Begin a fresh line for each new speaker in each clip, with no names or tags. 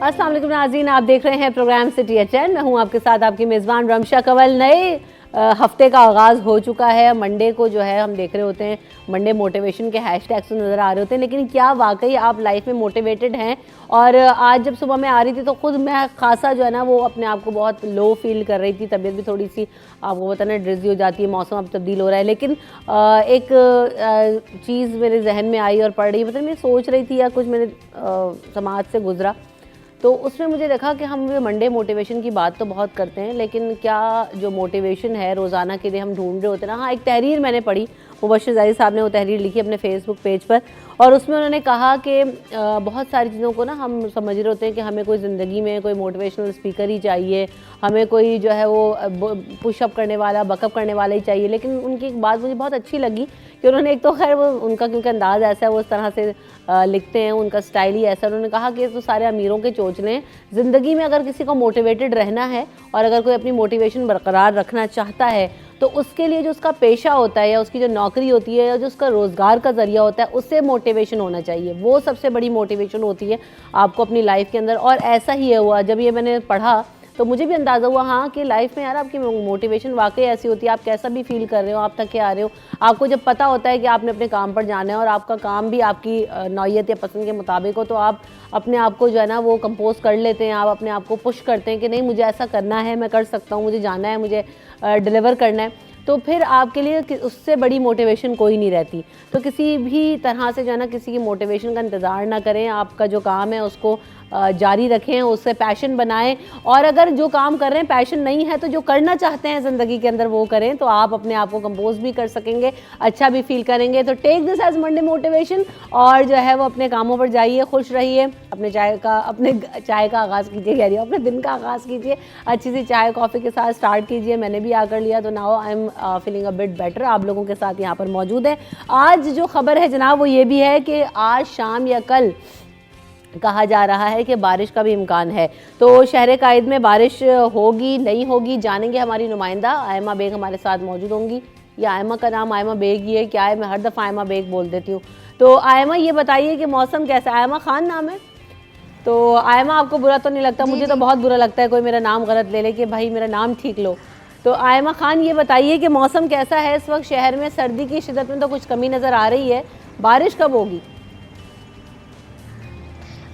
अस्सलाम वालेकुम नाज़रीन, आप देख रहे हैं प्रोग्राम सिटी एचएन। मैं हूं आपके साथ आपकी मेज़बान रमशा कंवल। नए हफ्ते का आगाज़ हो चुका है। मंडे को जो है हम देख रहे होते हैं, मंडे मोटिवेशन के हैशटैग्स तो नज़र आ रहे होते हैं, लेकिन क्या वाकई आप लाइफ में मोटिवेटेड हैं? और आज जब सुबह मैं आ रही थी तो खुद मैं खासा जो है ना वो अपने आप को बहुत लो फील कर रही थी। तबीयत भी थोड़ी सी आपको पता ना ड्रिजी हो जाती है, मौसम अब तब्दील हो रहा है। लेकिन एक चीज़ मेरे जहन में आई और पढ़ रही, मतलब मैं सोच रही थी या कुछ मेरे समाज से गुजरा, तो उसमें मुझे देखा कि हम ये मंडे मोटिवेशन की बात तो बहुत करते हैं, लेकिन क्या जो मोटिवेशन है रोज़ाना के लिए हम ढूंढ रहे होते हैं ना। हाँ, एक तहरीर मैंने पढ़ी, मुबश्शिर ज़ाहिर साहब ने वो तहरीर लिखी अपने फेसबुक पेज पर, और उसमें उन्होंने कहा कि बहुत सारी चीज़ों को ना हम समझ रहे होते हैं कि हमें कोई ज़िंदगी में कोई मोटिवेशनल स्पीकर ही चाहिए, हमें कोई जो है वो पुशअप करने वाला, बकअप करने वाला ही चाहिए। लेकिन उनकी एक बात मुझे बहुत अच्छी लगी कि उन्होंने, एक तो खैर वो उनका क्योंकि अंदाज़ ऐसा है, वो उस तरह से लिखते हैं, उनका स्टाइल ही ऐसा। उन्होंने कहा कि तो सारे अमीरों के चोचले हैं, ज़िंदगी में अगर किसी को मोटिवेटेड रहना है और अगर कोई अपनी मोटिवेशन बरकरार रखना चाहता है तो उसके लिए जो उसका पेशा होता है या उसकी जो नौकरी होती है या जो उसका रोज़गार का ज़रिया होता है, उससे मोटिवेशन होना चाहिए। वो सबसे बड़ी मोटिवेशन होती है आपको अपनी लाइफ के अंदर। और ऐसा ही है हुआ, जब ये मैंने पढ़ा तो मुझे भी अंदाज़ा हुआ हाँ कि लाइफ में यार आपकी मोटिवेशन वाकई ऐसी होती है। आप कैसा भी फील कर रहे हो, आप थके आ रहे हो, आपको जब पता होता है कि आपने अपने काम पर जाना है और आपका काम भी आपकी नौयत या पसंद के मुताबिक हो, तो आप अपने आप को जो है ना वो कंपोज कर लेते हैं, आप अपने आप को पुश करते हैं कि नहीं मुझे ऐसा करना है, मैं कर सकता हूँ, मुझे जाना है, मुझे डिलीवर करना है। तो फिर आपके लिए उससे बड़ी मोटिवेशन कोई नहीं रहती। तो किसी भी तरह से जो है ना किसी की मोटिवेशन का इंतज़ार ना करें, आपका जो काम है उसको जारी रखें, उससे पैशन बनाएं। और अगर जो काम कर रहे हैं पैशन नहीं है तो जो करना चाहते हैं ज़िंदगी के अंदर वो करें, तो आप अपने आप को कंपोज भी कर सकेंगे, अच्छा भी फील करेंगे। तो take this as Monday motivation और जो है वो अपने कामों पर जाइए, खुश रहिए, अपने चाय का आगाज़ कीजिए, कह रही हूँ अपने दिन का आगाज़ कीजिए, अच्छी सी चाय कॉफ़ी के साथ स्टार्ट कीजिए। मैंने भी आकर लिया तो now I am feeling a bit better. आप लोगों के साथ यहाँ पर मौजूद है। आज जो खबर है जनाब वो ये भी है कि आज शाम या कल कहा जा रहा है कि बारिश का भी इम्कान है। तो शहर कायद में बारिश होगी नहीं होगी जानेंगे। हमारी नुमाइंदा आयमा बेग हमारे साथ मौजूद होंगी। या आयमा का नाम आयमा बेग ही है क्या है? मैं हर दफ़ा आयमा बेग बोल देती हूँ। तो आयमा ये बताइए कि मौसम कैसा है? आयमा खान नाम है। तो आयमा आपको बुरा तो नहीं लगता? मुझे तो बहुत बुरा लगता है कोई मेरा नाम गलत ले ले कि भाई मेरा नाम ठीक लो। तो आयमा खान ये बताइए कि मौसम कैसा है इस वक्त शहर में? सर्दी की शिद्दत में तो कुछ कमी नज़र आ रही है, बारिश कब होगी?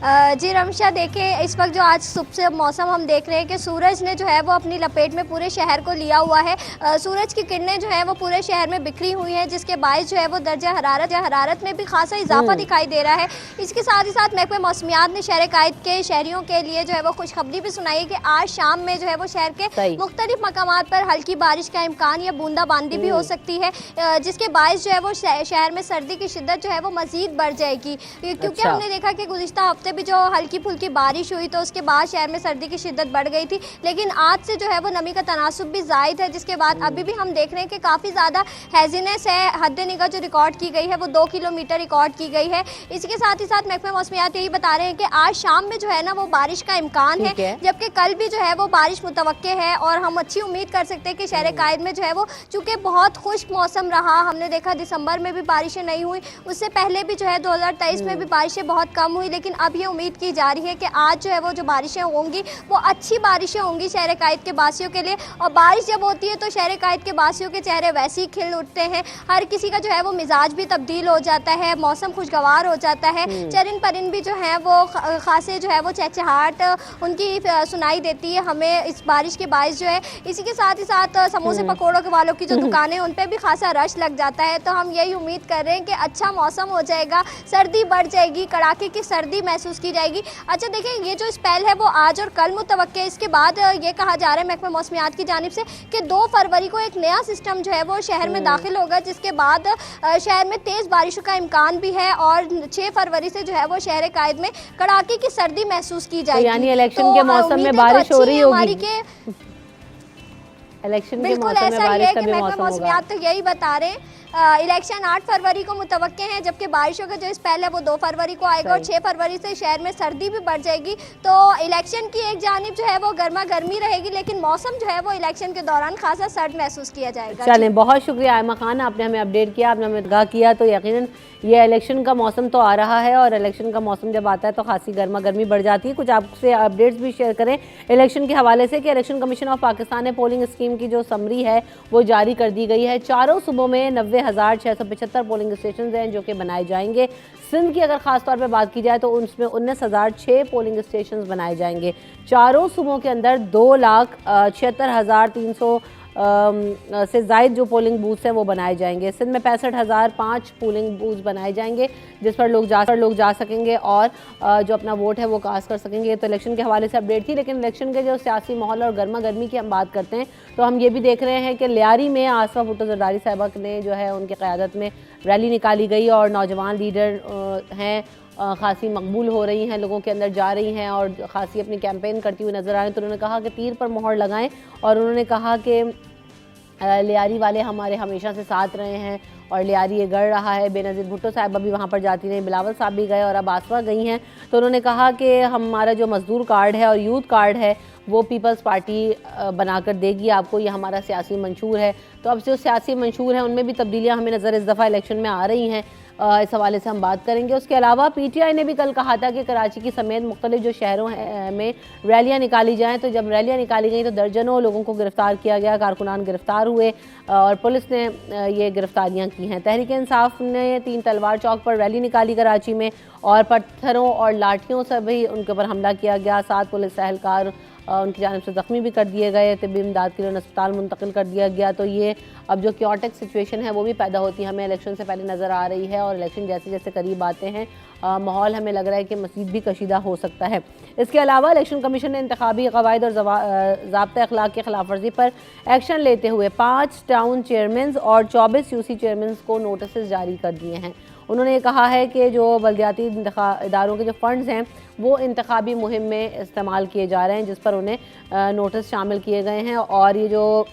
जी रमशा, देखिए इस वक्त जो आज सुबह से मौसम हम देख रहे हैं कि सूरज ने जो है वो अपनी लपेट में पूरे शहर को लिया हुआ है। सूरज की किरणें जो है वो पूरे शहर में बिखरी हुई हैं, जिसके बायस जो है वो दर्जा हरारत में भी खासा इजाफा दिखाई दे रहा है। इसके साथ ही साथ महकमे मौसमियात ने शहर कायद के शहरियों के लिए जो है वो खुशखबरी भी सुनाई है कि आज शाम में जो है वो शहर के मुख्तलिफ मकामात पर हल्की बारिश का इम्कान या बूंदाबांदी भी हो सकती है, जिसके बायस जो है वो शहर में सर्दी की शिद्दत जो है वो मजीद बढ़ जाएगी। क्योंकि हमने देखा कि गुज़िश्ता हफ्ते भी जो हल्की फुल्की बारिश हुई तो उसके बाद शहर में सर्दी की शिद्दत बढ़ गई थी, लेकिन आज से जो है वो नमी का तनासुब भी ज़ायद है, जिसके बाद अभी भी हम देख रहे हैं कि काफ़ी ज़्यादा हैज़ीनेस है। हद निगाह जो रिकॉर्ड की गई है वो 2 किलोमीटर रिकॉर्ड की गई है। इसके साथ ही साथ महकमा मौसमियात यही बता रहे हैं कि आज शाम में जो है ना वो बारिश का इम्कान है, जबकि कल भी जो है वो बारिश मुतवक्के है। और हम अच्छी उम्मीद कर सकते हैं कि शहर कायद में जो है वो चूँकि बहुत खुश्क मौसम रहा, हमने देखा दिसंबर में भी बारिशें नहीं हुई, उससे पहले भी जो है 2023 में भी बारिशें बहुत कम हुई, लेकिन अब ये उम्मीद की जा रही है कि आज जो है वो जो बारिशें होंगी वो अच्छी बारिशें होंगी शहर कायद के बासियों के लिए। और बारिश जब होती है तो शहर कायद के बासियों के चेहरे वैसे ही खिल उठते हैं, हर किसी का जो है वो मिजाज भी तब्दील हो जाता है, मौसम खुशगवार हो जाता है, चरिंद परिंद भी जो है वो खासे जो है वो चहचहाट उनकी सुनाई देती है हमें इस बारिश के बायस जो है। इसी के साथ ही साथ समोसे पकौड़ों के वालों की जो दुकानें उन पर भी खासा रश लग जाता है। तो हम यही उम्मीद कर रहे हैं कि अच्छा मौसम हो जाएगा, सर्दी बढ़ जाएगी, कड़ाके की सर्दी महसूस की जाएगी। अच्छा देखिए, ये जो स्पेल है वो आज और कल मुतवक्के है। इसके बाद ये कहा जा रहा है महकमा मौसमियात की जानिब से कि 2 फरवरी को एक नया सिस्टम जो है वो शहर में दाखिल होगा, जिसके बाद शहर में तेज़ बारिशों का इम्कान भी है और 6 फरवरी से जो है वो शहर कायद में कड़ाके की सर्दी महसूस की जाएगी।
यानी इलेक्शन के मौसम में बारिश हो रही होगी।
बिल्कुल ऐसा ही है कि महकमा मौसमियात तो यही बता रहे हैं। इलेक्शन 8 फरवरी को मुतवक्के हैं, जबकि बारिशों का जो स्पेल है वो 2 फरवरी को आएगा और 6 फरवरी से शहर में सर्दी भी बढ़ जाएगी। तो इलेक्शन की एक जानिब जो है वो गर्मा गर्मी रहेगी, लेकिन मौसम जो है वो इलेक्शन के दौरान खासा सर्द महसूस किया जाएगा।
चलें, बहुत शुक्रिया आयमा खान, आपने हमें अपडेट किया, आपने हमें आगाह किया। तो यकीनन ये इलेक्शन का मौसम तो आ रहा है और इलेक्शन का मौसम जब आता है तो खासी गर्मा गर्मी बढ़ जाती है। कुछ आपसे अपडेट्स भी शेयर करें इलेक्शन के हवाले से कि इलेक्शन कमीशन ऑफ पाकिस्तान ने पोलिंग स्कीम की जो समरी है वो जारी कर दी गई है। चारों सूबों में 90,675 पोलिंग स्टेशन हैं जो कि बनाए जाएंगे। सिंध की अगर खास तौर पर बात की जाए तो उसमें 19,006 पोलिंग स्टेशन बनाए जाएंगे। चारों सूबों के अंदर 2,76,300 से ज़ायद जो पोलिंग बूथ्स हैं वो बनाए जाएंगे। सिंध में 65,005 पोलिंग बूथ्स बनाए जाएंगे जिस पर लोग जा सकेंगे और जो अपना वोट है वो कास्ट कर सकेंगे। तो इलेक्शन के हवाले से अपडेट थी, लेकिन इलेक्शन के जो सियासी माहौल और गर्मा गर्मी की हम बात करते हैं तो हम ये भी देख रहे हैं कि लियारी में आसफा भुट्टो जरदारी साहिबा ने जो है उनकी क़यादत में रैली निकाली गई और नौजवान लीडर हैं खासी मकबूल हो रही हैं, लोगों के अंदर जा रही हैं और खासी अपनी कैंपेन करती हुई नज़र आ रही हैं। तो उन्होंने कहा कि तीर पर मोहर लगाएं और उन्होंने कहा कि लियारी वाले हमारे हमेशा से साथ रहे हैं और लियारी ये गढ़ रहा है। बेनज़ीर भुट्टो साहिबा भी वहाँ पर जाती रहीं, बिलावल साहब भी गए और अब आसफा गई हैं। तो उन्होंने कहा कि हमारा जो मज़दूर कार्ड है और यूथ कार्ड है वो पीपल्स पार्टी बनाकर देगी आपको, ये हमारा सियासी मंशूर है। तो अब जो सियासी मंशूर हैं उनमें भी तब्दीलियाँ हमें नज़र इस दफ़ा इलेक्शन में आ रही हैं, इस हवाले से हम बात करेंगे। उसके अलावा PTI ने भी कल कहा था कि कराची की समेत मुख्तलिफ जो शहरों में रैलियाँ निकाली जाएँ। तो जब रैलियाँ निकाली गई तो दर्जनों लोगों को गिरफ़्तार किया गया, कारकुनान गिरफ़्तार हुए और पुलिस ने ये गिरफ़्तारियाँ की हैं। तहरीक इंसाफ ने 3 तलवार चौक पर रैली निकाली कराची में और पत्थरों और लाठियों से भी उनके ऊपर हमला किया गया। 7 पुलिस एहलकार उनकी जानिब से ज़ख्मी भी कर दिए गए, तिब्बी इमदाद के लिए अस्पताल मुंतकिल कर दिया गया। तो ये अब जो क्योटिक सिचुएशन है वो भी पैदा होती हमें इलेक्शन से पहले नज़र आ रही है और इलेक्शन जैसे जैसे करीब आते हैं माहौल हमें लग रहा है कि मज़ीद भी कशीदा हो सकता है। इसके अलावा इलेक्शन कमीशन ने इंतखाबी क़वाइद और ज़ाब्ता अखलाक की खिलाफ वर्जी पर एक्शन लेते हुए 5 टाउन चेयरमैन और 24 UC चेयरमैन को नोटिस जारी कर दिए हैं। उन्होंने ये कहा है कि जो बल्दियाती इदारों के जो फ़ंड्स हैं वो इंतखाबी मुहिम में इस्तेमाल किए जा रहे हैं, जिस पर उन्हें नोटिस शामिल किए गए हैं। और ये जो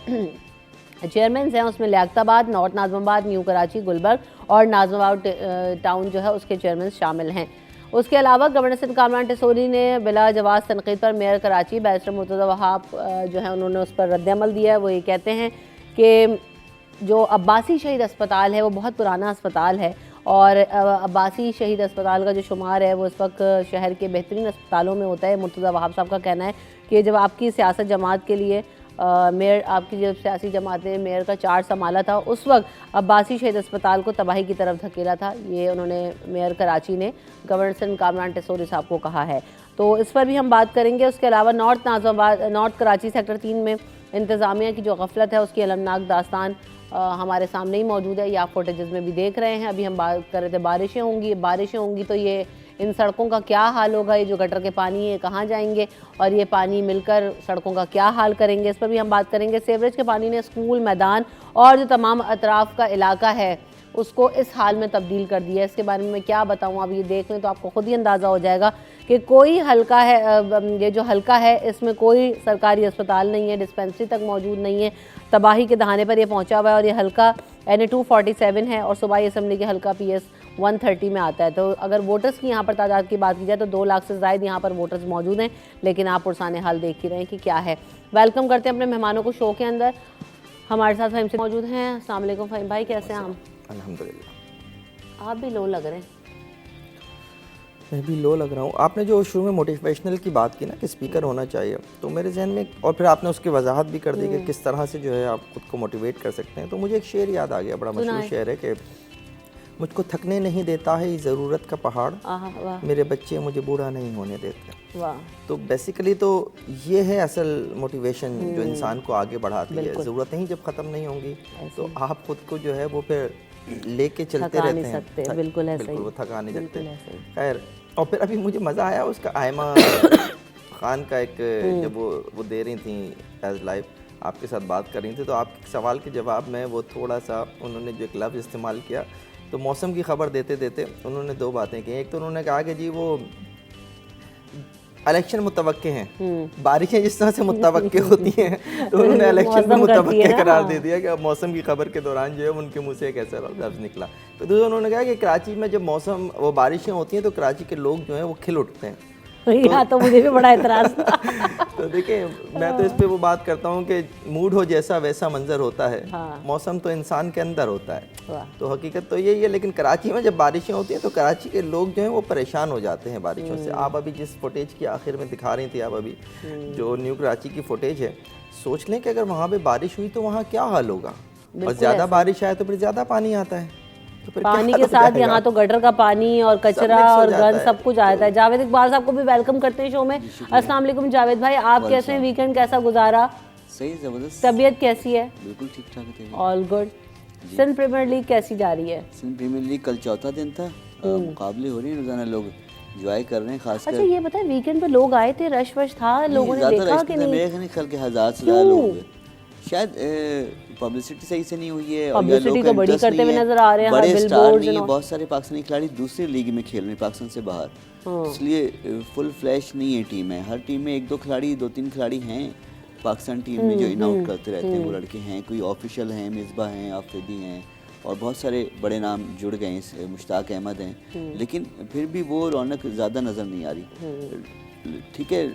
चेयरमैन हैं उसमें लियाकताबाद, नॉर्थ नाज़िमाबाद, न्यू कराची, गुलबर्ग और नाज़िमाबाद टाउन जो है उसके चेयरमैन शामिल हैं। उसके अलावा गवर्नर सिंध कामरान टिसोरी ने बिला जवाज़ तनकीद पर मेयर कराची बैरिस्टर मुर्तज़ा वहाब जो है उन्होंने उस पर रद्द-ए-अमल दिया है। वो ये कहते हैं कि जो अब्बासी शहीद अस्पताल है वो बहुत पुराना अस्पताल है और अब्बासी शहीद अस्पताल का जो शुमार है वो इस वक्त शहर के बेहतरीन अस्पतालों में होता है। मुर्तज़ा वहाब साहब का कहना है कि जब आपकी सियासत जमात के लिए मेयर आपकी जब सियासी जमात ने मेयर का चार्ज संभाला था उस वक्त अब्बासी शहीद अस्पताल को तबाही की तरफ धकेला था। ये उन्होंने मेयर कराची ने गवर्नर सिंध कामरान टिसोरी साहब को कहा है। तो इस पर भी हम बात करेंगे। उसके अलावा नॉर्थ कराची सेक्टर 3 में इंतज़ामिया की जो गफलत है उसकी अलमनाक दास्तान हमारे सामने ही मौजूद है, या आप फुटेजेस में भी देख रहे हैं। अभी हम बात कर रहे थे बारिशें होंगी तो ये इन सड़कों का क्या हाल होगा, ये जो गटर के पानी है कहाँ जाएंगे और ये पानी मिलकर सड़कों का क्या हाल करेंगे, इस पर भी हम बात करेंगे। सीवरेज के पानी ने स्कूल, मैदान और जो तमाम अतराफ़ का इलाका है उसको इस हाल में तब्दील कर दिया है। इसके बारे में मैं क्या बताऊं, आप ये देख लें तो आपको खुद ही अंदाज़ा हो जाएगा कि कोई हल्का है, ये जो हल्का है इसमें कोई सरकारी अस्पताल नहीं है, डिस्पेंसरी तक मौजूद नहीं है, तबाही के दहाने पर ये पहुंचा हुआ है। और ये हल्का NA-247 है और सूबाई असम्बली के हल्का PS 130 में आता है। तो अगर वोटर्स की यहाँ पर तादाद की बात की जाए तो 2 लाख से ज़ायद यहाँ पर वोटर्स मौजूद हैं, लेकिन आप पुरसाने हाल देख ही रहे हैं कि क्या है। वेलकम करते हैं अपने मेहमानों को शो के अंदर। हमारे साथ फ़हीम से मौजूद हैं। अस्सलाम वालेकुम फ़हीम भाई, कैसे हैं आप?
अल्हम्दुलिल्लाह।
आप भी लो लग रहे हैं।
मैं भी लो लग रहा हूँ। आपने जो शुरू में मोटिवेशनल की बात की ना कि स्पीकर होना चाहिए, तो मेरे जहन में, और फिर आपने उसकी वजाहत भी कर दी कि किस तरह से जो है आप खुद को मोटिवेट कर सकते हैं, तो मुझे एक शेर याद आ गया, बड़ा मशहूर शेर है कि मुझको थकने नहीं देता है ये ज़रूरत का पहाड़, मेरे बच्चे मुझे बूढ़ा नहीं होने देते।
वाह।
तो बेसिकली तो ये है असल मोटिवेशन जो इंसान को आगे बढ़ाती है। ज़रूरतें ही जब ख़त्म नहीं होंगी तो आप खुद को जो है वो फिर लेके चलते रहते हैं।
बिल्कुल ऐसा ही,
वो थका नहीं सकते। खैर, और फिर अभी मुझे मज़ा आया उसका आयमा खान का एक, जब वो दे रही थी एज लाइव आपके साथ बात कर रही थी, तो आपके सवाल के जवाब में वो थोड़ा सा उन्होंने जो एक लफ्ज़ इस्तेमाल किया, तो मौसम की खबर देते देते उन्होंने 2 बातें की। एक तो उन्होंने कहा कि जी वो इलेक्शन मुतवक्के हैं, बारिशें जिस तरह से मुतवक्के होती हैं तो उन्होंने इलेक्शन को
मौसम करती है
मुतवक्के
ना।
करार दे दिया कि अब मौसम की खबर के दौरान जो है उनके मुंह से एक ऐसा लफ्ज़ निकला। तो दूसरा उन्होंने कहा कि कराची में जब मौसम वो बारिशें होती हैं तो कराची के लोग जो हैं वो खिल उठते हैं।
यहाँ तो मुझे भी बड़ा एतराज़ था।
तो देखिए मैं तो इस पे वो बात करता हूँ कि मूड हो जैसा वैसा मंजर होता है,
हाँ।
मौसम तो इंसान के अंदर होता है।
वाह।
तो हकीकत तो यही है, लेकिन कराची में जब बारिशें होती हैं तो कराची के लोग जो हैं वो परेशान हो जाते हैं बारिशों से। आप अभी जिस फुटेज की आखिर में दिखा रही थी, आप अभी जो न्यू कराची की फुटेज है, सोच लें कि अगर वहाँ पे बारिश हुई तो वहाँ क्या हाल होगा, और ज़्यादा बारिश आए तो फिर ज़्यादा पानी आता है, तो फिर क्या
पानी
हाल
के
हो
साथ
जाएगा?
यहाँ तो गटर का पानी और कचरा
mix हो
और
जाता
गंद
है।
सब कुछ आता है। जावेद इकबाल साहब को भी वेलकम करते हैं शो में। अस्सलाम वालेकुम जावेद भाई, आप कैसे हैं? वीकेंड कैसा गुजारा?
सही ज़बरदस्त,
तबीयत कैसी है?
बिल्कुल ठीक ठाक थे।
All good. Sindh premier league कैसी जा रही है?
सिंध प्रीमियर लीग कल चौथा दिन था, मुकाबले हो रहे हैं, रोजाना लोग इंजॉय कर रहे हैं, खासकर
अच्छा ये बताएं, वीकेंड पे लोग आए थे, रश वश था, लोगों ने देखा कि नहीं?
मेरे ख्याल के 1000 से ज़्यादा लोग हुए। शायद पब्लिसिटी सही से नहीं हुई है, और या
Publicity
लोग
तो बड़ी
interest
करते
नहीं
हुए
है,
नजर आ रहे हैं,
बड़े
हर
स्टार
billboards
नहीं है,
and all।
बहुत सारे पाकिस्तानी खिलाड़ी दूसरी लीग में खेल रहे हैं पाकिस्तान से बाहर, इसलिए फुल फ्लैश नहीं है टीम है। हर टीम में एक दो खिलाड़ी, दो तीन खिलाड़ी हैं पाकिस्तान टीम में जो इन आउट करते रहते हैं, वो लड़के हैं, कोई ऑफिशियल हैं, मिसबा हैं, आफरीदी हैं, और बहुत सारे बड़े नाम जुड़ गए हैं, मुश्ताक अहमद हैं, लेकिन फिर भी वो रौनक ज़्यादा नज़र नहीं आ रही। ठीक है,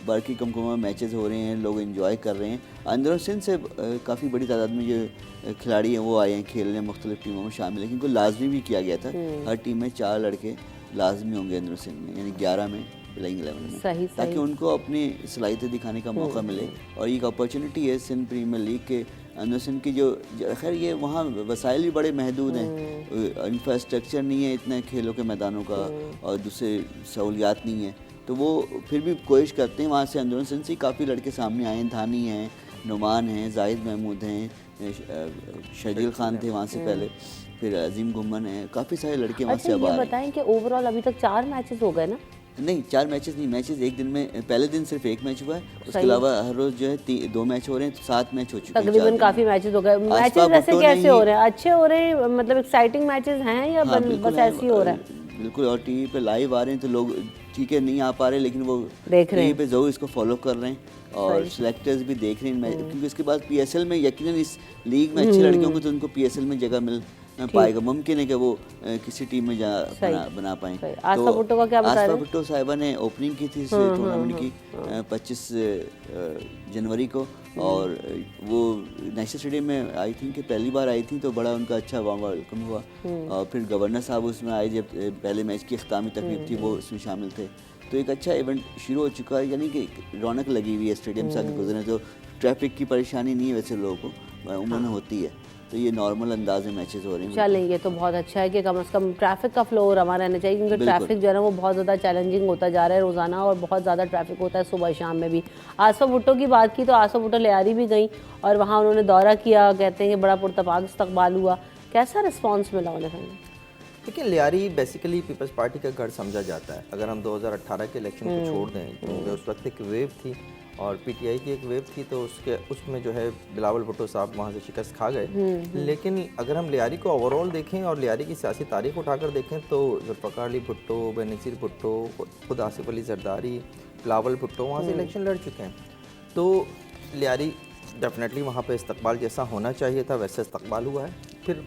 बाकी कम मैचेस हो रहे हैं, लोग एंजॉय कर रहे हैं। अंदर सिंध से काफ़ी बड़ी तादाद में जो खिलाड़ी हैं वो आए हैं खेलने, मुख्तलिफ टीमों में शामिल, लेकिन इनको लाजमी भी किया गया था, हर टीम में 4 लड़के लाजमी होंगे अंदर सिंध में, यानी 11 में प्लेइंग 11 में,
सही
ताकि उनको अपनी सलाहियत दिखाने का मौका मिले। और ये एक अपॉर्चुनिटी है सिंध प्रीमियर लीग के अंदर सिंध की, जो खैर ये वहाँ वसाइल भी बड़े महदूद हैं, इंफ्रास्ट्रक्चर नहीं है इतने खेलों के मैदानों का, और दूसरे सहूलियात नहीं है, तो वो फिर भी कोशिश करते हैं। वहाँ से अंदर सिंध से काफ़ी लड़के सामने आए हैं, धानी हैं, नुमान हैं, जाहिद महमूद हैं, शजील खान थे वहाँ से पहले, फिर अजीम गुम्मन है, काफ़ी सारे लड़के वहाँ से
अच्छा
अब आ
ये
रहे हैं।
बताएं कि ओवरऑल अभी तक 4 मैचेस हो गए ना?
नहीं 4 मैचेस नहीं, मैचेस एक दिन में, पहले दिन सिर्फ 1 मैच हुआ है, उसके
सही।
अलावा हर रोज जो है 2 मैच हो रहे हैं, तो 7 मैच हो चुके हैं।
तकरीबन काफी मैचेस हो गए। मैचेस वैसे कैसे हो रहे हैं? अच्छे हो रहे हैं, मतलब एक्साइटिंग मैचेस हैं या
हाँ,
बस
बिल्कुल
ऐसे ही हो रहा है?
बिल्कुल, और टीवी पे लाइव आ रहे हैं तो लोग ठीक है नहीं आ पा रहे, लेकिन वो
देख रहे
टीवी
हैं।
पे जरूर इसको फॉलो कर रहे हैं, और सिलेक्टर्स भी देख रहे हैं, क्योंकि इसके बाद पीएसएल में यकीनन इस लीग में अच्छे लड़के होंगे तो उनको पीएसएल में जगह मिल पाएगा, मुमकिन है कि वो किसी टीम में बना पाएं।
सही। आसफा भुट्टो का क्या बता रहे हैं?
आसफा भुट्टो साहिबा ने ओपनिंग की थी इस टूर्नामेंट की 25 जनवरी को, और वो नेशनल स्टेडियम में आई थी कि पहली बार आई थी, तो बड़ा उनका अच्छा वेलकम हुआ, और फिर गवर्नर साहब उसमें आए, जब पहले मैच की अख्तामी तकरीब थी वो उसमें शामिल थे, तो एक अच्छा इवेंट शुरू हो चुका है, यानी कि रौनक लगी हुई है स्टेडियम से आगे गुजरने, तो ट्रैफिक की परेशानी नहीं है वैसे लोगों को, उम्र होती है, तो ये नॉर्मल अंदाज में मैचेस हो रहे हैं।
चलें, ये तो बहुत अच्छा है कि कम से कम ट्रैफिक का फ्लो रवा रहना चाहिए, क्योंकि ट्रैफिक जो है ना वो बहुत ज़्यादा चैलेंजिंग होता जा रहा है रोज़ाना, और बहुत ज़्यादा ट्रैफिक होता है सुबह शाम में भी। आसफा भुट्टो की बात की तो आसफा भुट्टो लियारी भी गई और वहाँ उन्होंने दौरा किया, कहते हैं कि बड़ा पुरतपाक इस्तकबाल हुआ, कैसा रिस्पॉन्स मिला उन्हें?
लेकिन लियारी बेसिकली पीपल्स पार्टी का घर समझा जाता है। अगर हम 2018 के इलेक्शन को छोड़ दें, क्योंकि उस वक्त एक वेव थी और पीटीआई की एक वेव थी, तो उसमें जो है बिलावल भुट्टो साहब वहाँ से शिकस्त खा गए। लेकिन अगर हम लियारी को ओवरऑल देखें और लियारी की सियासी तारीख उठाकर देखें, तो जुल्फ़िकार अली भुट्टो, बेनज़ीर भुट्टो, खुद आसिफ अली जरदारी, बिलावल भुट्टो वहाँ से इलेक्शन लड़ चुके हैं। तो लियारी डेफिनेटली वहाँ पे इस्तकबाल जैसा होना चाहिए था वैसे इस्तकबाल हुआ है। फिर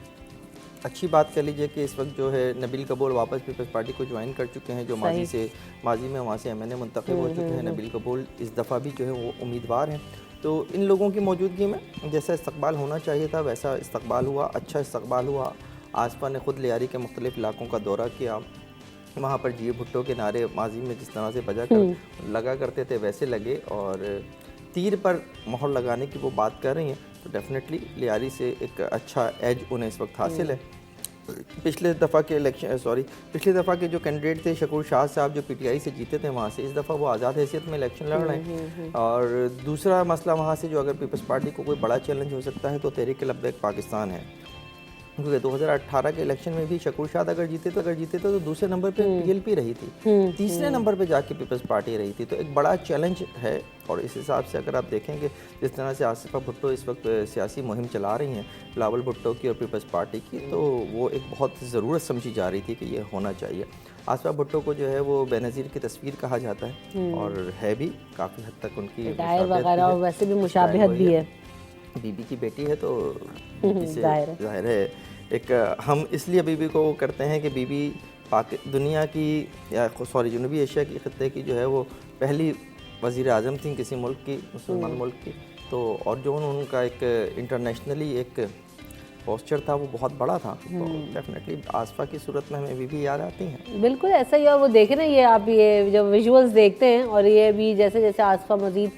अच्छी बात कर लीजिए कि इस वक्त जो है नबील कबूल वापस पीपल्स पार्टी को ज्वाइन कर चुके हैं, जो माजी में वहाँ से एमएनए मुंतखब हो चुके हैं। नबील कबूल इस दफ़ा भी जो है वो उम्मीदवार हैं, तो इन लोगों की मौजूदगी में जैसा इस्तकबाल होना चाहिए था वैसा इस्तकबाल हुआ, अच्छा इस्तकबाल हुआ। आसफा ने खुद लियारी के मुख्तलिफ इलाकों का दौरा किया, वहाँ पर जी भुट्टो के नारे माजी में जिस तरह से बजा कर लगा करते थे वैसे लगे, और तीर पर मोहर लगाने की वो बात कर रही हैं, तो डेफिनेटली लियारी से एक अच्छा एज उन्हें इस वक्त हासिल है। पिछले दफ़ा के जो कैंडिडेट थे शकूर शाह साहब, जो पीटीआई से जीते थे वहाँ से, इस दफ़ा वो आज़ाद हैसियत में इलेक्शन लड़ रहे हैं। और दूसरा मसला वहाँ से जो अगर पीपल्स पार्टी को कोई बड़ा चैलेंज हो सकता है तो तहरीक लब्बैक पाकिस्तान है, क्योंकि 2018 के इलेक्शन में भी शकूर शाह अगर जीते तो दूसरे नंबर पे पीएलपी रही थी, तीसरे नंबर पे जाके पीपल्स पार्टी रही थी, तो एक बड़ा चैलेंज है। और इस हिसाब से अगर आप देखेंगे जिस तरह से आसिफा भुट्टो इस वक्त सियासी मुहिम चला रही हैं बिलावल भुट्टो की और पीपल्स पार्टी की, तो वो एक बहुत ज़रूरत समझी जा रही थी कि ये होना चाहिए। आसफा भुट्टो को जो है वो बेनज़ीर की तस्वीर कहा जाता है और है भी काफ़ी हद तक उनकी
टायर
मुशाबहत
वगैरह
भी
और
है।
वैसे भी मुशाबहत भी है।
बीबी की बेटी है तो बीबी से
जाहिर है।
जाहिर है एक हम इसलिए बीबी को करते हैं कि बीबी दुनिया की या सॉरी जनूबी एशिया की खत्ते की जो है वो पहली वज़ीर आज़म थी किसी मुल्क की, मुसलमान मुल्क की। तो और जो उनका एक इंटरनेशनली एक पोस्चर था वो बहुत बड़ा था। तो डेफिनेटली आसफा की सूरत में हमें बीबी याद आती हैं।
बिल्कुल ऐसा ही है। और वो देखें ना, ये आप ये जब विजुअल्स देखते हैं और ये भी जैसे जैसे आसफा मज़ीद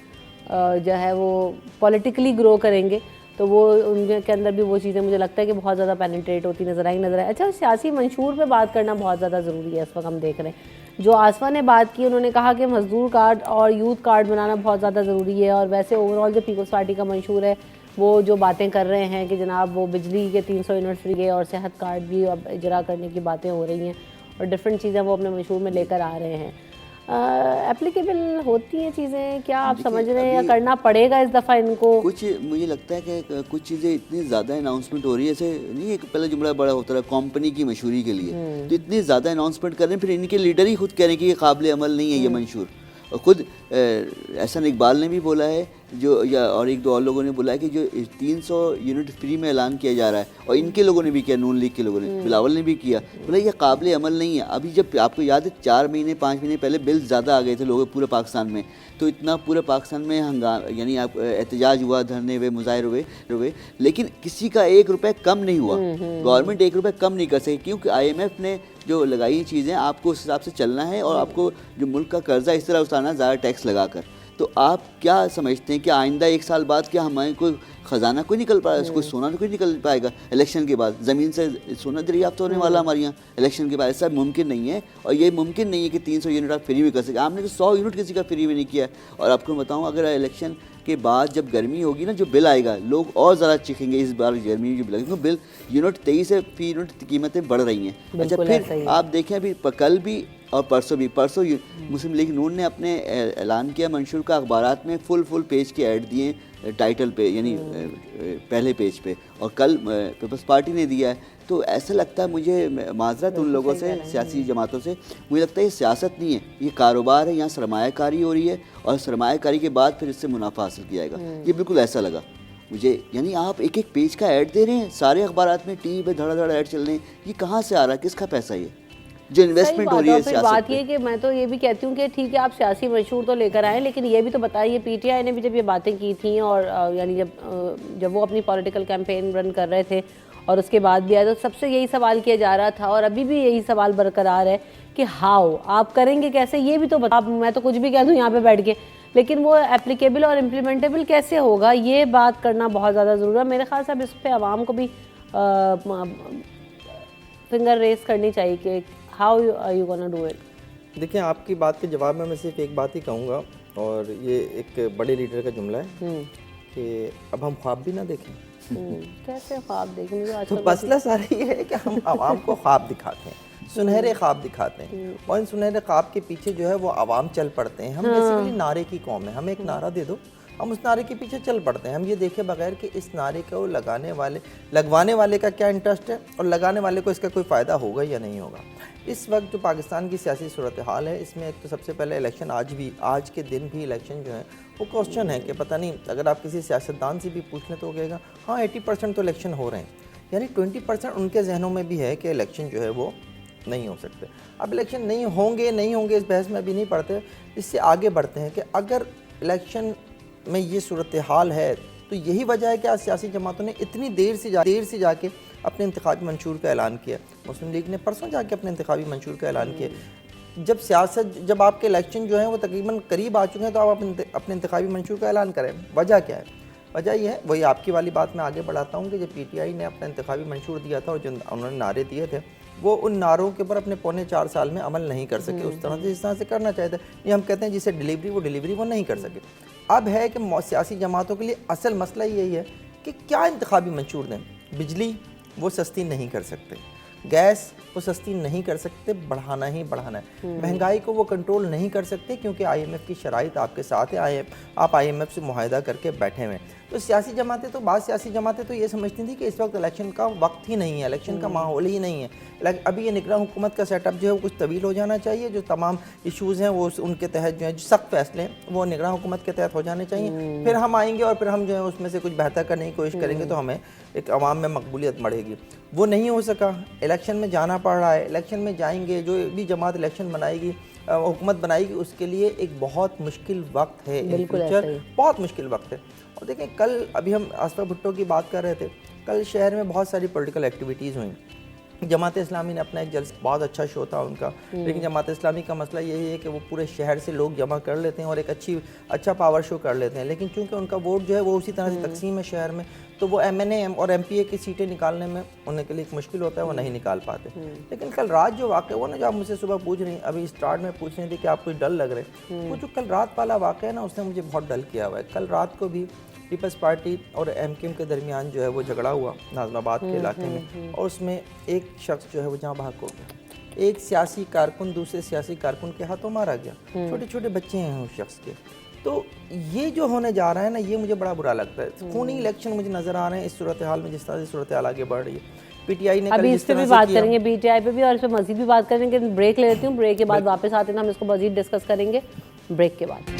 जो है वो पॉलिटिकली ग्रो करेंगे तो वो उनके अंदर भी वो चीज़ें मुझे लगता है कि बहुत ज़्यादा पेनिट्रेट होती नज़र आई। अच्छा, सियासी मंशूर पे बात करना बहुत ज़्यादा ज़रूरी है इस वक्त हम देख रहे हैं। जो आसफा ने बात की, उन्होंने कहा कि मजदूर कार्ड और यूथ कार्ड बनाना बहुत ज़्यादा ज़रूरी है। और वैसे ओवरऑल जो पीपल्स पार्टी का मंशूर है वो जो बातें कर रहे हैं कि जनाब वो बिजली के 300 यूनिट फ्री है और सेहत कार्ड भी अब इजरा करने की बातें हो रही हैं और डिफरेंट चीज़ें वो अपने मंशूर में लेकर आ रहे हैं। एप्लीकेबल होती हैं चीज़ें, क्या आप समझ रहे हैं या करना पड़ेगा इस दफ़ा इनको?
कुछ मुझे लगता है कि कुछ चीज़ें इतनी ज़्यादा अनाउंसमेंट हो रही है, ऐसे नहीं एक पहले जुमला बड़ा होता है कंपनी की मशहूरी के लिए, तो इतनी ज़्यादा अनाउंसमेंट कर रहे हैं, फिर इनके लीडर ही खुद कह रहे हैं कि ये काबिल अमल नहीं है ये मंशूर। और खुद एहसान इकबाल ने भी बोला है जो या और एक दो और लोगों ने बोला है कि जो 300 यूनिट फ्री में ऐलान किया जा रहा है, और इनके लोगों ने भी किया, नून लीग के लोगों ने, बिलावल ने भी किया, बोला ये काबिल अमल नहीं है। अभी जब आपको याद है 4 महीने 5 महीने पहले बिल ज़्यादा आ गए थे लोगों पूरे पाकिस्तान में, तो इतना पूरे पाकिस्तान में यानी आप एहतजाज हुआ, धरने हुए, मुजाहिरे हुए, लेकिन किसी का 1 रुपये कम नहीं हुआ। गवर्नमेंट 1 रुपये कम नहीं कर सकी क्योंकि IMF ने जो लगाई चीज़ें आपको उस हिसाब से चलना है और आपको जो मुल्क का कर्जा इस तरह उतारना ज़्यादा टैक्स लगाकर। तो आप क्या समझते हैं कि आइंदा 1 साल बाद क्या हमारे कोई ख़जाना कोई निकल पाएगा, कोई सोना तो कोई निकल पाएगा इलेक्शन के बाद? ज़मीन से सोना दरियाफ्त होने वाला हमारे यहाँ इलेक्शन के बाद, ऐसा मुमकिन नहीं है। और ये मुमकिन नहीं है कि 300 यूनिट आप फ्री में कर सकें। आपने तो 100 यूनिट किसी का फ्री में नहीं किया। और आपको बताऊँ, अगर इलेक्शन के बाद जब गर्मी होगी ना, जो बिल आएगा लोग और ज़्यादा चीखेंगे इस बार गर्मी जो बिल, क्योंकि बिल यूनिट 23 से फी यूनिट कीमतें बढ़ रही हैं। अच्छा, फिर आप देखें अभी कल भी और परसों मुस्लिम लीग नून ने अपने ऐलान किया मंशूर का, अखबारात में फुल पेज के ऐड दिए टाइटल पे, यानी पहले पेज पे, और कल पीपल्स पार्टी ने दिया है। तो ऐसा लगता है मुझे, माजरत उन लोगों से, सियासी जमातों से, मुझे लगता है ये सियासत नहीं है, ये कारोबार है। यहाँ सरमायाकारी हो रही है और सरमायाकारी के बाद फिर इससे मुनाफा हासिल किया जाएगा। ये बिल्कुल ऐसा लगा मुझे। यानी आप एक पेज का ऐड दे रहे हैं, सारे अखबारात में टीवी पे धड़ा ऐड चल रहे हैं, ये कहाँ से आ रहा है, किसका पैसा ये जो इन्वेस्टमेंट हो रही है सियासत
बात ये कि मैं तो ये भी कहती हूँ कि ठीक है आप सियासी मंशूर तो लेकर आए, लेकिन ये भी तो बताइए, PTI ने भी जब ये बातें की थी और यानी जब वो अपनी पॉलिटिकल कैंपेन रन कर रहे थे और उसके बाद भी आए, तो सबसे यही सवाल किया जा रहा था और अभी भी यही सवाल बरकरार है कि हाउ आप करेंगे, कैसे, ये भी तो बता। मैं तो कुछ भी कह दूँ यहाँ पे बैठ के, लेकिन वो एप्लीकेबल और इम्प्लीमेंटेबल कैसे होगा, ये बात करना बहुत ज़्यादा ज़रूरी है। मेरे ख्याल से अब इस पर आवाम को भी फिंगर रेस करनी चाहिए कि how are you gonna do it.
देखिए, आपकी बात के जवाब में मैं सिर्फ एक बात ही कहूँगा, और ये एक बड़े लीडर का जुमला है कि अब हम ख्वाब भी ना देखें।
कैसे ख्वाब देखें? मुझे
तो मसला सारा ये है कि हम आवाम को ख्वाब दिखाते हैं, सुनहरे ख्वाब दिखाते हैं, और इन सुनहरे ख्वाब के पीछे जो है वो आवाम चल पड़ते हैं। हम बेसिकली नारे की कौम है, हमें एक नारा दे दो, हम उस नारे के पीछे चल पड़ते हैं। हम ये देखे बगैर कि इस नारे को लगवाने वाले का क्या इंटरेस्ट है और लगाने वाले को इसका कोई फ़ायदा होगा या नहीं होगा। इस वक्त जो पाकिस्तान की सियासी सूरत हाल है, इसमें एक तो सबसे पहले इलेक्शन, आज के दिन भी इलेक्शन जो है वो क्वेश्चन है कि पता नहीं, अगर आप किसी सियासतदान से भी पूछ लें तो कहेगा हाँ 80% तो इलेक्शन हो रहे हैं, यानी 20% उनके जहनों में भी है कि इलेक्शन जो है वो नहीं हो सकते। अब इलेक्शन नहीं होंगे इस बहस में अभी नहीं पड़ते, इससे आगे बढ़ते हैं कि अगर इलेक्शन में ये सूरत हाल है तो यही वजह है कि आज सियासी जमातों ने इतनी देर से जाके अपने इंतखाबी मंशूर का ऐलान किया। मुस्लिम लीग ने परसों जाके अपने इंतखाबी मंशूर का ऐलान किया। जब आपके इलेक्शन जो है वो तकरीबन करीब आ चुके हैं तो आप अपने इंतखाबी मंशूर का ऐलान करें। वजह क्या है? वजह यह है, वही आपकी वाली बात मैं आगे बढ़ाता हूँ कि जब PTI ने अपना इंतखाबी मंशूर दिया था और जो उन्होंने नारे दिए थे, वो उन नारों के ऊपर अपने पौने 4 साल में अमल नहीं कर सके उस तरह से जिस तरह से करना चाहते। ये हम कहते हैं जिसे डिलीवरी वो नहीं कर सके। अब है कि सियासी जमातों के लिए असल मसला यही है कि क्या इंतखाबी मंशूर दें। बिजली वो सस्ती नहीं कर सकते, गैस वो सस्ती नहीं कर सकते, बढ़ाना ही बढ़ाना है। महंगाई को वो कंट्रोल नहीं कर सकते क्योंकि IMF की शराइत आपके साथ है, आप IMF से मुआहदा करके बैठे हुए हैं। तो सियासी जमातें तो बाद सियासी जमातें तो ये समझती थी कि इस वक्त इलेक्शन का वक्त ही नहीं है, इलेक्शन का माहौल ही नहीं है। अभी ये निगरान हुकूमत का सेटअप जो है वो कुछ तवील हो जाना चाहिए, जो तमाम इशूज़ हैं वो उनके तहत जो है जो सख्त फैसले हैं वो निगरान हुकूमत के तहत हो जाने चाहिए। फिर हम आएंगे और फिर हम जो है उसमें से कुछ बेहतर करने की कोशिश करेंगे तो हमें एक अवाम में मकबूलियत बढ़ेगी। वो नहीं हो सका, इलेक्शन में जाना पड़ रहा है। इलेक्शन में जाएंगे, जो भी जमात इलेक्शन बनाएगी, हुकूमत बनाएगी, उसके लिए एक बहुत मुश्किल वक्त है, इन फ्यूचर बहुत मुश्किल वक्त है। और देखें, कल अभी हम आसफा भुट्टो की बात कर रहे थे, कल शहर में बहुत सारी पॉलिटिकल एक्टिविटीज़ हुई। जमात इस्लामी ने अपना एक जल्सा, बहुत अच्छा शो था उनका, लेकिन जमात इस्लामी का मसला यही है कि वो पूरे शहर से लोग जमा कर लेते हैं और एक अच्छा पावर शो कर लेते हैं, लेकिन चूंकि उनका वोट जो है वो उसी तरह से तकसीम है शहर में, तो वो MNA और MPA की सीटें निकालने में उनके लिए एक मुश्किल होता है, वो नहीं निकाल पाते। लेकिन कल रात जो वाक़या वो ना, जो आप मुझसे सुबह पूछ रही, अभी स्टार्ट में पूछ रही थी कि आप कुछ डर लग रहे, वो जो कल रात वाला वाक़या है ना, उसने मुझे बहुत डल किया हुआ है। कल रात को भी पीपल्स पार्टी और MKM के दरमियान जो है वो झगड़ा हुआ नाज़माबाद के इलाके में, और उसमें एक शख्स जो है वो जहाँ भाग हो गया। एक सियासी कारकुन दूसरे सियासी कारकुन के हाथों मारा गया, छोटे छोटे बच्चे हैं उस शख्स के। तो ये जो होने जा रहा है ना, ये मुझे बड़ा बुरा लगता है। खूनी इलेक्शन मुझे नज़र आ रहे हैं इस सूरत हाल में, जिस तरह से सूरत हाल आगे बढ़ रही है। PTI ने
अभी इस पे भी बात करेंगे, PTI पे भी, और इस पे मजीद भी बात करेंगे। ब्रेक ले लेती हूँ, ब्रेक के बाद वापस आते हैं, हम इसको मजीद डिस्कस करेंगे ब्रेक के बाद।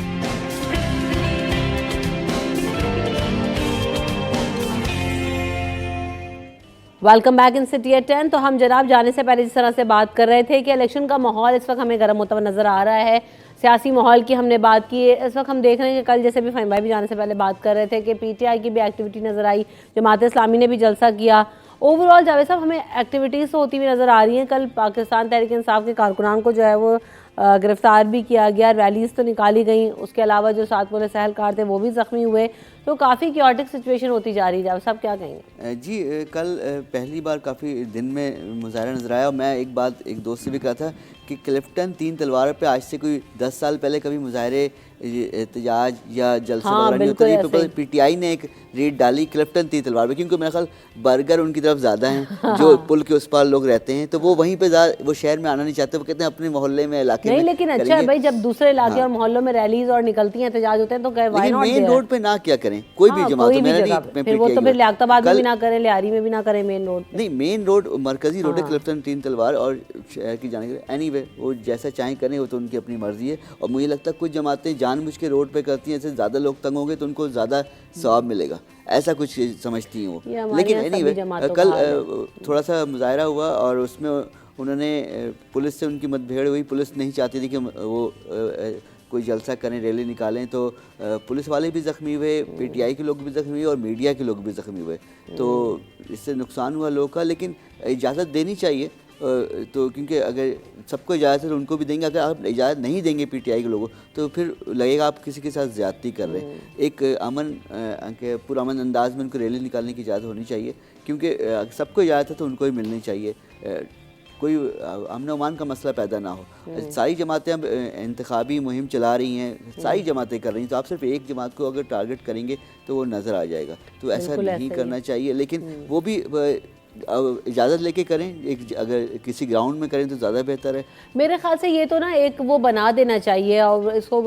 Welcome back in city at 10। तो हम जनाब जाने से पहले जिस तरह से बात कर रहे थे कि इलेक्शन का माहौल इस वक्त हमें गर्म होता हुआ नज़र आ रहा है, सियासी माहौल की हमने बात की है। इस वक्त हम देख रहे हैं कि कल जैसे भी फ़हीम भाई भी जाने से पहले बात कर रहे थे कि PTI की भी एक्टिविटी नज़र आई, जमात इस्लामी ने भी जलसा किया। ओवरऑल जावेद साहब हमें एक्टिविटीज़ तो होती हुई नज़र आ रही हैं। कल पाकिस्तान तहरीक इंसाफ के कारकुनान को जो है वो गिरफ्तार भी किया गया, रैलीज़ तो निकाली गई, उसके अलावा जो 7 पुलिस एहलकार थे वो भी ज़ख्मी हुए। तो काफ़ी क्योटिक सिचुएशन होती जा रही है। जावेद साहब क्या कहेंगे?
जी, कल पहली बार काफ़ी दिन में मुजाहरा नज़र आया। और मैं एक बात एक दोस्त से भी कहा था कि क्लिफ्टन 3 तलवार पे आज से कोई 10 साल पहले कभी मुजाहरे, एहतजाज या जलसे वगैरह नहीं होते थे। PTI ने एक रेड डाली क्लिफ्टन 3 तलवार पे, क्योंकि मेरा ख्याल बर्गर उनकी तरफ ज़्यादा हैं, जो पुल के उस पार लोग रहते हैं, तो वो वहीं पे वो शहर में आना नहीं चाहते। वो कहते हैं अपने मोहल्ले में, इलाके में।
लेकिन अच्छा है भाई, जब दूसरे इलाके और मोहल्लों में रैलीज और निकलती हैं, एहतजाज होते हैं, तो
मेन रोड पे ना क्या करें कोई भी जमात,
फिर वो तो फिर लियाकताबाद में भी ना करें, लियारी में भी ना करें, मेन रोड
नहीं, मेन रोड मरकजी रोड है क्लिफ्टन 3 तलवार, और शहर की जाने के एनीवे वो जैसा चाहें करें, वो तो उनकी अपनी मर्जी है। और मुझे लगता है कुछ जमातें जानबूझ के रोड पे करती हैं, ऐसे ज़्यादा लोग तंग होंगे तो उनको ज़्यादा सवाब मिलेगा, ऐसा कुछ समझती हैं वो। लेकिन एनीवे कल थोड़ा सा मुजाहरा हुआ और उसमें उन्होंने पुलिस से उनकी मतभेड़ हुई। पुलिस नहीं चाहती थी कि वो कोई जलसा करें, रैली निकालें, तो पुलिस वाले भी ज़ख्मी हुए, PTI के लोग भी ज़ख्मी हुए और मीडिया के लोग भी ज़ख्मी हुए। तो इससे नुकसान हुआ लोगों का, लेकिन इजाज़त देनी चाहिए। तो क्योंकि अगर सबको इजाज़त है तो उनको भी देंगे। अगर आप इजाज़त नहीं देंगे PTI के लोगों, तो फिर लगेगा आप किसी के साथ ज़्यादती कर रहे हैं। एक पुरअमन अंदाज में उनको रैली निकालने की इजाज़त होनी चाहिए, क्योंकि सबको इजाज़त है तो उनको ही मिलनी चाहिए, कोई अमन अमान का मसला पैदा ना हो। सारी जमातें अब इंतखाबी मुहिम चला रही हैं, सारी जमातें कर रही हैं, तो आप सिर्फ एक जमात को अगर टारगेट करेंगे तो वो नज़र आ जाएगा। तो ऐसा नहीं करना चाहिए, लेकिन वो भी इजाज़त लेके करें। अगर किसी ग्राउंड में करें तो ज़्यादा बेहतर है।
मेरे ख्याल से ये तो ना एक वो बना देना चाहिए और इसको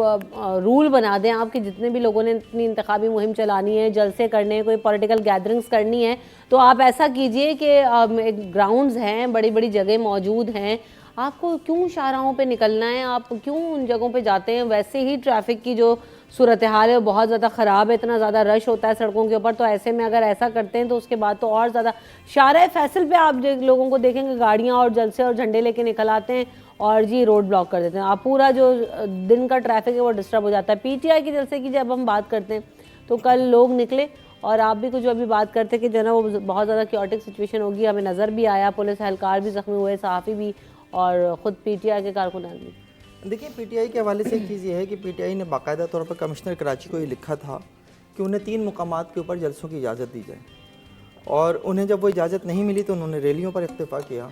रूल बना दें आप कि जितने भी लोगों ने इतनी इंतखाबी मुहिम चलानी है, जलसे करने हैं, कोई पॉलिटिकल गैदरिंग्स करनी है, तो आप ऐसा कीजिए कि ग्राउंड्स हैं, बड़ी बड़ी जगह मौजूद हैं, आपको क्यों शाहराहों पे निकलना है, आप क्यों उन जगहों पे जाते हैं। वैसे ही ट्रैफिक की जो सूरत हाल है वो बहुत ज़्यादा ख़राब है, इतना ज़्यादा रश होता है सड़कों के ऊपर, तो ऐसे में अगर ऐसा करते हैं तो उसके बाद तो और ज़्यादा। शाहराह फैसल पे आप लोगों को देखेंगे गाड़ियाँ और जलसे और झंडे लेके निकल आते हैं और जी रोड ब्लॉक कर देते हैं, आप पूरा जो दिन का ट्रैफिक है वो डिस्टर्ब हो जाता है। PTI के जलसे की जब हम बात करते हैं तो कल लोग निकले और आप भी कुछ अभी बात करते कि जो ना वो बहुत ज़्यादा क्योटिक सिचुएशन होगी, हमें नज़र भी आया, पुलिस एहलकार भी ज़ख्मी हुए, सहाफ़ी भी और ख़ुद PTI के कारकुनान भी।
देखिए, PTI के हवाले से एक चीज़ ये है कि PTI ने बाकायदा तौर पर कमिश्नर कराची को ये लिखा था कि उन्हें 3 मुकामात के ऊपर जलसों की इजाज़त दी जाए, और उन्हें जब वो इजाज़त नहीं मिली तो उन्होंने रैलियों पर इत्तेफाक किया,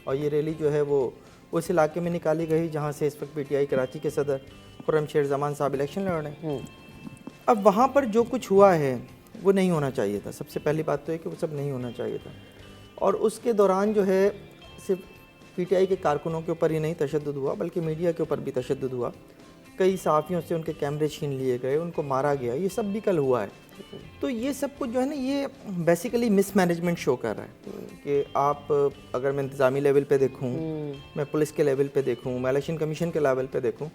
और ये रैली जो है वो उस इलाके में निकाली गई जहाँ से इस वक्त PTI कराची के सदर खुर्रम शेर ज़मान साहब इलेक्शन लड़ रहे हैं। अब वहाँ पर जो कुछ हुआ है वो नहीं होना चाहिए था। सबसे पहली बात तो है कि वो सब नहीं होना चाहिए था, और उसके दौरान जो है सिर्फ PTI के कारकुनों के ऊपर ही नहीं तशद्दुद हुआ, बल्कि मीडिया के ऊपर भी तशद्दुद हुआ। कई सहाफ़ियों से उनके कैमरे छीन लिए गए, उनको मारा गया, ये सब भी कल हुआ है। तो ये सब कुछ जो है ना, ये बेसिकली मिसमैनेजमेंट शो कर रहा है कि आप अगर मैं इंतज़ामी लेवल पे देखूं, मैं पुलिस के लेवल पे देखूं, मैं इलेक्शन कमीशन के लेवल पे देखूं,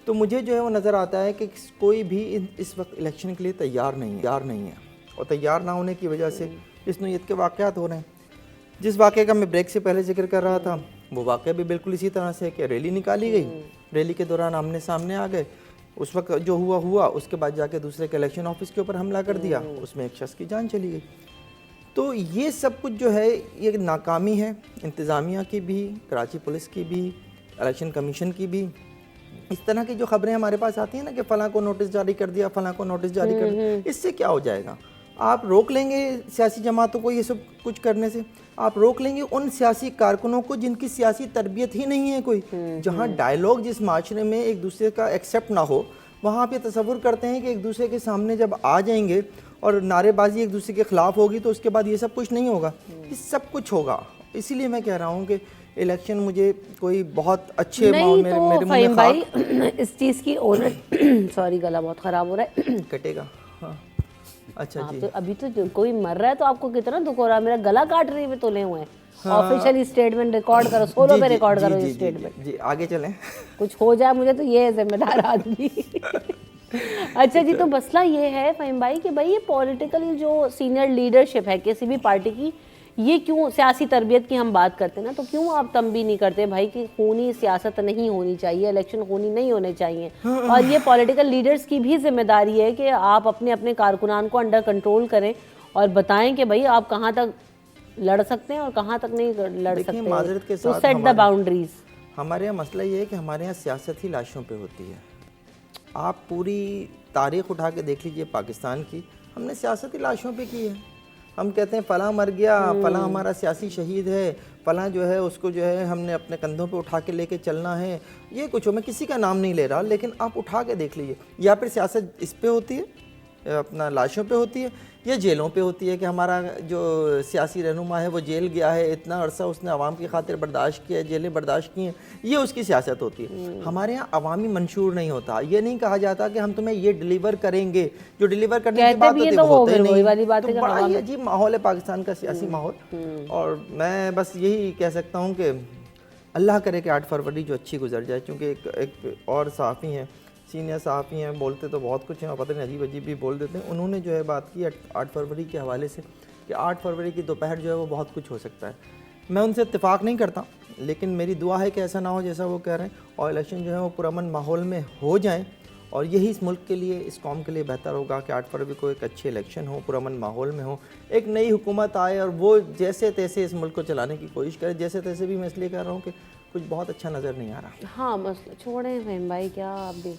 तो मुझे जो है वो नज़र आता है कि कोई भी इस वक्त इलेक्शन के लिए तैयार नहीं है। और तैयार ना होने की वजह से इस नौयत के वाक़यात हो रहे हैं। जिस वाक़े का मैं ब्रेक से पहले जिक्र कर रहा था, वो वाक़या भी बिल्कुल इसी तरह से है कि रैली निकाली गई, रैली के दौरान आमने सामने आ गए, उस वक्त जो हुआ, उसके बाद जाके दूसरे के इलेक्शन ऑफिस के ऊपर हमला कर दिया, उसमें एक शख्स की जान चली गई। तो ये सब कुछ जो है ये नाकामी है इंतज़ामिया की भी, कराची पुलिस की भी, इलेक्शन कमीशन की भी। इस तरह की जो खबरें हमारे पास आती हैं ना कि फ़लाँ को नोटिस जारी कर दिया, फ़लाँ को नोटिस जारी कर दिया, इससे क्या हो जाएगा? आप रोक लेंगे सियासी जमातों को ये सब कुछ करने से? आप रोक लेंगे उन सियासी कारकुनों को जिनकी सियासी तरबियत ही नहीं है कोई। जहाँ डायलॉग जिस माशरे में एक दूसरे का एक्सेप्ट ना हो, वहाँ आप ये तसव्वुर करते हैं कि एक दूसरे के सामने जब आ जाएंगे और नारेबाजी एक दूसरे के ख़िलाफ़ होगी तो उसके बाद ये सब कुछ नहीं होगा। ये सब कुछ होगा। इसीलिए मैं कह रहा हूँ कि इलेक्शन मुझे कोई बहुत अच्छे माहौल में मेरे मुंह में
भाई इस चीज़ की ओनर सॉरी गला बहुत ख़राब हो रहा है
कटेगा। हाँ अच्छा जी।
तो अभी तो कोई मर रहा है तो आपको कितना दुख हो रहा है? मेरा गला काट रही है, तोले हुए हैं। ऑफिशियली स्टेटमेंट रिकॉर्ड करो, सोलो पे रिकॉर्ड करो ये स्टेटमेंट।
जी आगे चलें।
कुछ हो जाए मुझे तो ये है जिम्मेदार आदमी। अच्छा जी, तो मसला ये है फ़हीम भाई कि भाई ये पॉलिटिकल जो सीनियर लीडरशिप है किसी भी पार्टी की, ये क्यों सियासी तरबियत की हम बात करते हैं ना, तो क्यों आप तंबी नहीं करते भाई कि खूनी सियासत नहीं होनी चाहिए, इलेक्शन खूनी नहीं होने चाहिए? और ये पॉलिटिकल लीडर्स की भी जिम्मेदारी है कि आप अपने अपने कारकुनान को अंडर कंट्रोल करें और बताएं कि भाई आप कहाँ तक लड़ सकते हैं और कहाँ तक नहीं लड़ सकते हैं,
माजरत के
तो
साथ
सेट द बाउंड्रीज।
हमारे यहाँ मसला ये है कि हमारे यहाँ सियासत ही लाशों पे होती है। आप पूरी तारीख़ उठा के देख लीजिए पाकिस्तान की, हमने सियासत ही लाशों पे की है। हम कहते हैं फ़लाँ मर गया, फ़लाँ हमारा सियासी शहीद है, फ़लाँ जो है उसको जो है हमने अपने कंधों पे उठा के लेके चलना है। ये कुछ हो, मैं किसी का नाम नहीं ले रहा, लेकिन आप उठा के देख लीजिए। या फिर सियासत इस पे होती है, अपना लाशों पे होती है, या जेलों पे होती है कि हमारा जो सियासी रहनुमा है वो जेल गया है, इतना अरसा उसने आवाम की खातिर बर्दाश्त किया है, जेलें बर्दाश्त की हैं, ये उसकी सियासत होती है। हमारे यहाँ अवामी मंशूर नहीं होता। ये नहीं कहा जाता कि हम तुम्हें ये डिलीवर करेंगे, जो डिलीवर करने की बात होती है वो होते नहीं। तो बड़ा ही अजीब माहौल है पाकिस्तान का सियासी माहौल। और मैं बस यही कह सकता हूँ कि अल्लाह करे कि 8 फरवरी जो अच्छी गुजर जाए। चूँकि एक और सहाफ़ी हैं, सीनियर सहाफ़ी हैं, बोलते तो बहुत कुछ हैं, पता नहीं अजीब अजीब भी बोल देते हैं। उन्होंने जो है बात की 8 फरवरी के हवाले से कि 8 फरवरी की दोपहर जो है वो बहुत कुछ हो सकता है। मैं उनसे इत्तेफाक नहीं करता, लेकिन मेरी दुआ है कि ऐसा ना हो जैसा वो कह रहे हैं, और इलेक्शन जो है वो पुरअमन माहौल में हो जाएं। और यही इस मुल्क के लिए, इस कौम के लिए बेहतर होगा कि 8 फरवरी को एक अच्छे इलेक्शन हो, पुरअमन माहौल में हो, एक नई हुकूमत आए और वो जैसे तैसे इस मुल्क को चलाने की कोशिश करे। जैसे तैसे भी मैं इसलिए कह रहा हूँ कि कुछ बहुत अच्छा नज़र नहीं आ रहा।
हाँ मसला छोड़ें फ़हीम भाई, क्या आप भी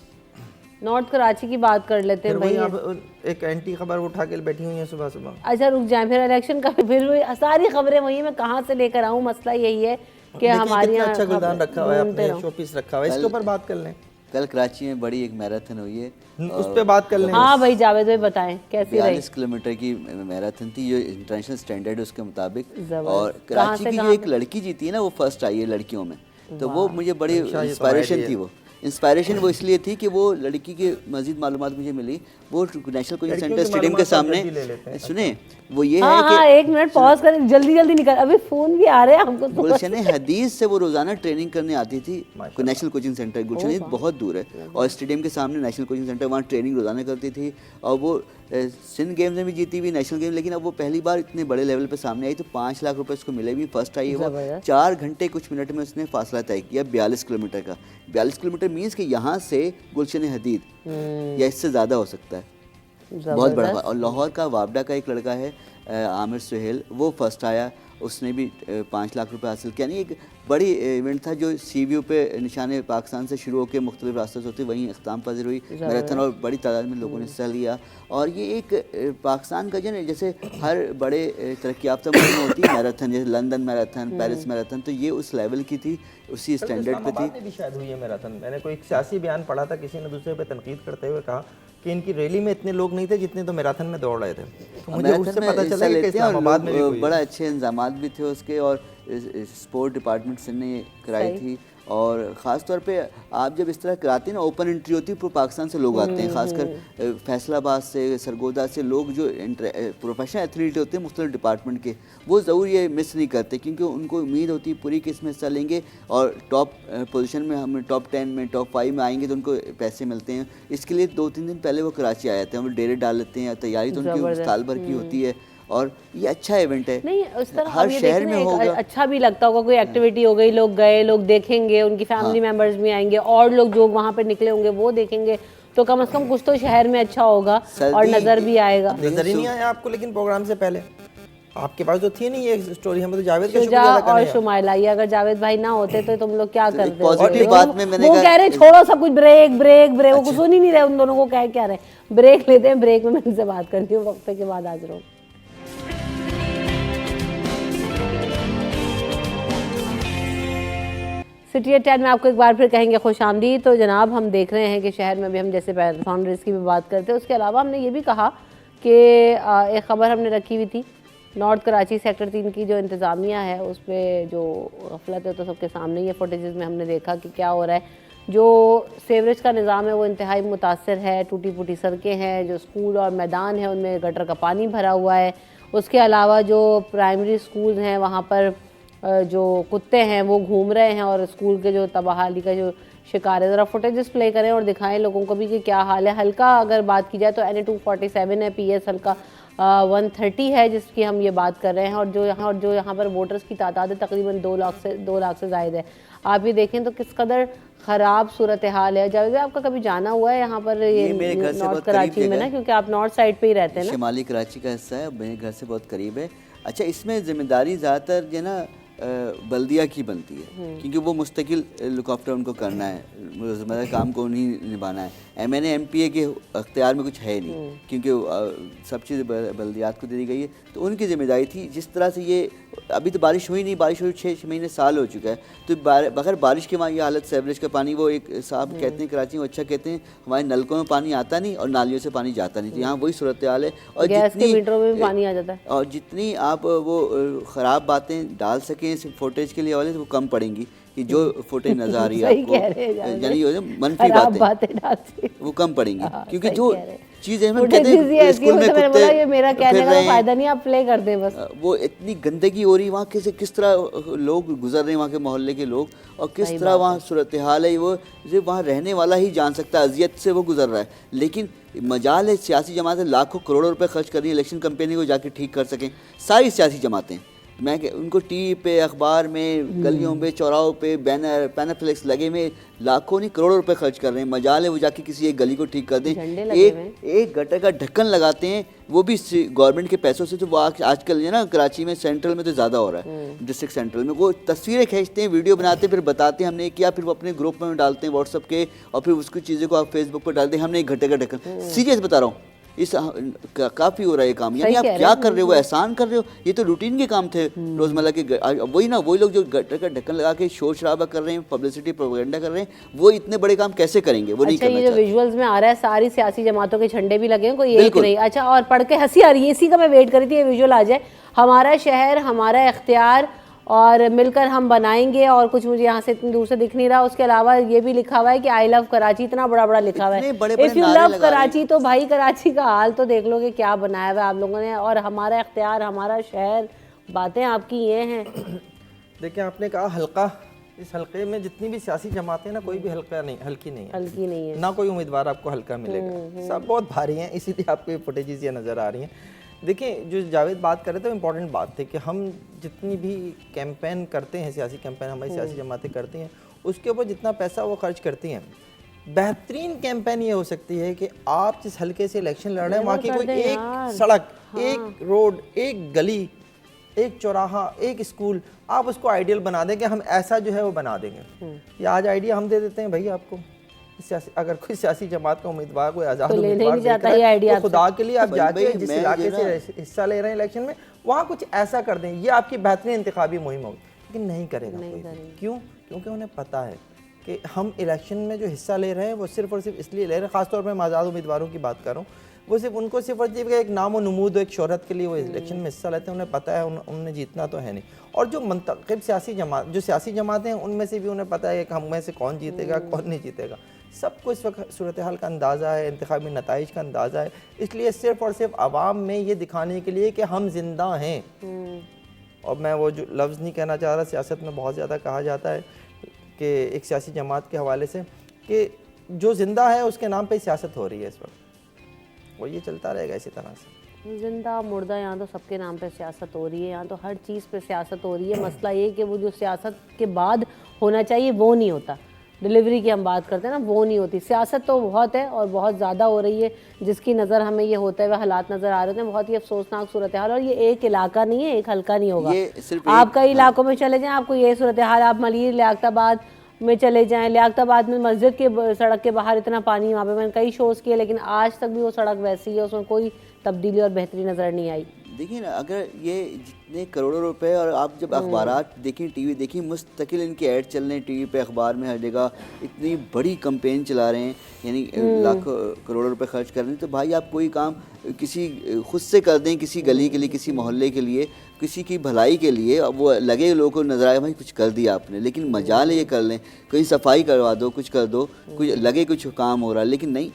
नॉर्थ कराची की बात कर लेते हैं भाई।
आप एक एंटी खबर उठा के बैठी हुई हैं सुबह सुबह।
अच्छा रुक जाएं, फिर इलेक्शन का फिर सारी खबरें वही मैं कहाँ से लेकर आऊँ? मसला यही है कि हमारे यहाँ
अच्छा गुलदान रखा हुआ है, अपने शोपीस रखा हुआ है, इसके ऊपर बात कर लें।
कल कराची में बड़ी एक मैराथन हुई है,
उस पर बात कर लें।
हाँ भाई जावेद भाई बताएं कैसी रही?
42 किलोमीटर की मैराथन थी जो इंटरनेशनल स्टैंडर्ड उसके मुताबिक। और कराची की जो एक लड़की जीती है ना, वो फर्स्ट आई है लड़कियों में, तो वो मुझे बड़ी इंस्पायरेशन थी। वो इंस्पायरेशन वो इसलिए थी कि वो लड़की की मजीद मालूमात मुझे मिली। वो नेशनल कोचिंग सेंटर स्टेडियम के सामने, सुने वो ये है कि
1 मिनट पॉज करें, जल्दी जल्दी निकल, अभी फोन भी आ रहे हैं हमको।
गुलशन हदीस से वो रोजाना ट्रेनिंग करने आती थी। नेशनल कोचिंग सेंटर गुलशन बहुत दूर है और स्टेडियम के सामने नेशनल कोचिंग सेंटर, वहाँ ट्रेनिंग रोजाना करती थी। और वो सिंध गेम्स में भी जीती हुई नेशनल गेम, लेकिन अब वो पहली बार इतने बड़े लेवल पे सामने आई तो 5 लाख रुपए उसको मिले भी। फर्स्ट आई है वो, 4 घंटे कुछ मिनट में उसने फासला तय किया 42 किलोमीटर का। 42 किलोमीटर मीन्स कि यहाँ से गुलशन हदीद या इससे ज़्यादा हो सकता है, बहुत बड़ा। और लाहौर का वाबडा का एक लड़का है आमिर सुहेल, वो फर्स्ट आया, उसने भी 5 लाख रुपए हासिल किया। यानी एक बड़ी इवेंट था जो CVU पे निशाने पाकिस्तान से शुरू होकर मुख्तलिफ रास्तों से होती वहीं अख्ताम पजीर हुई मैराथन और बड़ी तादाद में लोगों ने हिस्सा लिया। और ये एक पाकिस्तान का जो है जैसे हर बड़े तरक्की याफ्ता मुल्क में होती है मैराथन, जैसे लंदन मैराथन, पेरिस मैराथन, तो ये उस लेवल की थी, उसी स्टैंडर्ड पे थी।
भी शायद हुई है मैराथन। मैंने कोई एक सियासी बयान पढ़ा था, किसी ने दूसरे पे तनकीद करते हुए कहा कि इनकी रैली में इतने लोग नहीं थे जितने तो मैराथन में दौड़ रहे थे। तो मुझे उससे पता चला कि इस्लामाबाद में भी
बड़ा अच्छे इंतजाम भी थे उसके, और स्पोर्ट डिपार्टमेंट से ने कराई थी। और ख़ास तौर पे आप जब इस तरह कराते हैं ना, ओपन एंट्री होती है, पूरे पाकिस्तान से लोग आते हैं, खासकर फैसलाबाद से, सरगोदा से लोग जो प्रोफेशनल एथलीट होते हैं मुख्तलिफ डिपार्टमेंट के, वो ज़रूर ये मिस नहीं करते, क्योंकि उनको उम्मीद होती है पूरी कि इसमें हिस्सा लेंगे और टॉप पोजीशन में, हम टॉप 10 में, टॉप 5 में आएंगे तो उनको पैसे मिलते हैं। इसके लिए 2-3 दिन पहले वो कराची आ जाते हैं, वो डेरे डाल लेते हैं, तैयारी तो उनकी साल भर की होती है, और ये अच्छा इवेंट है।
नहीं, उस तरह
हर शहर में होगा,
अच्छा भी लगता होगा, कोई एक्टिविटी हो गई, लोग गए, लोग देखेंगे, उनकी फैमिली मेंबर्स भी आएंगे और लोग जो वहाँ पे निकले होंगे वो देखेंगे, तो कम से कम कुछ तो शहर में अच्छा होगा और नजर भी आएगा।
नजर ही नहीं आया आपको लेकिन प्रोग्राम से पहले? आपके पास तो थी नहीं ये स्टोरी, हमें तो जावेद का
शुजा
शुक्रिया अदा
और
करना है।
शुमाइला, ये अगर जावेद भाई ना होते तो तुम लोग क्या करते?
पॉजिटिव बात में मैंने
वो
कहा,
कह रहे छोड़ो सब कुछ, ब्रेक ब्रेक ब्रेक, वो कुछ सुन ही नहीं रहे, उन दोनों को कह क्या रहे, ब्रेक लेते हैं, ब्रेक में मैं इनसे बात करती हूँ, वक्त के बाद हाजिर हूँ। सिटी एट 10 में आपको एक बार फिर कहेंगे खुश आमदी। तो जनाब, हम देख रहे हैं कि शहर में भी हम जैसे मैराथन रेस की भी बात करते हैं, उसके अलावा हमने ये भी कहा कि एक ख़बर हमने रखी हुई थी, नॉर्थ कराची सेक्टर 3 की जो इंतज़ामिया है उस पर जो गफलत है तो सबके सामने ही है। फुटेजेस में हमने देखा कि क्या हो रहा है, जो सेवरेज का निज़ाम है वो इंतहाई मुतासर है, टूटी फूटी सड़कें हैं, जो स्कूल और मैदान है उनमें गटर का पानी भरा हुआ है। उसके अलावा जो प्राइमरी स्कूल हैं वहाँ पर जो कुत्ते हैं वो घूम रहे हैं और स्कूल के जो तबाहाली का जो शिकार है। ज़रा फुटेजेस प्ले करें और दिखाएं लोगों को भी कि क्या हाल है। हल्का अगर बात की जाए तो NA 247 है, PS हल्का 130 है जिसकी हम ये बात कर रहे हैं, और जो यहाँ पर वोटर्स की तादाद है तकरीबन 2 लाख से ज़ायद है। आप ये देखें तो किस कदर ख़राब सूरत हाल है। जावेद, आपका कभी जाना हुआ है यहाँ पर ये
मेरे घर से
नॉर्थ कराची में ना, क्योंकि आप नॉर्थ साइड पे ही रहते हैं ना?
शिमाली कराची का हिस्सा है, मेरे घर से बहुत करीब है। अच्छा, इसमें जिम्मेदारी ज़्यादातर जो ना बल्दिया की बनती है, क्योंकि वो मुस्तकिल लुक आफ्टर उनको करना है, रोज़मर्रा काम को नहीं निभाना है। MNA MPA के अख्तियार में कुछ है नहीं, क्योंकि सब चीज़ बल्दियात को दे दी गई है, तो उनकी जिम्मेदारी थी। जिस तरह से ये अभी तो बारिश हुई नहीं, बारिश हुई 6 महीने साल हो चुका है, तो बगैर बारिश के वहाँ ये हालत, सेवरेज का पानी, वो एक साहब कहते हैं कराची में, अच्छा कहते हैं, हमारे नलकों में पानी आता नहीं और नालियों से पानी जाता नहीं, तो यहाँ वही सूरत हाल है। और
गैस के मीटरों में भी पानी आ जाता है,
और जितनी आप वो ख़राब बातें डाल सकें सिर्फ फुटेज के लिए वाले, तो वो कम पड़ेंगी, कि जो फुटेज नजर आ रही है आपको, यानी मनफी बातें वो कम पड़ेंगी, क्योंकि जो चीज़ें हम कहते हैं स्कूल में कुत्ते
ये मेरा कहने का फायदा नहीं, आप प्ले कर दें बस।
वो इतनी गंदगी हो रही है वहाँ, किस तरह लोग गुजर रहे हैं वहाँ के मोहल्ले के लोग, और किस तरह वहाँ सूरत हाल है, वो जो वहाँ रहने वाला ही जान सकता है, अजियत से वो गुजर रहा है। लेकिन मजाल है सियासी जमातें लाखों करोड़ों रुपए खर्च कर रही है इलेक्शन कंपेनी को जाके ठीक कर सकें। सारी सियासी जमातें, मैं उनको टीवी पे, अखबार में, गलियों पे, चौराहों पे बैनर पैनाफ्लेक्स लगे में लाखों नहीं करोड़ों रुपए खर्च कर रहे हैं। मजाल है वो जाके किसी एक गली को ठीक कर दें। एक गटर का ढक्कन लगाते हैं, वो भी गवर्नमेंट के पैसों से। तो वो आजकल है ना कराची में, सेंट्रल में तो ज़्यादा हो रहा है, डिस्ट्रिक्ट सेंट्रल में, वो तस्वीरें खींचते हैं, वीडियो बनाते हैं, फिर बताते हैं हमने किया, फिर वो अपने ग्रुप में डालते हैं व्हाट्सअप के, और फिर उसकी चीज़ों को आप फेसबुक पर डालते हैं, हमने एक घटे का ढक्कन। सीरियस बता रहा हूँ, इस काफ़ी हो रहा है ये काम। यानी आप क्या कर रहे हो, एहसान कर रहे हो, ये तो रूटीन के काम थे रोज़मर्रा के। वही ना, वही लोग जो गटर का ढक्कन लगा के शोर शराबा कर रहे हैं, पब्लिसिटी प्रोपेगेंडा कर रहे हैं, वो इतने बड़े काम कैसे करेंगे? वो नहीं करना
चाहिए। ये जो विजुअल्स में आ रहा है, सारी सियासी जमातों के झंडे भी लगे हैं, कोई एक नहीं। अच्छा, और पढ़ के हंसी आ रही है, इसी का मैं वेट कर रही थी, ये विजुअल आ जाए। हमारा शहर, हमारा इख्तियार, और मिलकर हम बनाएंगे, और कुछ मुझे यहाँ से इतनी दूर से दिख नहीं रहा। उसके अलावा ये भी लिखा हुआ है कि आई लव कराची, इतना बड़ा बड़ा लिखा हुआ है। इफ यू लव कराची, तो भाई कराची का हाल तो देख लो कि क्या बनाया हुआ है आप लोगों ने। और हमारा इख्तियार, हमारा शहर, बातें आपकी ये हैं।
देखिए, आपने कहा हल्का, इस हल्के में जितनी भी सियासी जमातें ना, कोई भी हल्की नहीं है, ना कोई उम्मीदवार आपको हल्का मिलेगा, सब बहुत भारी हैं, इसीलिए आपको ये फुटेजेस ये नज़र आ रही हैं। देखिए, जो जावेद बात कर रहे थे, इम्पॉर्टेंट बात थी कि हम जितनी भी कैंपेन करते हैं, सियासी कैंपेन हमारी सियासी जमातें करती हैं, उसके ऊपर जितना पैसा वो खर्च करती हैं, बेहतरीन कैंपेन ये हो सकती है कि आप जिस हल्के से इलेक्शन लड़ रहे हैं, वहाँ की कोई एक सड़क, एक रोड, एक गली, एक चौराहा, एक स्कूल, आप उसको आइडियल बना दें कि हम ऐसा जो है वो बना देंगे। ये आज आइडिया हम दे देते हैं भाई आपको। अगर कोई सियासी जमात का उम्मीदवार, कोई आज़ाद उम्मीदवार तो खुदा के लिए आप जाके जिस इलाके से हिस्सा ले रहे हैं इलेक्शन में, वहाँ कुछ ऐसा कर दें, ये आपकी बेहतरीन इंतखाबी मुहिम होगी। लेकिन नहीं करेगा कोई। क्यों? क्योंकि उन्हें पता है कि हम इलेक्शन में जो हिस्सा ले रहे हैं वो सिर्फ और सिर्फ इसलिए ले रहे हैं, ख़ासतौर पर मैं आज़ाद उम्मीदवारों की बात कर रहा हूँ, वो सिर्फ उनको सिर्फ एक नाम और नमूद, एक शोहरत के लिए वो इलेक्शन में हिस्सा लेते हैं। उन्हें पता है उन्होंने जीतना तो है नहीं। और जो मुंतखब सियासी जमातें हैं उनमें से भी उन्हें पता है कि हम में से कौन जीतेगा कौन नहीं जीतेगा। सबको इस वक्त सूरत हाल का अंदाज़ा है, इंतखाबी नताइज का अंदाज़ा है। इसलिए सिर्फ और सिर्फ आवाम में ये दिखाने के लिए कि हम जिंदा हैं। और मैं वो जो लफ्ज़ नहीं कहना चाह रहा, सियासत में बहुत ज़्यादा कहा जाता है कि एक सियासी जमात के हवाले से कि जो ज़िंदा है उसके नाम पे सियासत हो रही है इस वक्त, और ये चलता रहेगा इसी तरह से।
जिंदा मुर्दा, यहाँ तो सबके नाम पे सियासत हो रही है, यहाँ तो हर चीज़ पे सियासत हो रही है। मसला ये कि वो जो सियासत के बाद होना चाहिए वो नहीं होता। डिलीवरी की हम बात करते हैं ना, वो नहीं होती। सियासत तो बहुत है और बहुत ज़्यादा हो रही है, जिसकी नज़र हमें ये होते हुए हालात नज़र आ रहे हैं। बहुत ही अफसोसनाक सूरत हाल, और ये एक इलाका नहीं है, एक हल्का नहीं होगा। आप कई इलाकों में चले जाएं, आपको ये सूरत हाल। आप मलिर लियाकताबाद में चले जाएं, लियाकताबाद में मस्जिद के सड़क के बाहर इतना पानी, वहाँ पे मैंने कई शोज़ किए, लेकिन आज तक भी वो सड़क वैसी है, उसमें कोई तब्दीली और बेहतरी नज़र नहीं आई।
देखिए ना, अगर ये जितने करोड़ों रुपए, और आप जब अखबारात देखें, टीवी देखें, मुस्तकिल इनके ऐड चल रहे हैं टीवी पे, अखबार में, हर जगह इतनी बड़ी कैंपेन चला रहे हैं, यानी लाखों करोड़ों रुपए खर्च कर रहे हैं। तो भाई आप कोई काम किसी खुद से कर दें, किसी गली के लिए, किसी मोहल्ले के लिए, किसी की भलाई के लिए, अब वो लगे लोगों को नजर आए भाई कुछ कर दिया आपने, लेकिन मजाल ये कर लें, कहीं सफाई करवा दो, कुछ कर दो, कुछ लगे कुछ काम हो रहा है, लेकिन नहीं।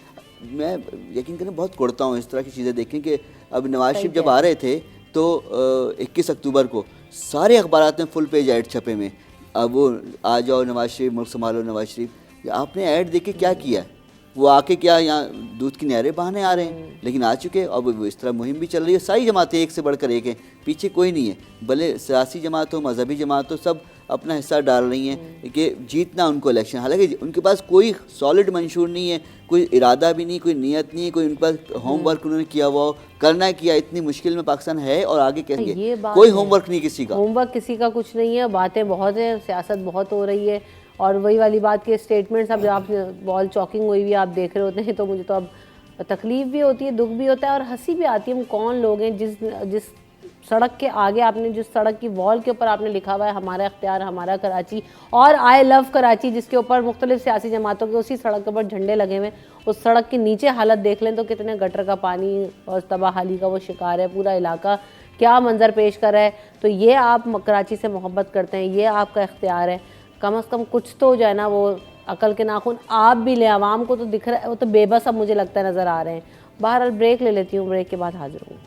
मैं यकीन करें बहुत कुड़ता हूँ इस तरह की चीज़ें देखें कि अब नवाज शरीफ जब आ रहे थे तो 21 अक्टूबर को सारे अखबारात में फुल पेज ऐड छपे में, अब वो आ जाओ नवाज शरीफ, मुल्क संभालो नवाज शरीफ। आपने ऐड देख के क्या किया? वो आके क्या यहाँ दूध की नहरें बहाने आ रहे हैं, लेकिन आ चुके। अब वो इस तरह मुहिम भी चल रही है, सारी जमातें एक से बढ़कर एक हैं, पीछे कोई नहीं है, भले सियासी जमात हो, मजहबी जमात हो, सब अपना हिस्सा डाल रही हैं कि जीतना उनको इलेक्शन। हालांकि उनके पास कोई सॉलिड मंशूर नहीं है, कोई इरादा भी नहीं, कोई नीयत नहीं है, कोई उनके पास होमवर्क उन्होंने किया हुआ हो, करना किया। इतनी मुश्किल में पाकिस्तान है और आगे कैसे, कोई होमवर्क नहीं किसी का,
होमवर्क किसी का कुछ नहीं है। बातें बहुत है, सियासत बहुत हो रही है, और वही वाली बात के स्टेटमेंट्स, अब आप बॉल चॉकिंग हुई हुई आप देख रहे होते हैं, तो मुझे तो अब तकलीफ भी होती है, दुख भी होता है और हंसी भी आती है। हम कौन लोग हैं जिस सड़क के आगे आपने, जिस सड़क की वॉल के ऊपर आपने लिखा हुआ है हमारा इख्तियार हमारा कराची और आई लव कराची, जिसके ऊपर मुख्तलिफ सियासी जमातों के उसी सड़क के ऊपर झंडे लगे हुए, उस सड़क के नीचे हालत देख लें तो कितने गटर का पानी और तबाहाली का वो शिकार है पूरा इलाका, क्या मंजर पेश कर रहा है। तो ये आप कराची से मोहब्बत करते हैं, ये आपका इख्तियार है, कम से कम कुछ तो जो है ना वो अकल के नाखून आप भी लें। आवाम को तो दिख रहा है, वो तो बेबस अब मुझे लगता है नज़र आ रहे हैं। बहरहाल ब्रेक ले लेती हूँ, ब्रेक के बाद हाजिर हूँ।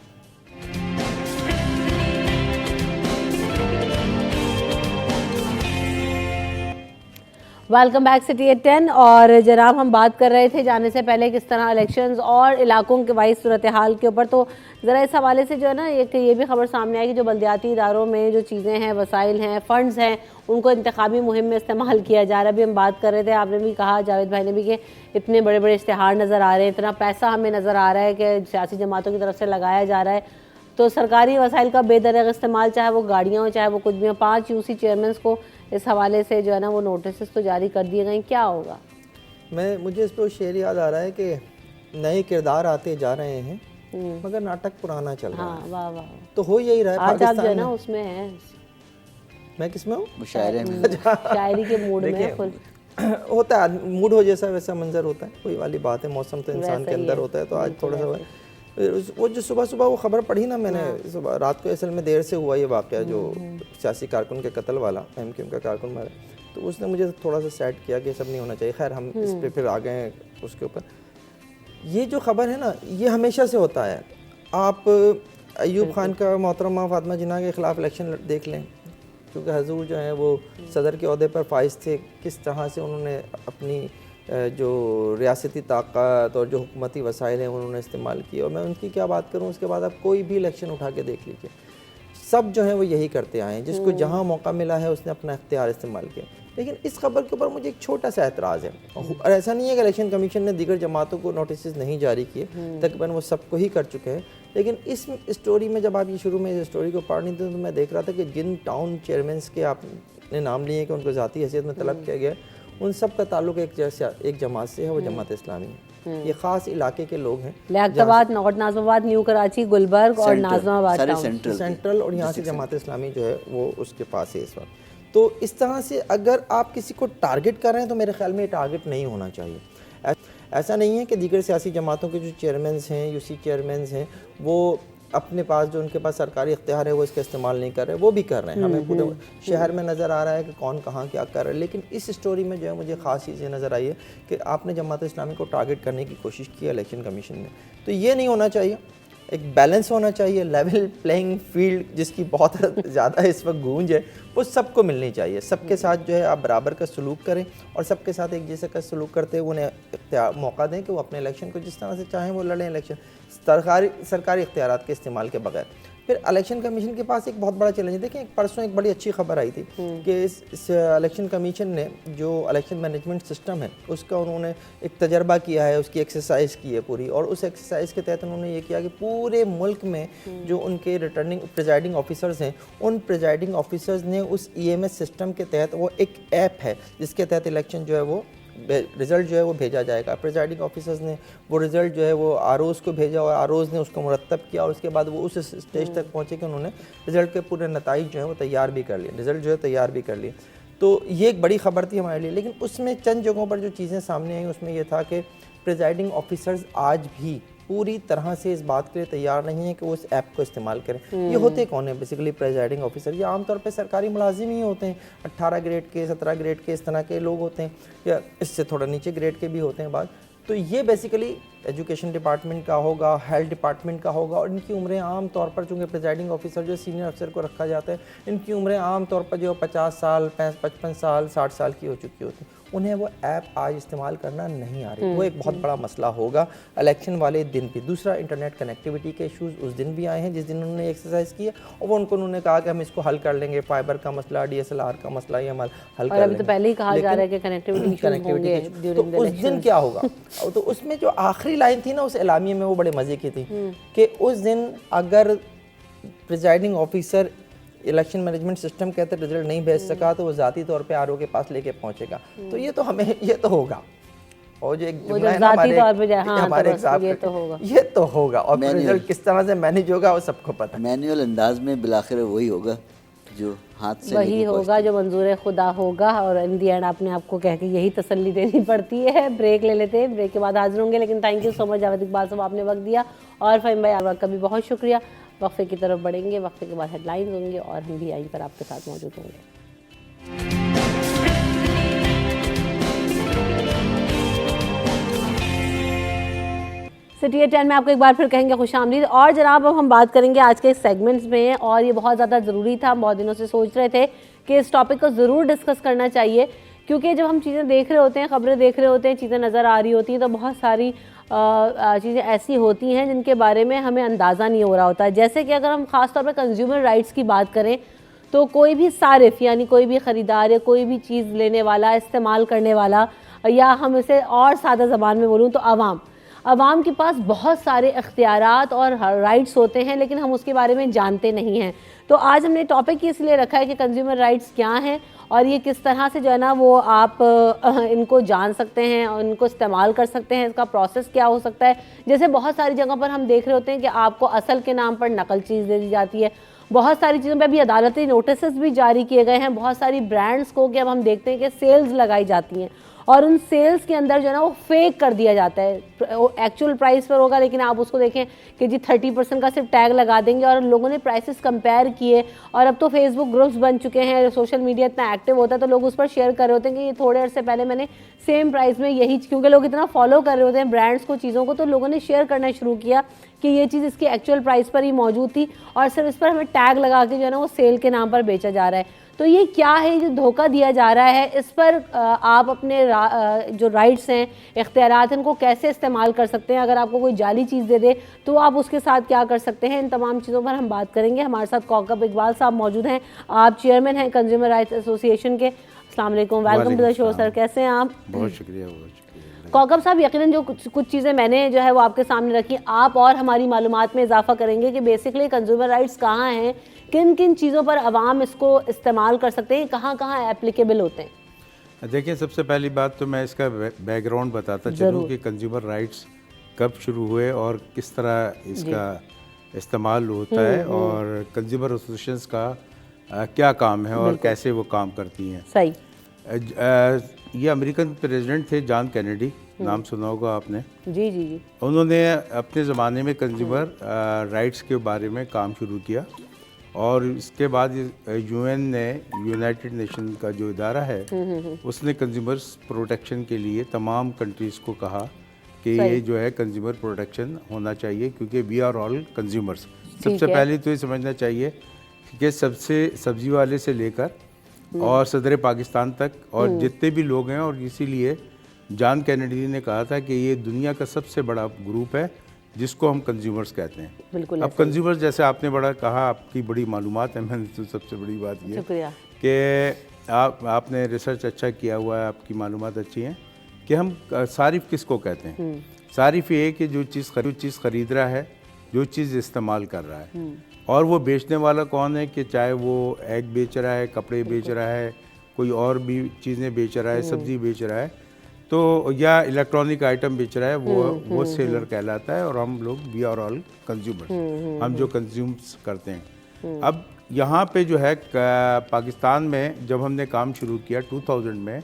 Welcome back city at 10। और जनाब हम बात कर रहे थे जाने से पहले किस तरह इलेक्शंस और इलाकों के वाइज सूरत हाल के ऊपर, तो ज़रा इस हवाले से जो है ना एक ये भी खबर सामने आई कि जो बल्दियाती इदारों में जो चीज़ें हैं, वसाइल हैं, फ़ंड्स हैं, उनको इंतखाबी मुहिम में इस्तेमाल किया जा रहा है। अभी हम बात कर रहे थे, आपने भी कहा, जावेद भाई ने भी, कि इतने बड़े बड़े इश्तिहार नज़र आ रहे हैं, इतना पैसा हमें नज़र आ रहा है कि सियासी जमातों की तरफ से लगाया जा रहा है। तो सरकारी वसाइल का बेदरग इस्तेमाल, चाहे वो गाड़ियाँ हो चाहे वो कुछ भी हो। 5 यूसी चेयरमैन को इस हवाले से जो है ना वो नोटिस तो जारी कर दिए गए, क्या होगा?
मुझे इस पर शेर याद आ रहा है कि नए किरदार आते जा रहे हैं मगर नाटक पुराना चल रहा है।
वाह वाह,
तो हो यही रहा है
आज आप जो है ना उसमें है।
मैं किसमें हूँ?
मुशायरे में,
शायरी के मूड में फुल
होता है, मूड हो जैसा वैसा मंजर होता है, कोई वाली बात है, मौसम तो इंसान के अंदर होता है। तो आज थोड़ा सा वो जो सुबह वो खबर पढ़ी ना मैंने, सुबह रात को असल में देर से हुआ ये वाक़या, जो सियासी कारकुन के कत्ल वाला, MQM का कारकुन मारा, तो उसने मुझे थोड़ा सा सेट किया कि सब नहीं होना चाहिए। खैर हम इस पे फिर आ गए हैं उसके ऊपर। ये जो खबर है ना, ये हमेशा से होता है। आप अयूब खान का, मोहतरमा फातिमा जिन्ना के ख़िलाफ़ इलेक्शन देख लें, क्योंकि हजूर जो है वो सदर के ओहदे पर फाइज थे, किस तरह से उन्होंने अपनी जो रियासती ताकत और जो हुकूमती वसाइल हैं उन्होंने इस्तेमाल किए। और मैं उनकी क्या बात करूं, उसके बाद आप कोई भी इलेक्शन उठा के देख लीजिए, सब जो है वो यही करते आए हैं, जिसको जहां मौका मिला है उसने अपना इख्तियार इस्तेमाल किया। लेकिन इस खबर के ऊपर मुझे एक छोटा सा एतराज़ है, और ऐसा नहीं है कि इलेक्शन कमीशन ने दीगर जमातों को नोटिस नहीं जारी किए, तकरीबन वो सबको ही कर चुके हैं। लेकिन इस स्टोरी में जब आप ये शुरू में इस स्टोरी को पढ़ रही थी तो मैं देख रहा था कि जिन टाउन चेयरमैन्स के आपने नाम लिए कि उनको ज़ाती हैसियत में तलब किया गया, उन सब का ताल्लुक एक जमात से है, वो जमात इस्लामी है। ये ख़ास इलाके के लोग हैं,
लियाकताबाद, नॉर्थ नाज़िमाबाद, न्यू कराची, गुलबर्ग और नाज़िमाबाद
सेंट्रल, और यहाँ से जमात इस्लामी जो है वो उसके पास है इस वक्त। तो इस तरह से अगर आप किसी को टारगेट कर रहे हैं तो मेरे ख्याल में ये टारगेट नहीं होना चाहिए। ऐसा नहीं है कि दीगर सियासी जमातों के जो चेयरमैन हैं, यूसी चेयरमैन हैं, वो अपने पास जो उनके पास सरकारी इख्तियार है वो इसका इस्तेमाल नहीं कर रहे, वो भी कर रहे हैं। हमें पूरे शहर में नज़र आ रहा है कि कौन कहाँ क्या कर रहा है। लेकिन इस स्टोरी में जो है मुझे ख़ास चीज़ ये नज़र आई है कि आपने जमात इस्लामी को टारगेट करने की कोशिश की इलेक्शन कमीशन ने। तो ये नहीं होना चाहिए, एक बैलेंस होना चाहिए, लेवल प्लेइंग फील्ड जिसकी बहुत ज़्यादा इस वक्त गूंज है वो सबको मिलनी चाहिए। सबके साथ जो है आप बराबर का सलूक करें और सबके साथ एक जैसे का सलूक करते हुए उन्हें मौका दें कि वो अपने इलेक्शन को जिस तरह से चाहें वो लड़ें इलेक्शन सरकारी इख्तियारात के इस्तेमाल के बगैर। फिर इलेक्शन कमीशन के पास एक बहुत बड़ा चैलेंज है। देखिए परसों एक बड़ी अच्छी खबर आई थी कि इस इलेक्शन कमीशन ने जो इलेक्शन मैनेजमेंट सिस्टम है उसका उन्होंने एक तजर्बा किया है, उसकी एक्सरसाइज की है पूरी, और उस एक्सरसाइज के तहत उन्होंने ये किया कि पूरे मुल्क में जो उनके रिटर्निंग प्रिजाइडिंग ऑफिसर्स हैं उन प्रिजाइडिंग ऑफिसर्स ने उस EMS सिस्टम के तहत वो एक ऐप है जिसके तहत इलेक्शन जो है वो रिज़ल्ट जो है वो भेजा जाएगा। प्रिजाइडिंग ऑफिसर्स ने वो रिज़ल्ट जो है वो आरोज़ को भेजा और आरोज़ ने उसको मुरतब किया और उसके बाद वो उस स्टेज तक पहुँचे कि उन्होंने रिज़ल्ट के पूरे नताइज जो है वो तैयार भी कर लिए, रिज़ल्ट जो है तैयार भी कर लिए। तो ये एक बड़ी ख़बर थी हमारे लिए। लेकिन उसमें चंद जगहों पर जो चीज़ें सामने आई उसमें यह था कि प्रिजाइडिंग ऑफिसर्स आज भी पूरी तरह से इस बात के लिए तैयार नहीं है कि वो इस ऐप को इस्तेमाल करें। ये होते कौन है बेसिकली प्रिजाइडिंग ऑफिसर? ये आमतौर पे सरकारी मुलाजिम ही होते हैं, 18 ग्रेड के, 17 ग्रेड के, इस तरह के लोग होते हैं, या इससे थोड़ा नीचे ग्रेड के भी होते हैं बाद। तो ये बेसिकली एजुकेशन डिपार्टमेंट का होगा, हेल्थ डिपार्टमेंट का होगा, और इनकी उम्रें आम तौर पर, चूँकि प्रिजाइडिंग ऑफिसर जो सीनियर अफसर को रखा जाता है, इनकी उम्रें आम तौर पर जो 50 साल, 55 साल, 60 साल की हो चुकी होती हैं। उन्हें वो ऐप आज इस्तेमाल करना नहीं आ रही। वो एक बहुत बड़ा मसला होगा इलेक्शन वाले दिन भी। दूसरा, इंटरनेट कनेक्टिविटी के इशूज़ उस दिन भी आए हैं जिस दिन उन्होंने एक्सरसाइज की है, और वो उन्होंने कहा कि हम इसको हल कर लेंगे, फाइबर का मसला, DSLR का मसला ये हम हल कर लेंगे।
तो पहले ही कहा जा रहा है कि कनेक्टिविटी
तो उस दिन क्या होगा? तो उसमें जो आखिरी लाइन थी ना उस एलामिया में, वो बड़े मज़े की थी कि उस दिन अगर presiding officer election management system के तहत रिजल्ट नहीं भेज सका तो वो ज़ाती तौर पे RO के पास लेके पहुंचेगा। तो ये तो हमें ये तो होगा, और जो एक जुमला है ना हमारे एग्जाम ये तो होगा, और रिजल्ट किस तरह से मैनेज होगा वो सबको पता है।
मैनुअल अंदाज में बिलाखिर वही होगा जो हाथ से
वही होगा जो मंजूर खुदा होगा, और इन दी एंड आपने आपको कह के यही तसल्ली देनी पड़ती है। ब्रेक ले लेते हैं, ब्रेक के बाद हाजिर होंगे। लेकिन thank you so much Javed Iqbal साहब, आपने वक्त दिया, और फ़हीम भाई आपका भी बहुत शुक्रिया। वक्फे की तरफ बढ़ेंगे, वक्फे के बाद हेडलाइंस होंगे और हम भी यहीं पर आपके साथ मौजूद होंगे। सिटी 10 में आपको एक बार फिर कहेंगे खुशामदीद। और जनाब अब हम बात करेंगे आज के सेगमेंट्स में, और ये बहुत ज़्यादा ज़रूरी था। हम बहुत दिनों से सोच रहे थे कि इस टॉपिक को ज़रूर डिस्कस करना चाहिए, क्योंकि जब हम चीज़ें देख रहे होते हैं, ख़बरें देख रहे होते हैं, चीज़ें नज़र आ रही होती हैं, तो बहुत सारी चीज़ें ऐसी होती हैं जिनके बारे में हमें अंदाज़ा नहीं हो रहा होता। जैसे कि अगर हम ख़ास तौर पर कंज्यूमर राइट्स की बात करें, तो कोई भी सारिफ यानी कोई भी ख़रीदार या कोई भी चीज़ लेने वाला, इस्तेमाल करने वाला, या हम इसे और सादा ज़बान में बोलूँ तो आवाम के पास बहुत सारे इख्तियारात और राइट्स होते हैं, लेकिन हम उसके बारे में जानते नहीं हैं। तो आज हमने टॉपिक इसलिए रखा है कि कंज्यूमर राइट्स क्या हैं और ये किस तरह से जो है ना वो आप इनको जान सकते हैं और इनको इस्तेमाल कर सकते हैं, इसका प्रोसेस क्या हो सकता है। जैसे बहुत सारी जगह पर हम देख रहे होते हैं कि आपको असल के नाम पर नकल चीज़ दे दी जाती है। बहुत सारी चीज़ों पे अभी अदालती नोटिस भी जारी किए गए हैं। बहुत सारी ब्रांड्स को कि अब हम देखते हैं कि सेल्स लगाई जाती हैं और उन सेल्स के अंदर जो है ना वो फेक कर दिया जाता है। एक्चुअल प्राइस पर होगा, लेकिन आप उसको देखें कि जी 30% का सिर्फ टैग लगा देंगे। और लोगों ने प्राइसेस कंपेयर किए, और अब तो फेसबुक ग्रुप्स बन चुके हैं, सोशल मीडिया इतना एक्टिव होता है तो लोग उस पर शेयर कर रहे होते हैं कि ये थोड़े अर्से पहले मैंने सेम प्राइस में यही, क्योंकि लोग इतना फॉलो कर रहे होते हैं ब्रांड्स को, चीज़ों को, तो लोगों ने शेयर करना शुरू किया कि ये चीज़ इसकी एक्चुअल प्राइस पर ही मौजूद थी और सिर्फ इस पर हमें टैग लगा के जो है ना वो सेल के नाम पर बेचा जा रहा है। तो ये क्या है, जो धोखा दिया जा रहा है, इस पर आप अपने जो राइट्स हैं, इख्तियारात हैं, इनको कैसे इस्तेमाल कर सकते हैं। अगर आपको कोई जाली चीज़ दे दे तो आप उसके साथ क्या कर सकते हैं, इन तमाम चीज़ों पर हम बात करेंगे। हमारे साथ कौकब इकबाल साहब मौजूद हैं, आप चेयरमैन हैं कंज्यूमर राइट्स एसोसिएशन के। अस्सलाम वालेकुम, welcome to the show sir, कैसे हैं आप?
बहुत शुक्रिया।
कौकब साहब, यकीनन जो कुछ चीज़ें मैंने जो है वो आपके सामने रखी, आप और हमारी मालूमात में इजाफा करेंगे कि बेसिकली कंज्यूमर राइट्स कहाँ हैं, किन किन चीज़ों पर आवाम इसको इस्तेमाल कर सकते हैं, कहाँ कहाँ एप्लीकेबल होते हैं।
देखिए, सबसे पहली बात तो मैं इसका बैकग्राउंड बताता चलूँ कि कंज्यूमर राइट्स कब शुरू हुए और किस तरह इसका इस्तेमाल होता है और कंज्यूमर एसोसिएशंस का क्या काम है और कैसे वो काम करती हैं।
सही।
ये अमेरिकन प्रेसिडेंट थे जॉन कैनेडी, नाम सुना होगा आपने।
जी जी जी।
उन्होंने अपने ज़माने में कंज्यूमर राइट्स के बारे में काम शुरू किया और इसके बाद यूएन ने, यूनाइटेड नेशन का जो इदारा है, उसने कंज्यूमर्स प्रोटेक्शन के लिए तमाम कंट्रीज़ को कहा कि ये जो है कंज्यूमर प्रोटेक्शन होना चाहिए, क्योंकि वी आर ऑल कंज्यूमर्स। सबसे पहले तो ये समझना चाहिए कि सबसे सब्जी वाले से लेकर और सदर पाकिस्तान तक और जितने भी लोग हैं, और इसीलिए जॉन कैनेडी ने कहा था कि ये दुनिया का सबसे बड़ा ग्रुप है जिसको हम कंज्यूमर्स कहते हैं।
बिल्कुल।
अब कंज्यूमर्स, जैसे आपने बड़ा कहा, आपकी बड़ी मालूमात है, मैंने तो सबसे बड़ी बात ये
शुक्रिया
कि आपने रिसर्च अच्छा किया हुआ है, आपकी मालूमात अच्छी हैं कि हम सारिफ किसको कहते हैं। सारिफ ये कि जो चीज़ खरीद रहा है, जो चीज़ इस्तेमाल कर रहा है, और वो बेचने वाला कौन है, कि चाहे वो एग बेच रहा है, कपड़े बेच रहा है, कोई और भी चीज़ें बेच रहा है, सब्जी बेच रहा है, तो या इलेक्ट्रॉनिक आइटम बेच रहा है, वो सेलर कहलाता है। और हम लोग वी आर ऑल कंज्यूमर्स, हम जो कंज्यूम्स करते हैं। अब यहाँ पे जो है पाकिस्तान में जब हमने काम शुरू किया 2000 में,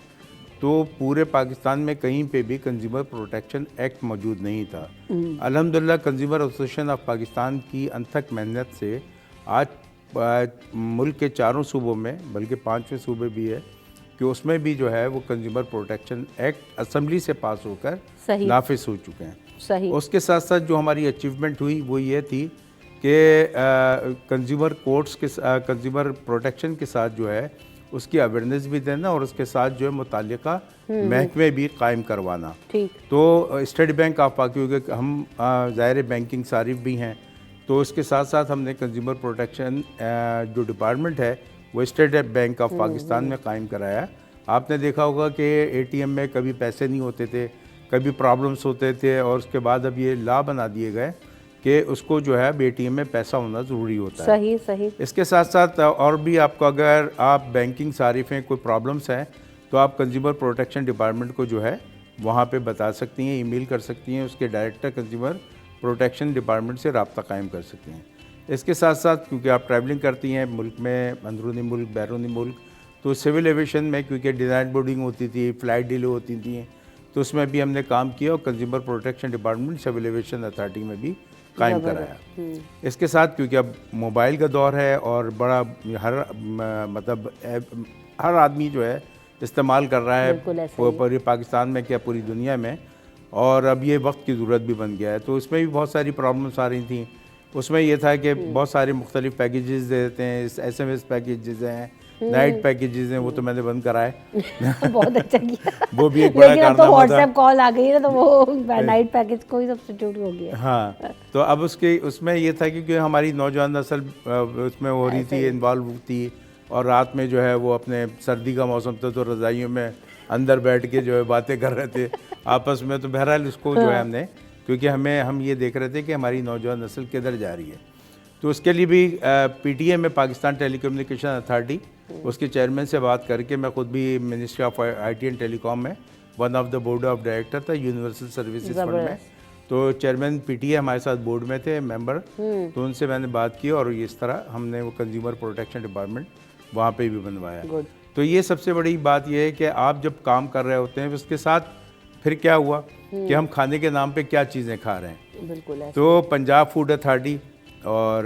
तो पूरे पाकिस्तान में कहीं पे भी कंज्यूमर प्रोटेक्शन एक्ट मौजूद नहीं था। अल्हम्दुलिल्लाह कंज्यूमर एसोसिएशन ऑफ पाकिस्तान की अनथक मेहनत से आज मुल्क के 4 सूबों में, बल्कि 5वें सूबे भी है, कि उसमें भी जो है वो कंज्यूमर प्रोटेक्शन एक्ट असेंबली से पास होकर नाफिज हो चुके हैं।
सही।
उसके साथ साथ जो हमारी अचीवमेंट हुई वो ये थी कि कंज्यूमर कोर्ट्स के कंज्यूमर प्रोटेक्शन के साथ जो है उसकी अवेयरनेस भी देना और उसके साथ जो है मुताल्लिका महकमे भी कायम करवाना।
ठीक।
तो स्टेट बैंक ऑफ पाकिस्तान, हम ज़ाहिर बैंकिंग सारिफ भी हैं, तो उसके साथ साथ हमने कंज्यूमर प्रोटेक्शन जो डिपार्टमेंट है वो स्टेट बैंक ऑफ पाकिस्तान में कायम कराया। आपने देखा होगा कि एटीएम में कभी पैसे नहीं होते थे, कभी प्रॉब्लम्स होते थे, और उसके बाद अब ये लॉ बना दिए गए कि उसको जो है एटीएम में पैसा होना ज़रूरी होता है।
सही सही।
इसके साथ साथ और भी आपको, अगर आप बैंकिंग सारिफ हैं, कोई प्रॉब्लम्स हैं, तो आप कंज्यूमर प्रोटेक्शन डिपार्टमेंट को जो है वहाँ पे बता सकती हैं, ईमेल कर सकती हैं, उसके डायरेक्टर कंज्यूमर प्रोटेक्शन डिपार्टमेंट से रब्ता कायम कर सकती हैं। इसके साथ साथ क्योंकि आप ट्रैवलिंग करती हैं मुल्क में, अंदरूनी मुल्क, बैरूनी मुल्क, तो सिविल एविएशन में क्योंकि डिनाइड बोर्डिंग होती थी, फ़्लाइट डिले होती थी, तो उसमें भी हमने काम किया और consumer protection department civil aviation authority में भी कायम कराया। इसके साथ क्योंकि अब मोबाइल का दौर है और बड़ा मतलब हर आदमी जो है इस्तेमाल कर रहा है, पूरे पाकिस्तान में क्या पूरी दुनिया में, और अब ये वक्त की ज़रूरत भी बन गया है। तो इसमें भी बहुत सारी प्रॉब्लम्स आ रही थी। उसमें ये था कि बहुत सारे मुख्तलिफ पैकेजेस दे देते हैं, SMS पैकेजेस हैं, नाइट पैकेजेस हैं, वो तो मैंने बंद कराए।
बहुत अच्छा किया।
वो भी एक बड़ा कारनामा था।
तो व्हाट्सएप कॉल आ गई है तो वो नाइट पैकेज को ही सब्स्टिट्यूट हो गया।
हाँ, तो अब उसमें ये था क्योंकि हमारी नौजवान नस्ल उसमें हो रही थी, इन्वॉल्व थी, और रात में जो है वो अपने, सर्दी का मौसम था तो रज़ाइयों में अंदर बैठ के जो है बातें कर रहे थे आपस में। तो बहरहाल उसको जो है हमने, क्योंकि हम ये देख रहे थे कि हमारी नौजवान नस्ल किधर जा रही है, तो उसके लिए भी PTA में, पाकिस्तान टेलीकम्युनिकेशन अथॉरिटी, उसके चेयरमैन से बात करके, मैं खुद भी ministry of IT and telecom में one of the board of director था यूनिवर्सल सर्विसेज फंड में, तो चेयरमैन PTA हमारे साथ बोर्ड में थे मेंबर, तो उनसे मैंने बात की और इस तरह हमने वो कंज्यूमर प्रोटेक्शन डिपार्टमेंट वहाँ पे भी बनवाया। तो ये सबसे बड़ी बात ये है कि आप जब काम कर रहे होते हैं, उसके साथ फिर क्या हुआ कि हम खाने के नाम पे क्या चीज़ें खा रहे हैं।
बिल्कुल।
तो पंजाब फूड अथॉरिटी और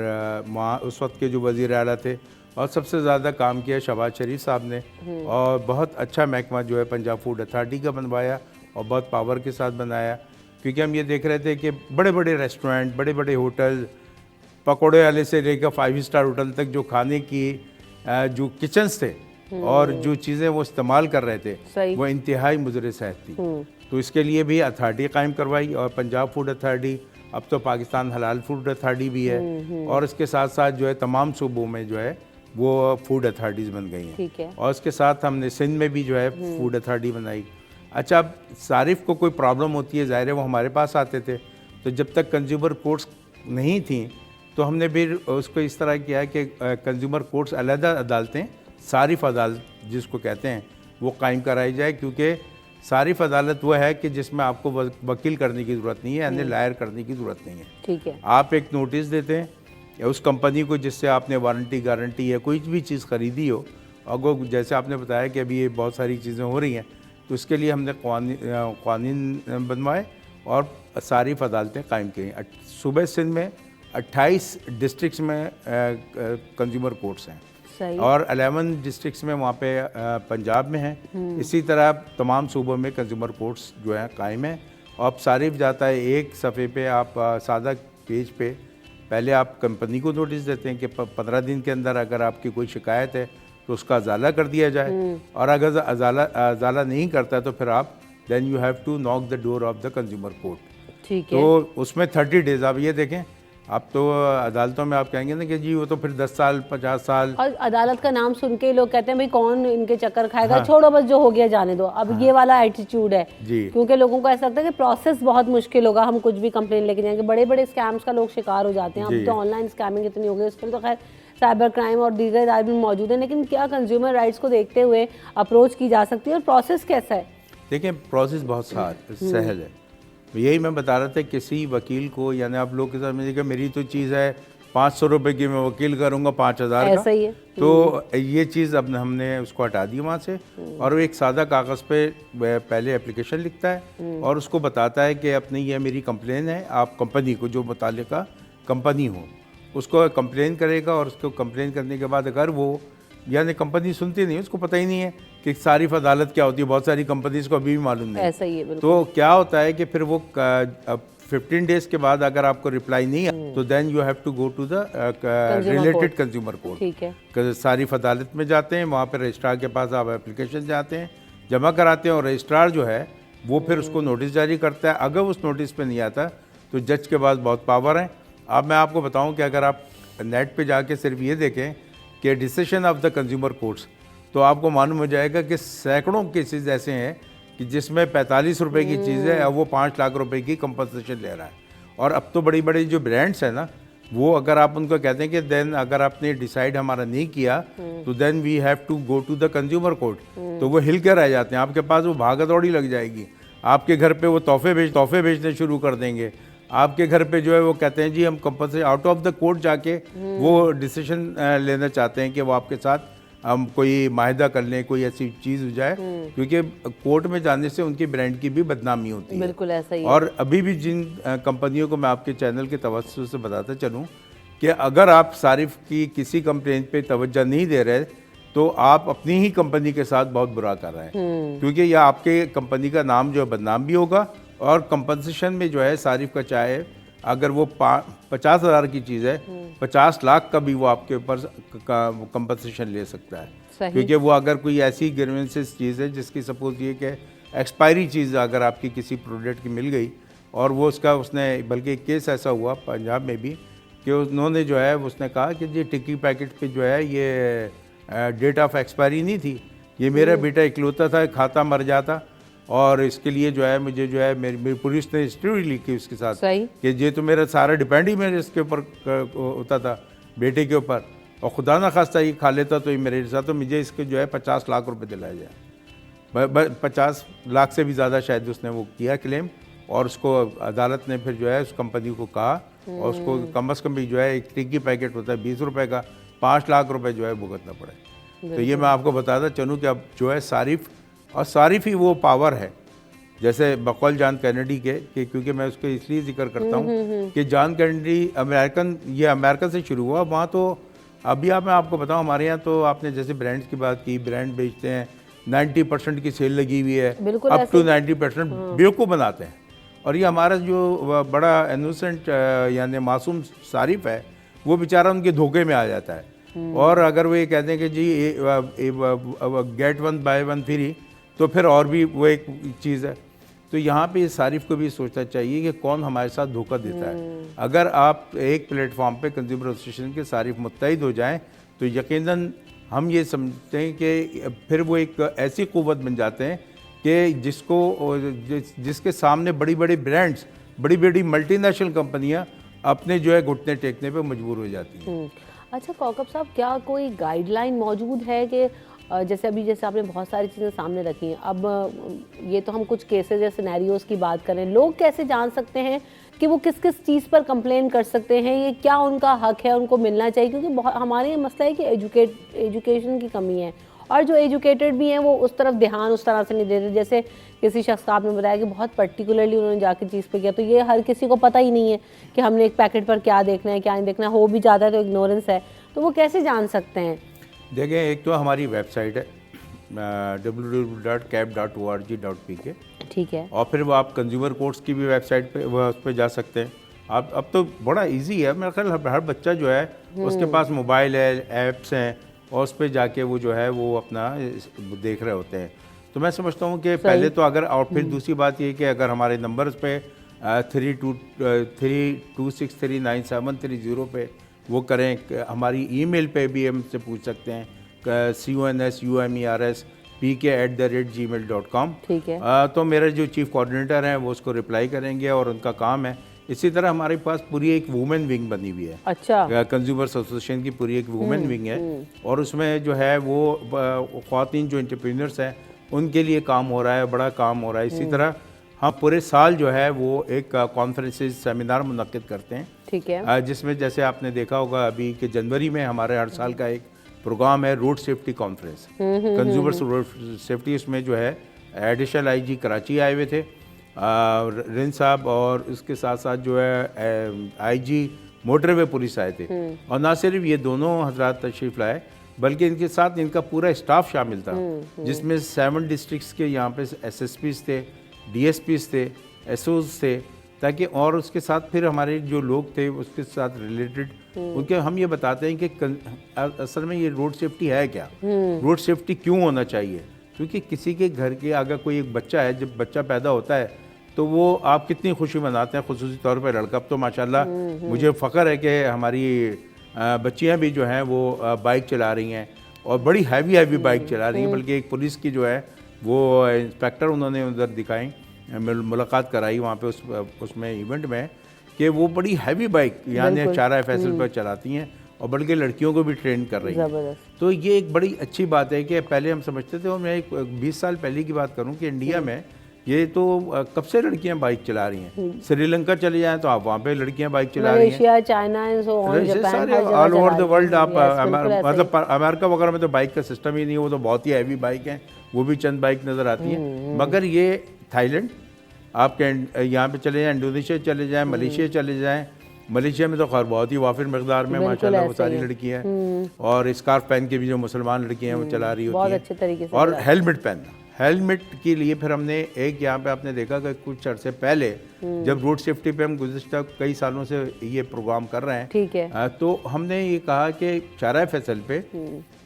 वहाँ उस वक्त के जो वज़ीर आला थे, और सबसे ज़्यादा काम किया शहबाज शरीफ साहब ने, और बहुत अच्छा महकमा जो है पंजाब फूड अथॉरिटी का बनवाया और बहुत पावर के साथ बनाया। क्योंकि हम ये देख रहे थे कि बड़े बड़े रेस्टोरेंट, बड़े बड़े होटल, पकौड़े वाले से लेकर 5 स्टार होटल तक, जो खाने की जो किचन्स थे और जो चीज़ें वो इस्तेमाल कर रहे थे, वो इंतहाई मुज़र सेहत थी। तो इसके लिए भी अथॉरिटी कायम करवाई, और पंजाब फूड अथॉरिटी, अब तो पाकिस्तान हलाल फूड अथॉरिटी भी है, और इसके साथ साथ जो है तमाम सूबों में जो है वो फूड अथॉरिटीज़ बन गई हैं।
ठीक है।
और इसके साथ हमने सिंध में भी जो है फूड अथॉरिटी बनाई। अच्छा, अब सारिफ को कोई प्रॉब्लम होती है, ज़ाहिर है वो हमारे पास आते थे, तो जब तक कंज्यूमर कोर्ट्स नहीं थी तो हमने फिर उसको इस तरह किया कि कंज्यूमर कोर्ट्स अलग अदालतें, सारिफ अदालत जिसको कहते हैं, वो कायम कराई जाए। क्योंकि सारिफ अदालत वो है कि जिसमें आपको वकील करने की ज़रूरत नहीं है, यानी लायर करने की ज़रूरत नहीं है।
ठीक है।
आप एक नोटिस देते हैं या उस कंपनी को जिससे आपने वारंटी गारंटी या कोई भी चीज़ ख़रीदी हो, अगर जैसे आपने बताया कि अभी ये बहुत सारी चीज़ें हो रही हैं, तो इसके लिए हमने कानून बनवाए और सारिफ अदालतें कायम की। सूबे सिंध में 28 डिस्ट्रिक्ट्स में कंज्यूमर कोर्ट्स हैं
सही।
और 11 डिस्ट्रिक्ट्स में वहाँ पे पंजाब में हैं। इसी तरह तमाम सूबों में कंज्यूमर कोर्ट्स जो हैं कायम हैं। अब सारिफ जाता है एक सफ़े पे, आप सादा पेज पे पहले आप कंपनी को नोटिस देते हैं कि 15 दिन के अंदर अगर आपकी कोई शिकायत है तो उसका अजाला कर दिया जाए, और अगर अजाला नहीं करता है तो फिर आप then you have to knock the door of the consumer court.
ठीक है।
तो उसमें 30 डेज, आप ये देखें, आप तो अदालतों में आप कहेंगे ना कि जी वो तो फिर 10 साल 50 साल,
और अदालत का नाम सुन के लोग कहते हैं भाई कौन इनके चक्कर खाएगा, छोड़ो बस जो हो गया जाने दो। अब ये वाला एटीट्यूड है
जी।
क्योंकि लोगों को ऐसा लगता है कि प्रोसेस बहुत मुश्किल होगा, हम कुछ भी कंप्लेन लेके जाएंगे। बड़े बड़े स्कैम्स का लोग शिकार हो जाते हैं। अब तो ऑनलाइन स्कैमिंग इतनी हो गई, उसके लिए तो खैर साइबर क्राइम और दीगर इदारे भी मौजूद हैं, लेकिन क्या कंज्यूमर राइट्स को देखते हुए अप्रोच की जा सकती है और प्रोसेस कैसा है?
देखिए प्रोसेस बहुत सहल है। यही मैं बता रहा था, किसी वकील को, यानी आप लोग के साथ में देखिए मेरी तो चीज़ है 500 रुपये की, मैं वकील करूँगा 5000 का,
ऐसा ही है।
तो ये चीज़ अब हमने उसको हटा दी वहाँ से, और वो एक सादा कागज़ पे पहले एप्लीकेशन लिखता है और उसको बताता है कि अपनी ये मेरी कंप्लेन है, आप कंपनी को, जो मुतालिका कंपनी हो उसको कंप्लेन करेगा, और उसको कंप्लेन करने के बाद अगर वो, यानी कंपनी सुनती नहीं, उसको पता ही नहीं है कि सारिफ अदालत क्या होती है, बहुत सारी कंपनीज को अभी भी मालूम नहीं।
ऐसा ही है बिल्कुल।
तो क्या होता है कि फिर वो 15 डेज के बाद अगर आपको रिप्लाई नहीं है तो then you have to go to the related consumer court.
ठीक है।
सारिफ अदालत में जाते हैं, वहाँ पर रजिस्ट्रार के पास आप एप्लीकेशन जाते हैं, जमा कराते हैं, और रजिस्ट्रार जो है वो फिर उसको नोटिस जारी करता है। अगर उस नोटिस पे नहीं आता तो जज के पास बहुत पावर है। अब मैं आपको बताऊं कि अगर आप नेट पे जाके सिर्फ ये देखें कि decision of the consumer courts, तो आपको मालूम हो जाएगा कि सैकड़ों केसेस ऐसे हैं कि जिसमें 45 रुपए की चीज़ है, अब वो 5 लाख रुपए की कंपनसेशन ले रहा है। और अब तो बड़ी बड़ी जो ब्रांड्स हैं ना, वो अगर आप उनको कहते हैं कि देन अगर आपने डिसाइड हमारा नहीं किया तो then we have to go to the consumer court, तो वो हिल के रह जाते हैं। आपके पास वो भागा दौड़ी लग जाएगी, आपके घर पे वो तोहफे भेजने शुरू कर देंगे। आपके घर पे जो है वो कहते हैं जी हम compulsory out of the court जाके वो डिसीजन लेना चाहते हैं कि वो आपके साथ हम कोई माहिदा कर लें, कोई ऐसी चीज़ हो जाए, क्योंकि कोर्ट में जाने से उनकी ब्रांड की भी बदनामी होती है।
बिल्कुल ऐसा ही।
और अभी भी जिन कंपनियों को मैं आपके चैनल के तवज्जो से बताता चलूँ कि अगर आप सारिफ की किसी कंप्लेंट पे तवज्जो नहीं दे रहे तो आप अपनी ही कंपनी के साथ बहुत बुरा कर रहे हैं, क्योंकि यह आपके कंपनी का नाम जो है बदनाम भी होगा, और कंपनसेशन में जो है सारिफ का चाहे अगर वो 50,000 की चीज़ है 50 लाख का भी वो आपके ऊपर कंपनसेशन ले सकता है। क्योंकि वो अगर कोई ऐसी ग्रीवेंसेस चीज़ है जिसकी सपोज ये कि एक्सपायरी चीज़ अगर आपकी किसी प्रोडक्ट की मिल गई और वो उसने बल्कि एक केस ऐसा हुआ पंजाब में भी कि उन्होंने जो है उसने कहा कि जी टिक्की पैकेट पे जो है ये डेट ऑफ एक्सपायरी नहीं थी, ये मेरा बेटा इकलौता था, खाता मर जाता, और इसके लिए जो है मुझे जो है मेरी पुलिस ने हिस्ट्री लिखी उसके साथ कि ये तो मेरा सारा डिपेंड ही मेरे इसके ऊपर होता था, बेटे के ऊपर, और खुदा ना खास्ता ये खा लेता तो ये मेरे साथ, तो मुझे इसके जो है 50 लाख रुपए दिलाया जाए। 50 लाख से भी ज़्यादा शायद उसने वो किया क्लेम, और उसको अदालत ने फिर जो है उस कंपनी को कहा, और उसको कम अज़ कम भी जो है एक टिक्की पैकेट होता है 20 रुपये का, 5 लाख रुपए जो है भुगतना पड़े। तो ये मैं आपको बताता चलूँ कि अब जो है सारिफ, और सारिफ ही वो पावर है, जैसे बकौल जॉन कैनेडी के, कि क्योंकि मैं उसको इसलिए जिक्र करता हूँ कि जॉन कैनेडी अमेरिकन से शुरू हुआ। वहाँ तो अभी मैं आपको बताऊँ, हमारे यहाँ तो आपने जैसे ब्रांड्स की बात की, ब्रांड बेचते हैं, 90% की सेल लगी हुई है, अप टू 90% बेवकूफ़ बनाते हैं। और ये हमारा जो बड़ा इनोसेंट यानी मासूम सारिफ है, वो बेचारा उनके धोखे में आ जाता है। और अगर वो ये कहते हैं कि जी गेट 1 बाय 1 फ्री, तो फिर और भी वो एक चीज़ है। तो यहाँ पे सारिफ को भी सोचना चाहिए कि कौन हमारे साथ धोखा देता है। अगर आप एक प्लेटफॉर्म पे कंज्यूमर एसोसिएशन के सारिफ मुत्तहिद हो जाएं तो यकीनन हम ये समझते हैं कि फिर वो एक ऐसी क़ुव्वत बन जाते हैं कि जिसके सामने बड़ी बड़ी ब्रांड्स, बड़ी बड़ी मल्टीनेशनल कंपनियाँ अपने जो है घुटने टेकने पे मजबूर हो जाती हैं।
अच्छा कौकब साहब, क्या कोई गाइडलाइन मौजूद है कि जैसे आपने बहुत सारी चीज़ें सामने रखी हैं, अब ये तो हम कुछ केसेस या सिनेरियोज की बात करें, लोग कैसे जान सकते हैं कि वो किस किस चीज़ पर कंप्लेन कर सकते हैं, ये क्या उनका हक है, उनको मिलना चाहिए? क्योंकि हमारे यहाँ मसला है कि एजुकेशन की कमी है, और जो एजुकेटेड भी हैं वो उस तरफ ध्यान उस तरह से नहीं देते। जैसे किसी शख्स का आपने बताया कि बहुत पर्टिकुलरली उन्होंने जाके चीज़ पे किया, तो ये हर किसी को पता ही नहीं है कि हमने एक पैकेट पर क्या देखना है क्या नहीं देखना, हो भी जाता है तो इग्नोरेंस है, तो वो कैसे जान सकते हैं?
देखें, एक तो हमारी वेबसाइट है www.cap.org.pk,
ठीक है।
और फिर वो आप कंज्यूमर कोर्ट्स की भी वेबसाइट पे वो उस पर जा सकते हैं आप। अब तो बड़ा इजी है, मेरा ख्याल हर बच्चा जो है उसके पास मोबाइल है, ऐप्स हैं, और उस पर जाके वो जो है वो अपना देख रहे होते हैं। तो मैं समझता हूँ कि पहले तो अगर, और फिर दूसरी बात ये कि अगर हमारे नंबर्स पे 32639730 पे वो करें, हमारी ईमेल पे भी हमसे पूछ सकते हैं CONSUMERSPK@gmail.com।
ठीक है।
तो मेरे जो चीफ कोऑर्डिनेटर हैं वो उसको रिप्लाई करेंगे और उनका काम है। इसी तरह हमारे पास पूरी एक वुमेन विंग बनी हुई है,
अच्छा।
कंज्यूमर एसोसिएशन की पूरी एक वुमेन विंग है, और उसमें जो है वो ख्वातीन जो एंटरप्रेन्योर्स हैं उनके लिए काम हो रहा है, बड़ा काम हो रहा है। इसी तरह हम पूरे साल जो है वो एक कॉन्फ्रेंसेस सेमिनार मुनक्किद करते हैं,
ठीक है।
जिसमें जैसे आपने देखा होगा अभी कि जनवरी में हमारे हर साल का एक प्रोग्राम है road safety conference, consumer road safety. उसमें जो है एडिशनल आईजी कराची आए हुए थे रिन साहब, और उसके साथ साथ जो है आईजी मोटरवे पुलिस आए थे, और ना सिर्फ ये दोनों हजरात तशरीफ लाए बल्कि इनके साथ इनका पूरा स्टाफ शामिल था, जिसमें 7 डिस्ट्रिक्ट्स के यहाँ पे SSPs थे, DSPs थे, SOs थे, ताकि और उसके साथ फिर हमारे जो लोग थे उसके साथ रिलेटेड उनके हम ये बताते हैं कि असल में ये रोड सेफ्टी है क्या, रोड सेफ्टी क्यों होना चाहिए। क्योंकि किसी के घर के अगर कोई एक बच्चा है, जब बच्चा पैदा होता है तो वो आप कितनी खुशी मनाते हैं, खुसूसी तौर पर लड़का। अब तो माशाल्लाह मुझे फ़ख्र है कि हमारी बच्चियां भी जो हैं वो बाइक चला रही हैं, और बड़ी हैवी बाइक चला रही हैं। बल्कि एक पुलिस की जो है वो इंस्पेक्टर उन्होंने उधर दिखाई, मुलाकात कराई वहाँ पे उसमें इवेंट में, कि वो बड़ी हैवी बाइक यानी 4 FSL पर चलाती हैं, और बल्कि लड़कियों को भी ट्रेन कर रही हैं। तो ये एक बड़ी अच्छी बात है कि पहले हम समझते थे, और मैं 20 साल पहले की बात करूं कि इंडिया में ये तो कब से लड़कियां बाइक चला रही हैं। श्रीलंका चले जाएं तो आप वहाँ पे लड़कियां बाइक चला रही हैं,
Malaysia, China and so on, Japan,
all over the world. आप मतलब अमेरिका वगैरह में तो बाइक का सिस्टम ही नहीं है, वो तो बहुत ही हैवी बाइक हैं, वो भी चंद बाइक नज़र आती हैं। मगर ये थाईलैंड, आपके यहाँ पे चले जाएँ, इंडोनेशिया चले जाएँ, मलेशिया चले जाएँ। मलेशिया में तो खैर बहुत ही वाफिर मकदार में माशाल्लाह वो सारी लड़कियाँ हैं, और स्कार्फ पहन के भी जो मुसलमान लड़कियाँ हैं वो चला रही होती हैं,
अच्छे तरीके से।
और हेलमेट पहनना, हेलमेट के लिए फिर हमने एक यहाँ पे आपने देखा कि कुछ अर्से पहले जब रोड सेफ्टी पे हम गुज़िश्ता कई सालों से ये प्रोग्राम कर रहे हैं,
ठीक है,
तो हमने ये कहा कि 4 FSL पे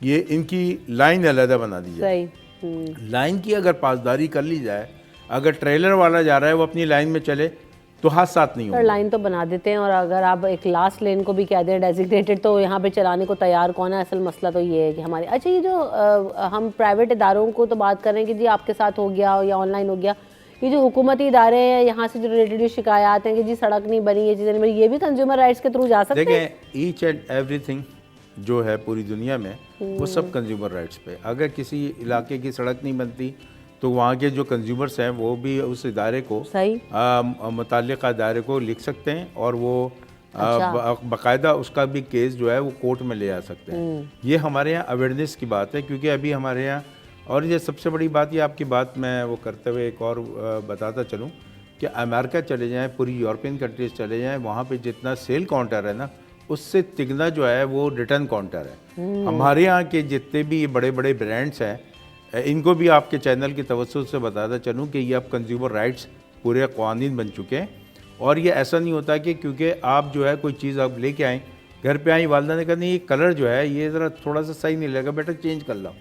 ये इनकी लाइन अलग बना दी जाए। लाइन की अगर पासदारी कर ली जाए, अगर ट्रेलर वाला जा रहा है वो अपनी लाइन में चले तो हादसात नहीं होंगे।
लाइन तो बना देते हैं, और अगर आप एक लास्ट लेन को भी कह दें डेजिग्नेटेड, तो यहाँ पे चलाने को तैयार कौन है। असल मसला तो ये है कि हमारे, अच्छा ये जो हम प्राइवेट इदारों को तो बात कर रहे हैं कि जी आपके साथ हो गया या ऑनलाइन हो गया, ये जो हुकूमती इदारे हैं यहाँ से जो रिलेटेड शिकायत हैं कि जी सड़क नहीं बनी, ये चीज़ें नहीं बनी, ये भी कंज्यूमर राइट्स के थ्रू जा सकते हैं।
देखें, ईच एंड एवरीथिंग जो है पूरी दुनिया में वो सब कंज्यूमर राइट्स पे। अगर किसी इलाके की सड़क नहीं बनती तो वहाँ के जो कंज्यूमर्स हैं वो भी उस इदारे को, मुताल्लिक़ा इदारे को लिख सकते हैं, और वो बाकायदा उसका भी केस जो है वो कोर्ट में ले आ सकते हैं। ये हमारे यहाँ अवेयरनेस की बात है, क्योंकि अभी हमारे यहाँ, और ये सबसे बड़ी बात, ये आपकी बात मैं वो करते हुए एक और बताता चलूँ कि अमेरिका चले जाएँ, पूरी यूरोपियन कंट्रीज चले जाएँ, वहाँ पे जितना सेल काउंटर है ना, उससे तिगना जो है वो रिटर्न काउंटर है। हमारे यहाँ के जितने भी बड़े बड़े ब्रांड्स हैं, इनको भी आपके चैनल की तवज्जो से बताता चलूँ कि ये अब कंज्यूमर राइट्स पूरे क़वानीन बन चुके हैं। और ये ऐसा नहीं होता कि क्योंकि आप जो है कोई चीज़ आप लेके आएँ, घर पे आई, वालदा ने कहा नहीं ये कलर जो है ये ज़रा थोड़ा सा सही नहीं लगा, बेटा चेंज कर लो।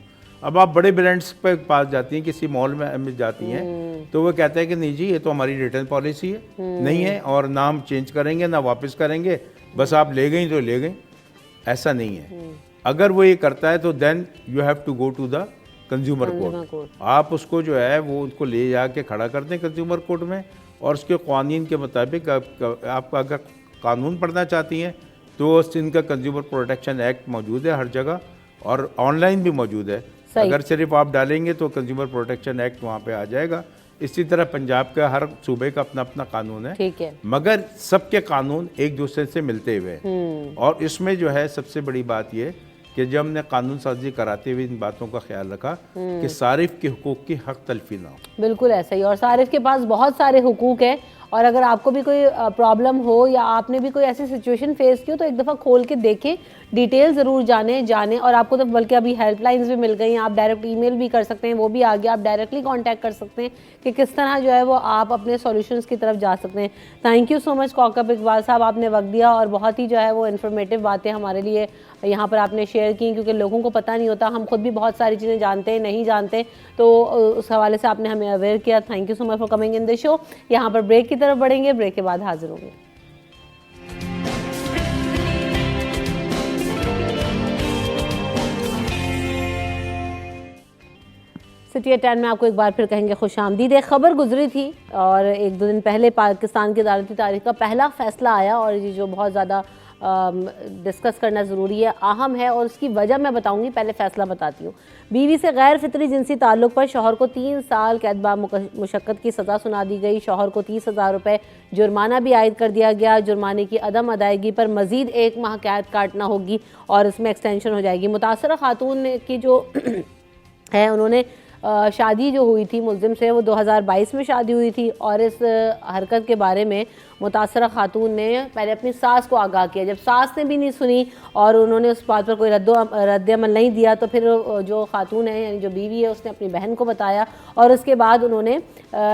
अब आप बड़े ब्रांड्स पे पास जाती हैं, किसी मॉल में जाती हैं, तो वो कहता है कि नहीं जी ये तो हमारी रिटर्न पॉलिसी है, नहीं है, और ना हम चेंज करेंगे ना वापस करेंगे, बस आप ले गई तो ले गई। ऐसा नहीं है। अगर वो ये करता है तो then you have to go to the consumer court. आप उसको जो है वो उनको ले जाके खड़ा कर दें कंज्यूमर कोर्ट में, और उसके क़वानीन के मुताबिक आप अगर कानून पढ़ना चाहती हैं तो इनका कंज्यूमर प्रोटेक्शन एक्ट मौजूद है हर जगह, और ऑनलाइन भी मौजूद है। अगर सिर्फ आप डालेंगे तो कंज्यूमर प्रोटेक्शन एक्ट वहाँ पे आ जाएगा। इसी तरह पंजाब का हर सूबे का अपना अपना कानून है, ठीक है, मगर सबके कानून एक दूसरे से मिलते हुए, और इसमें जो है सबसे बड़ी बात ये कि जब हमने कानून साजी कराते हुए इन बातों का ख्याल रखा कि सारिफ के हुकूक की हक तलफी ना हो।
बिल्कुल ऐसा ही, और सारिफ के पास बहुत सारे हुकूक हैं, और अगर आपको भी कोई प्रॉब्लम हो या आपने भी कोई ऐसी सिचुएशन फेस की हो तो एक दफ़ा खोल के देखें, डिटेल ज़रूर जाने। और आपको तो बल्कि अभी हेल्पलाइंस भी मिल गई हैं, आप डायरेक्ट ईमेल भी कर सकते हैं, वो भी आ गया, आप डायरेक्टली कांटेक्ट कर सकते हैं कि किस तरह जो है वो आप अपने सॉल्यूशंस की तरफ जा सकते हैं। Thank you so much Kaukab Iqbal साहब, आपने वक्त दिया और बहुत ही जो है वो इन्फॉर्मेटिव बातें हमारे लिए यहाँ पर आपने शेयर की, क्योंकि लोगों को पता नहीं होता, हम खुद भी बहुत सारी चीज़ें जानते हैं, नहीं जानते, तो उस हवाले से आपने हमें अवेयर किया। Thank you so much for coming in the show. यहाँ पर ब्रेक की तरफ बढ़ेंगे, ब्रेक के बाद हाजिर होंगे। सिटी 10 में आपको एक बार फिर कहेंगे खुश आमदीद। एक खबर गुजरी थी और एक दो दिन पहले पाकिस्तान की अदालती तारीख का पहला फैसला आया, और ये जो बहुत ज़्यादा डिस्कस करना ज़रूरी है, अहम है, और उसकी वजह मैं बताऊंगी, पहले फ़ैसला बताती हूँ। बीवी से गैर फितरी जिनसी ताल्लुक़ पर शौहर को 3 साल कैद बा मुशक्क़त की सज़ा सुना दी गई। शौहर को 30,000 रुपये जुर्माना भी आयद कर दिया गया। जुर्माने की अदम अदायगी पर मज़ीद 1 माह कैद काटना होगी और इसमें एक्सटेंशन हो जाएगी। मुतासरा खातून की जो है, उन्होंने शादी जो हुई थी मुल्ज़िम से, वो 2022 में शादी हुई थी, और इस हरकत के बारे में मुतासरा खातून ने पहले अपनी सास को आगाह किया। जब सास ने भी नहीं सुनी और उन्होंने उस बात पर कोई रद्द-अमल नहीं दिया, तो फिर जो खातून है यानी जो बीवी है, उसने अपनी बहन को बताया, और उसके बाद उन्होंने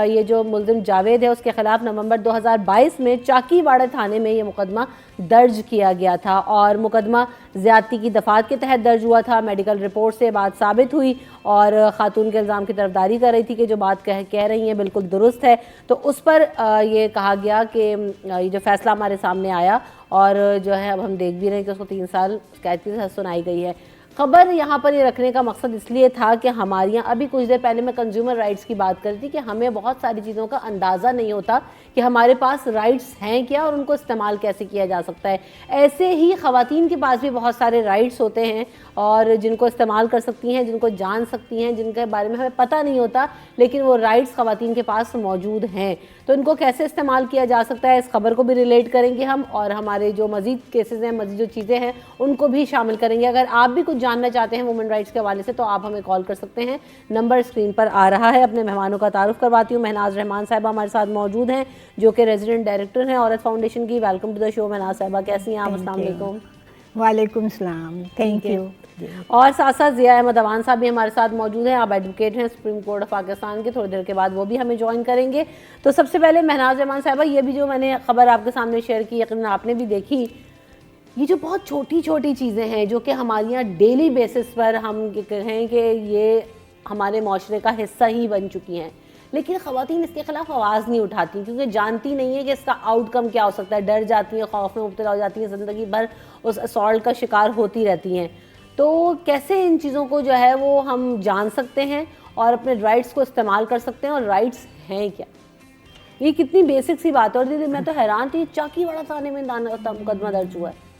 ये जो मुल्ज़िम जावेद है उसके ख़िलाफ़ नवंबर 2022 में चाकीवाड़ा थाने में ये मुकदमा दर्ज किया गया था, और मुकदमा ज़्यादती की दफ़ात के तहत दर्ज हुआ था। मेडिकल रिपोर्ट से बात साबित हुई और ख़ातून के इल्ज़ाम की तरफदारी कर रही थी कि जो बात कह रही हैं बिल्कुल दुरुस्त है। तो उस पर ये कहा गया कि ये जो फैसला हमारे सामने आया, और जो है अब हम देख भी रहे हैं कि उसको 3 साल कैद की सज़ा सुनाई गई है। खबर यहाँ पर ये रखने का मकसद इसलिए था कि हमारे यहाँ अभी कुछ देर पहले मैं कंज्यूमर राइट्स की बात कर रही थी कि हमें बहुत सारी चीज़ों का अंदाज़ा नहीं होता कि हमारे पास राइट्स हैं क्या और उनको इस्तेमाल कैसे किया जा सकता है। ऐसे ही ख़वातीन के पास भी बहुत सारे राइट्स होते हैं और जिनको इस्तेमाल कर सकती हैं, जिनको जान सकती हैं, जिनके बारे में हमें पता नहीं होता, लेकिन वो राइट्स ख़वातीन के पास मौजूद हैं। तो इनको कैसे इस्तेमाल किया जा सकता है, इस खबर को भी रिलेट करेंगे हम, और हमारे जो मज़ीद केसेस हैं, मज़ीद जो चीज़ें हैं, उनको भी शामिल करेंगे। अगर आप भी कुछ जानना चाहते हैं वुमेन राइट्स के हवाले से तो आप हमें कॉल कर सकते हैं, नंबर स्क्रीन पर आ रहा है। अपने मेहमानों का तारुफ करवाती हूँ। महनाज रहमान साहिबा हमारे साथ मौजूद हैं, जो कि रेजिडेंट डायरेक्टर हैं औरत फाउंडेशन की। Welcome to the show Mehnaz साहिबा, कैसी हैं आप? अस्सलाम वालेकुम।
वालेकुम सलाम, थैंक यू।
और साथ साथ ज़िया अहमद अवान साहब भी हमारे साथ मौजूद हैं, आप एडवोकेट हैं सुप्रीम कोर्ट ऑफ पाकिस्तान के। थोड़ी देर के बाद वो भी हमें ज्वाइन करेंगे। तो सबसे पहले महनाज रहमान साहिबा, ये भी जो मैंने खबर आपके सामने शेयर की, यकीनन आपने भी देखी, ये जो बहुत छोटी छोटी चीज़ें हैं जो कि हमारे यहाँ डेली बेसिस पर हम कहें कि ये हमारे माशरे का हिस्सा ही बन चुकी हैं, लेकिन ख़वातीन इसके ख़िलाफ़ आवाज़ नहीं उठाती क्योंकि जानती नहीं है कि इसका आउटकम क्या हो सकता है। डर जाती हैं, खौफ में मुब्तला हो जाती हैं, ज़िंदगी भर उस असॉल्ट का शिकार होती रहती हैं। तो कैसे इन चीज़ों को जो है वो हम जान सकते हैं और अपने राइट्स को इस्तेमाल कर सकते हैं, और राइट्स हैं क्या? ये कितनी बेसिक सी बात है। और दीदी मैं तो हैरान थी, चाकीवाड़ा थाने में मुकदमा दर्ज हुआ है।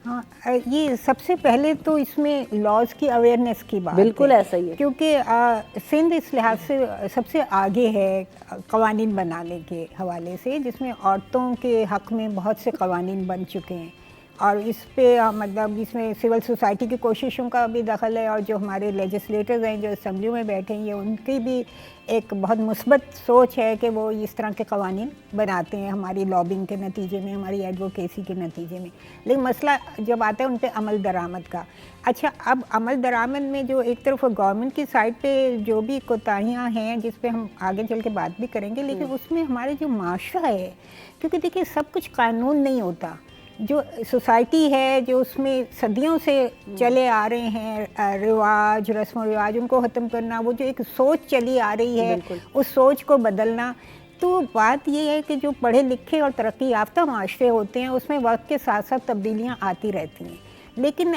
हाँ, ये सबसे पहले तो इसमें लॉज की अवेयरनेस की बात
बिल्कुल
है,
ऐसा ही है,
क्योंकि सिंध इस लिहाज से सबसे आगे है कवानीन बनाने के हवाले से, जिसमें औरतों के हक़ में बहुत से कवानीन बन चुके हैं, और इस पे मतलब इसमें सिविल सोसाइटी की कोशिशों का भी दखल है, और जो हमारे लेजिस्लेटर्स हैं जो असेंबली में बैठे हैं, उनकी भी एक बहुत मुस्बत सोच है कि वो इस तरह के कवानीन बनाते हैं हमारी लॉबिंग के नतीजे में, हमारी एडवोकेसी के नतीजे में। लेकिन मसला जब आता है उन पर अमल दरामद का। अच्छा, अब अमल दरामद में जो एक तरफ गवर्नमेंट की साइड पे जो भी कोताहियाँ हैं, जिस पे हम आगे चल के बात भी करेंगे, लेकिन उसमें हमारे जो माशरा है, क्योंकि देखिए सब कुछ कानून नहीं होता, जो सोसाइटी है जो उसमें सदियों से चले आ रहे हैं रिवाज, रस्म रिवाज, उनको ख़त्म करना, वो जो एक सोच चली आ रही है उस सोच को बदलना। तो बात ये है कि जो पढ़े लिखे और तरक्की याफ्ता माशरे होते हैं उसमें वक्त के साथ साथ तब्दीलियाँ आती रहती हैं, लेकिन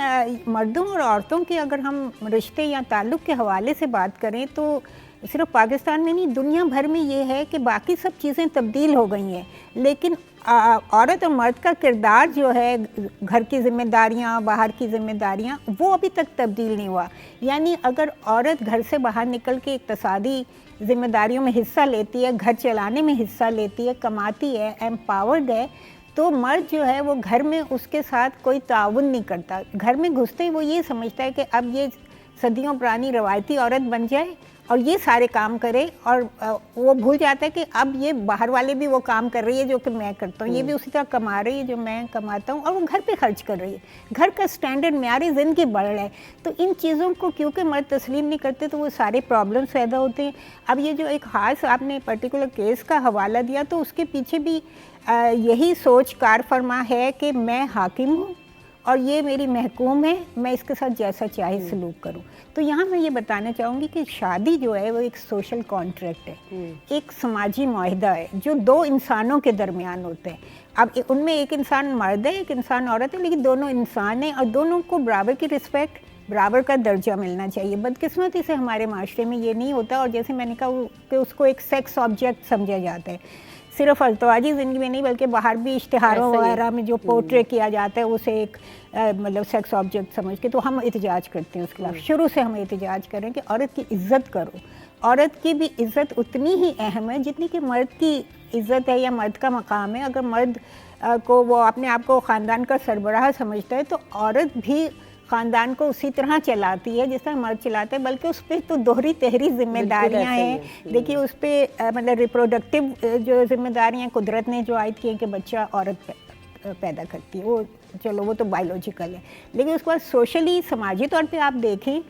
मर्दों और औरतों के अगर हम रिश्ते या ताल्लुक़ के हवाले से बात करें तो सिर्फ पाकिस्तान में नहीं, दुनिया भर में ये है कि बाकी सब चीज़ें तब्दील हो गई हैं, लेकिन औरत और मर्द का किरदार जो है, घर की ज़िम्मेदारियाँ, बाहर की ज़िम्मेदारियाँ, वो अभी तक तब्दील नहीं हुआ। यानी अगर औरत घर से बाहर निकल के इक़्तिसादी ज़िम्मेदारियों में हिस्सा लेती है, घर चलाने में हिस्सा लेती है, कमाती है, एम्पावर्ड है, तो मर्द जो है वो घर में उसके साथ कोई ताउन नहीं करता। घर में घुसते ही वो ये समझता है कि अब ये सदियों पुरानी रवायती औरत बन जाए और ये सारे काम करे, और वो भूल जाता है कि अब ये बाहर वाले भी वो काम कर रही है जो कि मैं करता हूँ, ये भी उसी तरह कमा रही है जो मैं कमाता हूँ, और वो घर पे खर्च कर रही है, घर का स्टैंडर्ड म्यारी ज़िंदगी बढ़ रहा है। तो इन चीज़ों को क्योंकि मर्द तस्लीम नहीं करते तो वो सारे प्रॉब्लम्स पैदा होते हैं। अब ये जो एक खास आपने पर्टिकुलर केस का हवाला दिया, तो उसके पीछे भी यही सोच कार फरमा है कि मैं हाकिम हूँ और ये मेरी महकूम है, मैं इसके साथ जैसा चाहे सलूक करूं। तो यहाँ मैं ये बताना चाहूँगी कि शादी जो है वो एक सोशल कॉन्ट्रैक्ट है, एक समाजी मुआहिदा है जो दो इंसानों के दरमियान होते हैं। अब उनमें एक इंसान मर्द है, एक इंसान औरत है, लेकिन दोनों इंसान हैं और दोनों को बराबर की रिस्पेक्ट, बराबर का दर्जा मिलना चाहिए। बदकिस्मती से हमारे माशरे में ये नहीं होता, और जैसे मैंने कहा कि उसको एक सेक्स ऑब्जेक्ट समझा जाता है। सिर्फ अल्तवाजी ज़िंदगी में नहीं बल्कि बाहर भी इश्तिहारों वगैरह में जो पोर्ट्रे किया जाता है उसे एक मतलब सेक्स ऑब्जेक्ट समझ के तो हम एहतजाज करते हैं उसके खिलाफ। शुरू से हम एहतजाज करें कि औरत की इज़्ज़त करो। औरत की भी इज़्ज़त उतनी ही अहम है जितनी कि मर्द की इज़्ज़त है या मर्द का मकाम है। अगर मर्द को वो अपने आप को ख़ानदान का सरबराह समझता है तो औरत भी ख़ानदान को उसी तरह चलाती है जिस तरह मर्द चलाते हैं, बल्कि उस पर तो दोहरी तहरी जिम्मेदारियां हैं। देखिए उस पर मतलब रिप्रोडक्टिव जो जिम्मेदारियां कुदरत ने जो आयद की हैं कि बच्चा औरत पैदा करती है, वो चलो वो तो बायोलॉजिकल है, लेकिन उसके बाद सोशली समाजी तौर पे आप देखें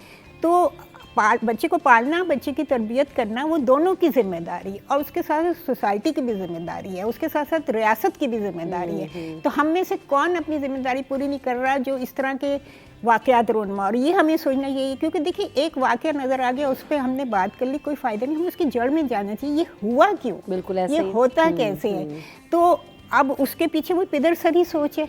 तो बच्चे को पालना, बच्चे की तरबियत करना वो दोनों की जिम्मेदारी, और उसके साथ सोसाइटी की भी जिम्मेदारी है, उसके साथ साथ रियासत की भी जिम्मेदारी है। तो हम में से कौन अपनी जिम्मेदारी पूरी नहीं कर रहा जो इस तरह के वाक़यात रोनमा, और ये हमें सोचना चाहिए। क्योंकि देखिए एक वाक़या नज़र आ गया, उस पर हमने बात कर ली, कोई फ़ायदा नहीं, हमें उसकी जड़ में जानना चाहिए ये हुआ क्यों,
बिल्कुल ऐसे
ये होता कैसे है। तो अब उसके पीछे वो पिदरसरी सोच है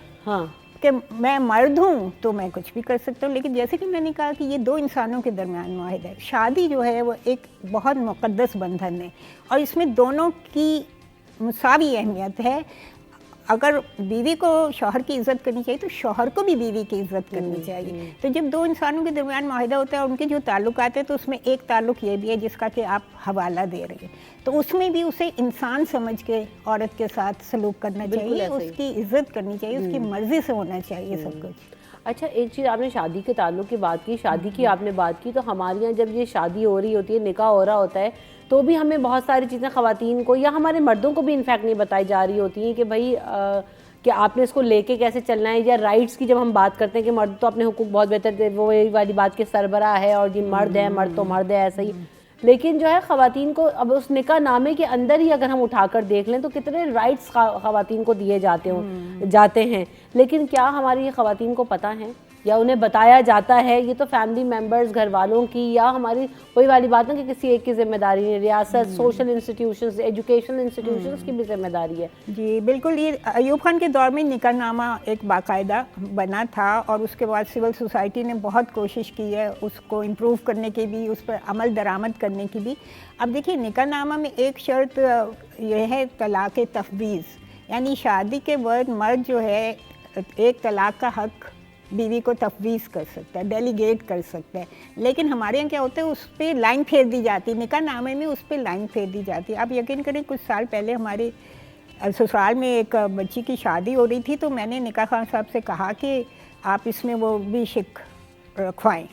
कि मैं मर्द हूँ तो मैं कुछ भी कर सकता हूँ। लेकिन जैसे कि मैंने कहा कि ये दो इंसानों के दरमियान मुआहिदा है। शादी जो है वो एक बहुत मुक़द्दस बंधन है और इसमें दोनों की मुसावी अहमियत है। अगर बीवी को शौहर की इज़्ज़त करनी चाहिए तो शौहर को भी बीवी की इज़्ज़त करनी चाहिए। तो जब दो इंसानों के दरमियान मुआहिदा होता है और उनके जो ताल्लुकात हैं तो उसमें एक ताल्लुक ये भी है जिसका कि आप हवाला दे रहे हैं, तो उसमें भी उसे इंसान समझ के औरत के साथ सलूक करना चाहिए, उसकी इज़्ज़त करनी चाहिए, उसकी मर्ज़ी से होना चाहिए सब कुछ।
अच्छा, एक चीज़ आपने शादी के ताल्लुक की बात की, शादी की आपने बात की, तो हमारे यहाँ जब ये शादी हो रही होती है, निकाह हो रहा होता है, तो भी हमें बहुत सारी चीज़ें ख़वातीन को या हमारे मर्दों को भी इनफैक्ट नहीं बताई जा रही होती हैं कि भाई कि आपने इसको लेके कैसे चलना है। या राइट्स की जब हम बात करते हैं कि मर्द तो अपने हुकूक बहुत बेहतर थे, वो वही वाली बात के सरबराह है और ये मर्द है, मर्द तो मर्द है, ऐसा ही। लेकिन जो है ख़वातीन को अब उस निकाह नामे के अंदर ही अगर हम उठाकर देख लें तो कितने राइट्स ख़वातीन को दिए जाते हैं, लेकिन क्या हमारी ये ख़वातीन को पता है या उन्हें बताया जाता है? ये तो फैमिली मेंबर्स, घर वालों की या हमारी वही वाली बात है कि किसी एक की जिम्मेदारी है, रियासत, सोशल इंस्टीट्यूशंस, एजुकेशनल इंस्टीट्यूशंस की भी जिम्मेदारी है।
जी बिल्कुल, ये अयूब खान के दौर में निकाहनामा एक बाकायदा बना था और उसके बाद सिविल सोसाइटी ने बहुत कोशिश की है उसको इम्प्रूव करने की भी, उस पर अमल दरामद करने की भी। अब देखिए निकाहनामा में एक शर्त यह है तलाक़ तफवीज़, यानी शादी के बाद मर्द जो है एक तलाक़ का हक़ बीवी को तफवीज़ कर सकता है, डेलीगेट कर सकता है। लेकिन हमारे यहाँ क्या होता है उस पर लाइन फेर दी जाती है, निकाहनामे में उस पर लाइन फेर दी जाती है। आप यकीन करें कुछ साल पहले हमारे ससुराल में एक बच्ची की शादी हो रही थी, तो मैंने निकाह खान साहब से कहा कि आप इसमें वो भी शिक रखवाएँ।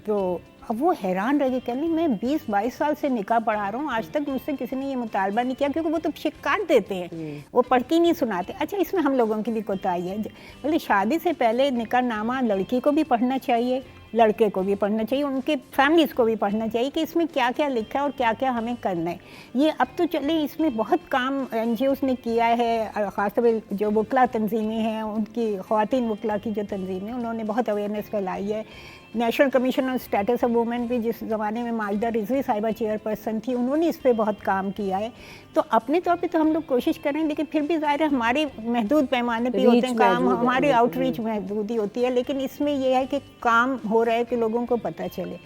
तो अब वो हैरान रह गई, कह रही मैं 20-22 साल से निकाह पढ़ा रहा हूँ, आज तक मुझसे किसी ने ये मुतालबा नहीं किया, क्योंकि वो तो शिक काट देते हैं, वो पढ़ के नहीं सुनाते। अच्छा, इसमें हम लोगों की भी कोताही है। बोले शादी से पहले निकाहनामा लड़की को भी पढ़ना चाहिए, लड़के को भी पढ़ना चाहिए, उनके फैमिलीज़ को भी पढ़ना चाहिए कि इसमें क्या क्या लिखा है और क्या क्या हमें करना है। ये अब तो चले, इसमें बहुत काम NGOs ने किया है, ख़ासतौर पर जो वकला तंजीमें हैं उनकी, ख़वातीन वकला की जो तंजीम है उन्होंने बहुत अवेयरनेस फैलाई है। National commission on status of women भी जिस ज़माने में माजिदा रिजवी साहिबा चेयरपर्सन थी, उन्होंने इस पर बहुत काम किया है। तो अपने तौर पे तो हम लोग कोशिश करें, लेकिन फिर भी ज़ाहिर है हमारे महदूद पैमाने पे होते हैं काम, हमारी आउटरीच महदूद ही होती है। लेकिन इसमें यह है कि काम हो रहा है कि लोगों को पता चले।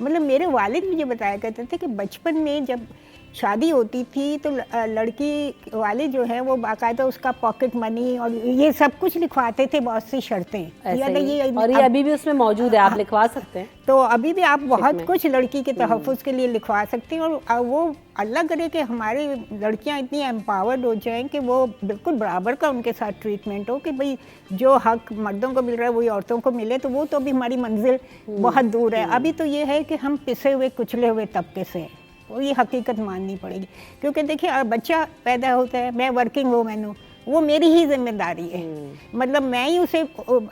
मतलब मेरे वालिद मुझे बताया करते थे कि बचपन में जब शादी होती थी तो लड़की वाले जो है वो बाकायदा उसका पॉकेट मनी और ये सब कुछ लिखवाते थे, बहुत सी शर्तें।
ऐसे ही। और ये अभी भी उसमें मौजूद है, आप लिखवा सकते हैं।
तो अभी भी आप बहुत कुछ लड़की के तहफ़्फ़ुज़ के लिए लिखवा सकते हैं। और वो अल्लाह करे कि हमारी लड़कियां इतनी एम्पावर्ड हो जाएं कि वो बिल्कुल बराबर का उनके साथ ट्रीटमेंट हो, कि भाई जो हक मर्दों को मिल रहा है वही औरतों को मिले, तो वो तो अभी हमारी मंजिल बहुत दूर है। अभी तो ये है कि हम पिसे हुए कुचले हुए तबके से हैं, और ये हकीकत माननी पड़ेगी। क्योंकि देखिए बच्चा पैदा होता है, मैं वर्किंग वूमेन हूँ, वो मेरी ही जिम्मेदारी है। मतलब मैं ही उसे,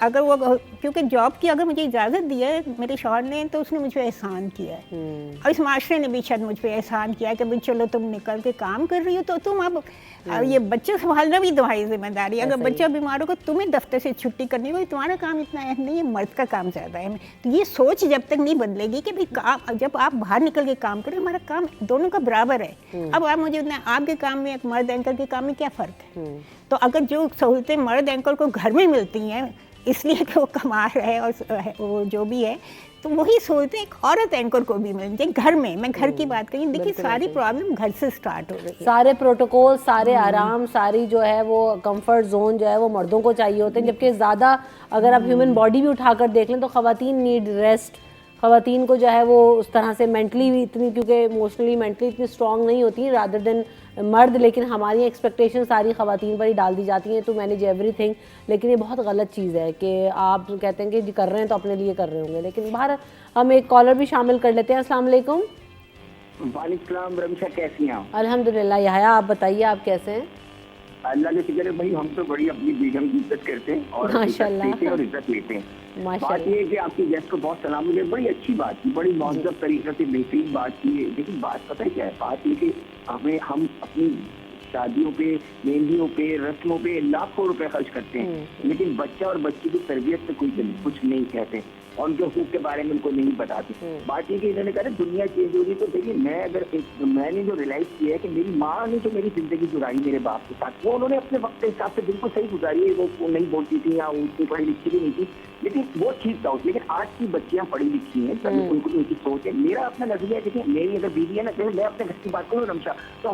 अगर वो, क्योंकि जॉब की अगर मुझे इजाज़त दी है मेरे शौहर ने, तो उसने मुझ पर एहसान किया है। और इस माशरे ने भी शायद मुझ पर एहसान किया है कि भाई चलो तुम निकल के काम कर रही हो, तो तुम अब ये बच्चे संभालना भी तुम्हारी जिम्मेदारी है। अगर बच्चा बीमार होगा तुम्हें दफ्तर से छुट्टी करनी होगी, तुम्हारा काम इतना अहम नहीं है, मर्द का काम ज़्यादा है। तो ये सोच जब तक नहीं बदलेगी कि भाई काम, जब आप बाहर निकल के काम करें, हमारा काम दोनों का बराबर है। अब आप मुझे बताएं, आपके काम में एक मर्द एंकर के काम में क्या फ़र्क है? तो अगर जो सहूलतें मर्द एंकर को घर में मिलती हैं इसलिए कि वो कमा रहा है और वो जो भी है, तो वही सहूलतें एक औरत एंकर को भी मिलती हैं घर में। मैं घर की बात करी, देखिए सारी प्रॉब्लम घर से स्टार्ट हो रही है।
सारे प्रोटोकॉल, सारे आराम, सारी जो है वो कंफर्ट जोन जो है वो मर्दों को चाहिए होते हैं, जबकि ज़्यादा अगर आप ह्यूमन बॉडी भी उठाकर देख लें तो ख़वातीन नीड रेस्ट। ख़वातीन को जो है वो उस तरह से मेंटली भी इतनी, क्योंकि इमोशनली मेंटली इतनी स्ट्रॉन्ग नहीं होती रादर देन मर्द, लेकिन हमारी एक्सपेक्टेशन सारी ख़वातीन पर ही डाल दी जाती हैं टू मैनेज एवरीथिंग। लेकिन ये बहुत गलत चीज़ है कि आप कहते हैं कि जी कर रहे हैं तो अपने लिए कर रहे होंगे, लेकिन बाहर हम एक कॉलर भी शामिल कर लेते हैं। अस्सलाम वालेकुम।
वालेकुम रमशा, कैसी हैं आप?
अल्हम्दुलिल्लाह। यहाया, आप बताइए आप कैसे हैं?
अल्लाह के शुक्र है भाई, हम तो बड़ी अपनी बेगम की इज्जत करते हैं और
माशाल्लाह
और इज्जत लेते हैं। बात
माशाल्लाह।
ये है कि आपकी गेस्ट को बहुत सलाम, मुझे बड़ी अच्छी बात की, बड़ी मौजूद तरीके से बेहतरीन बात की है। लेकिन बात पता है क्या है? बात ये कि हम अपनी शादियों पे, मेहंदियों पे, रस्मों पे लाखों रुपए खर्च करते हैं, लेकिन बच्चा और बच्ची की तरबियत से कुछ नहीं कहते और उनके हुकूक के बारे में उनको नहीं बताते। बात ये कि इन्होंने कहा दुनिया चेंज होगी, तो देखिए मैंने जो रियलाइज किया है कि मेरी माँ ने जो मेरी जिंदगी गुजारी मेरे बाप के साथ, वो उन्होंने अपने वक्त के हिसाब से बिल्कुल सही गुजारी है। वो नहीं बोलती थी या उनकी पढ़ी लिखी भी नहीं थी, लेकिन वो ठीक था। लेकिन आज की बच्चियां पढ़ी लिखी हैं, तभी उनको उनकी सोच है। मेरा अपना नजरिया है, देखिए मेरी अगर बीवी है ना, जैसे मैं अपने घर की बात करूँ रमशा, तो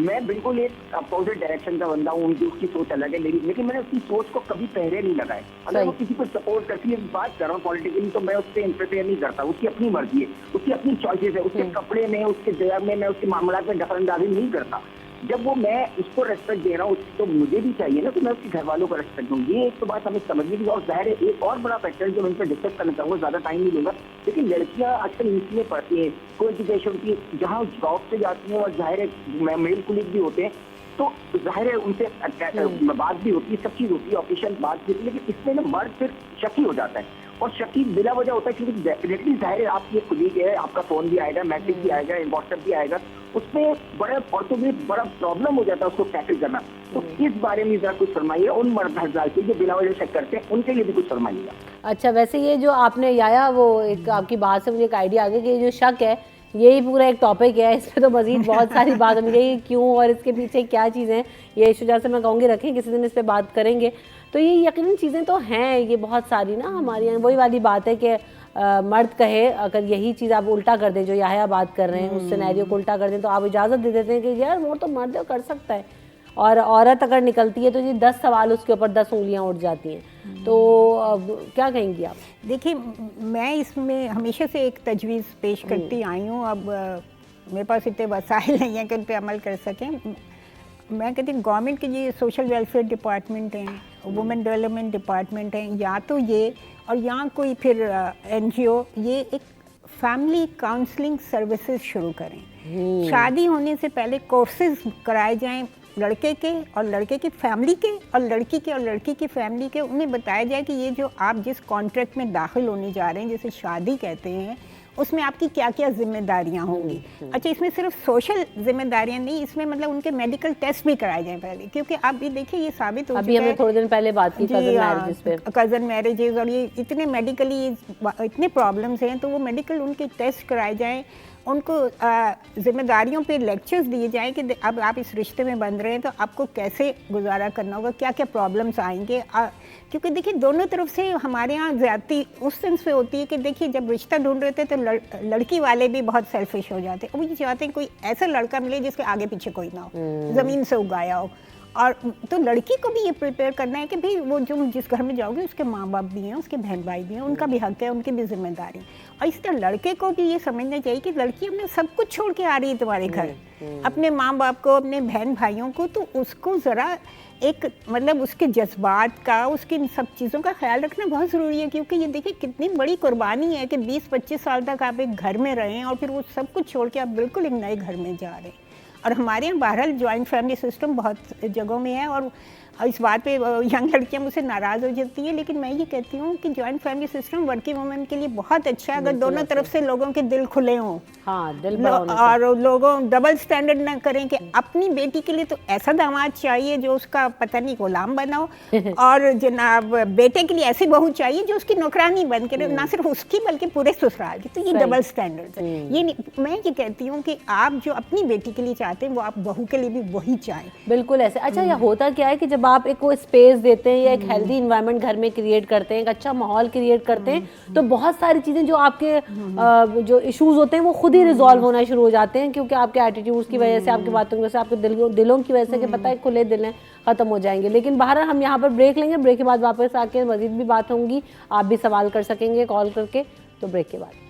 मैं बिल्कुल एक अपोजिट डायरेक्शन का बंदा हूँ, उनकी उसकी सोच अलग है मेरी, लेकिन मैंने उसकी सोच को कभी पहरे नहीं लगाए। अगर वो किसी को सपोर्ट करती है, बात कर रहा हूँ पॉलिटिकली, तो मैं उससे इंटरफेयर नहीं करता। उसकी अपनी मर्जी है, उसकी अपनी चॉइसेस है, उसके कपड़े में, उसके जगह में मैं उसके मामलात में दखलंदाजी नहीं करता। जब वो मैं उसको रेस्पेक्ट दे रहा हूँ तो मुझे भी चाहिए ना कि मैं उसके घर वालों को रेस्पेक्ट दूँ। ये एक तो बात हमें समझनी भी। और जाहिर है एक और बड़ा फैक्टर जो मैं इनसे डिस्कस करना चाहूँगा, ज़्यादा टाइम नहीं लूँगा, लेकिन लड़कियाँ आजकल नीचे में पढ़ती हैं, कोई एजुकेशन की जहाँ जॉब से जाती हैं, और जाहिर है मेल कुलीग भी होते हैं, तो जाहिर है उनसे बात भी होती है, सब चीज़ होती है, ऑफिशियल बात भी होती है, लेकिन इसमें ना मर्द फिर शकी हो जाता है। और शकी बिला वजह होता है, क्योंकि डेफिनेटली जाहिर है आपकी एक कुलीग है, आपका फ़ोन भी आएगा, मैसेज भी आएगा, व्हाट्सएप भी आएगा, उसमें बड़ा औरतों में बड़ा प्रॉब्लम हो जाता है उसको टैकल करना। तो इस बारे में ज़रा कुछ फरमाइए, उन मर्द हज़रात जो बिला वजह शक करते हैं उनके लिए भी कुछ फरमाइएगा।
अच्छा, वैसे ये जो आपने याया, वो एक आपकी बात से मुझे एक आइडिया आ गया कि ये जो शक है यही पूरा एक टॉपिक है, इस पर तो मजीद बहुत सारी बात होनी चाहिए, क्यों और इसके पीछे क्या चीज़ें हैं। ये शुजा से मैं कहूँगी रखें, किसी दिन इस पर बात करेंगे। तो ये यकीनन चीज़ें तो हैं, ये बहुत सारी ना हमारे यहाँ वही वाली बात है कि मर्द कहे, अगर यही चीज़ आप उल्टा कर दें, जो याया बात कर रहे हैं उस सिनेरियो को उल्टा कर दें, तो आप इजाज़त दे देते हैं कि यार वो तो मर्द कर सकता है, और औरत अगर निकलती है तो ये 10 सवाल उसके ऊपर 10 उंगलियां उठ जाती हैं। तो क्या कहेंगी आप?
देखिए, मैं इसमें हमेशा से एक तजवीज़ पेश करती आई हूँ। अब मेरे पास इतने वसाइल नहीं हैं कि उन पर अमल कर सकें। मैं कहती हूँ गवर्नमेंट के ये सोशल वेलफेयर डिपार्टमेंट हैं, वुमेन डेवलपमेंट डिपार्टमेंट हैं, या तो ये, और यहाँ कोई फिर NGO, ये एक फैमिली काउंसलिंग सर्विसेज शुरू करें। शादी होने से पहले कोर्सेज कराए जाएं लड़के के और लड़के की फैमिली के, और लड़की के और लड़की की फैमिली के। उन्हें बताया जाए कि ये जो आप जिस कॉन्ट्रैक्ट में दाखिल होने जा रहे हैं, जैसे शादी कहते हैं, उसमें आपकी क्या क्या जिम्मेदारियां होंगी। अच्छा, इसमें सिर्फ सोशल जिम्मेदारियां नहीं, इसमें मतलब उनके मेडिकल टेस्ट भी कराए जाएं पहले, क्योंकि आप भी देखिए ये साबित हो चुका है।
अभी हमने थोड़े दिन पहले बात की
कज़न मैरिजेस, और ये इतने मेडिकली इतने प्रॉब्लम्स हैं, तो वो मेडिकल उनके टेस्ट कराए जाएँ, उनको जिम्मेदारियों पे लेक्चर्स दिए जाएं कि अब आप इस रिश्ते में बंध रहे हैं तो आपको कैसे गुजारा करना होगा, क्या क्या प्रॉब्लम्स आएंगे, क्योंकि देखिए दोनों तरफ से हमारे यहाँ ज्यादती उस सेंस पे होती है कि देखिए जब रिश्ता ढूंढ रहे थे तो लड़की वाले भी बहुत सेल्फिश हो जाते हैं, वो ये चाहते हैं कोई ऐसा लड़का मिले जिसके आगे पीछे कोई ना हो, ज़मीन से उगाया हो। और तो लड़की को भी ये प्रिपेयर करना है कि भाई वो जो जिस घर में जाओगे उसके माँ बाप भी हैं, उसके बहन भाई भी हैं, उनका भी हक है, उनकी भी जिम्मेदारी है। और इस तरह लड़के को भी ये समझना चाहिए कि लड़की अपने सब कुछ छोड़ के आ रही है तुम्हारे घर, अपने माँ बाप को, अपने बहन भाइयों को, तो उसको ज़रा एक मतलब उसके जज्बात का, उसकी इन सब चीज़ों का ख्याल रखना बहुत ज़रूरी है। क्योंकि ये देखिए कितनी बड़ी कुर्बानी है कि 20-25 साल तक आप एक घर में रहें और फिर वो सब कुछ छोड़ के आप बिल्कुल एक नए घर में जा रहे हैं। और हमारे यहाँ बहरहाल जॉइंट फैमिली सिस्टम बहुत जगहों में है और इस बात पे यंग लड़कियाँ मुझसे नाराज़ हो जाती है, लेकिन मैं ये कहती हूँ कि joint family system working women के लिए बहुत अच्छा है अगर दोनों तरफ से लोगों के दिल खुले हों।
हाँ, दिल बड़ा होना
और लोगों डबल स्टैंडर्ड ना करें कि अपनी बेटी के लिए तो ऐसा दामाद चाहिए जो उसका पता नहीं गुलाम बनाओ और जनाब बेटे के लिए ऐसी बहू चाहिए जो उसकी नौकरानी बन के ना सिर्फ उसकी बल्कि पूरे ससुराल की। तो ये डबल स्टैंडर्ड है। ये मैं ये कहती हूँ कि आप जो अपनी बेटी के लिए चाहते हैं वो आप बहू के लिए भी वही चाहें।
बिल्कुल ऐसे। अच्छा, यह होता क्या है कि जब आप एक को स्पेस देते हैं या एक हेल्दी इन्वायरमेंट घर में क्रिएट करते हैं, एक अच्छा माहौल क्रिएट करते हैं, तो बहुत सारी चीज़ें जो आपके जो इश्यूज होते हैं वो खुद ही रिजॉल्व होना शुरू हो जाते हैं, क्योंकि आपके एटीट्यूड्स की वजह से, आपकी बातों की वजह से, आपके दिलों की वजह से कि पता है खुले दिल हैं, ख़त्म हो जाएंगे। लेकिन बाहर हम यहाँ पर ब्रेक लेंगे, ब्रेक के बाद वापस आके मजीद भी बात होंगी, आप भी सवाल कर सकेंगे कॉल करके। तो ब्रेक के बाद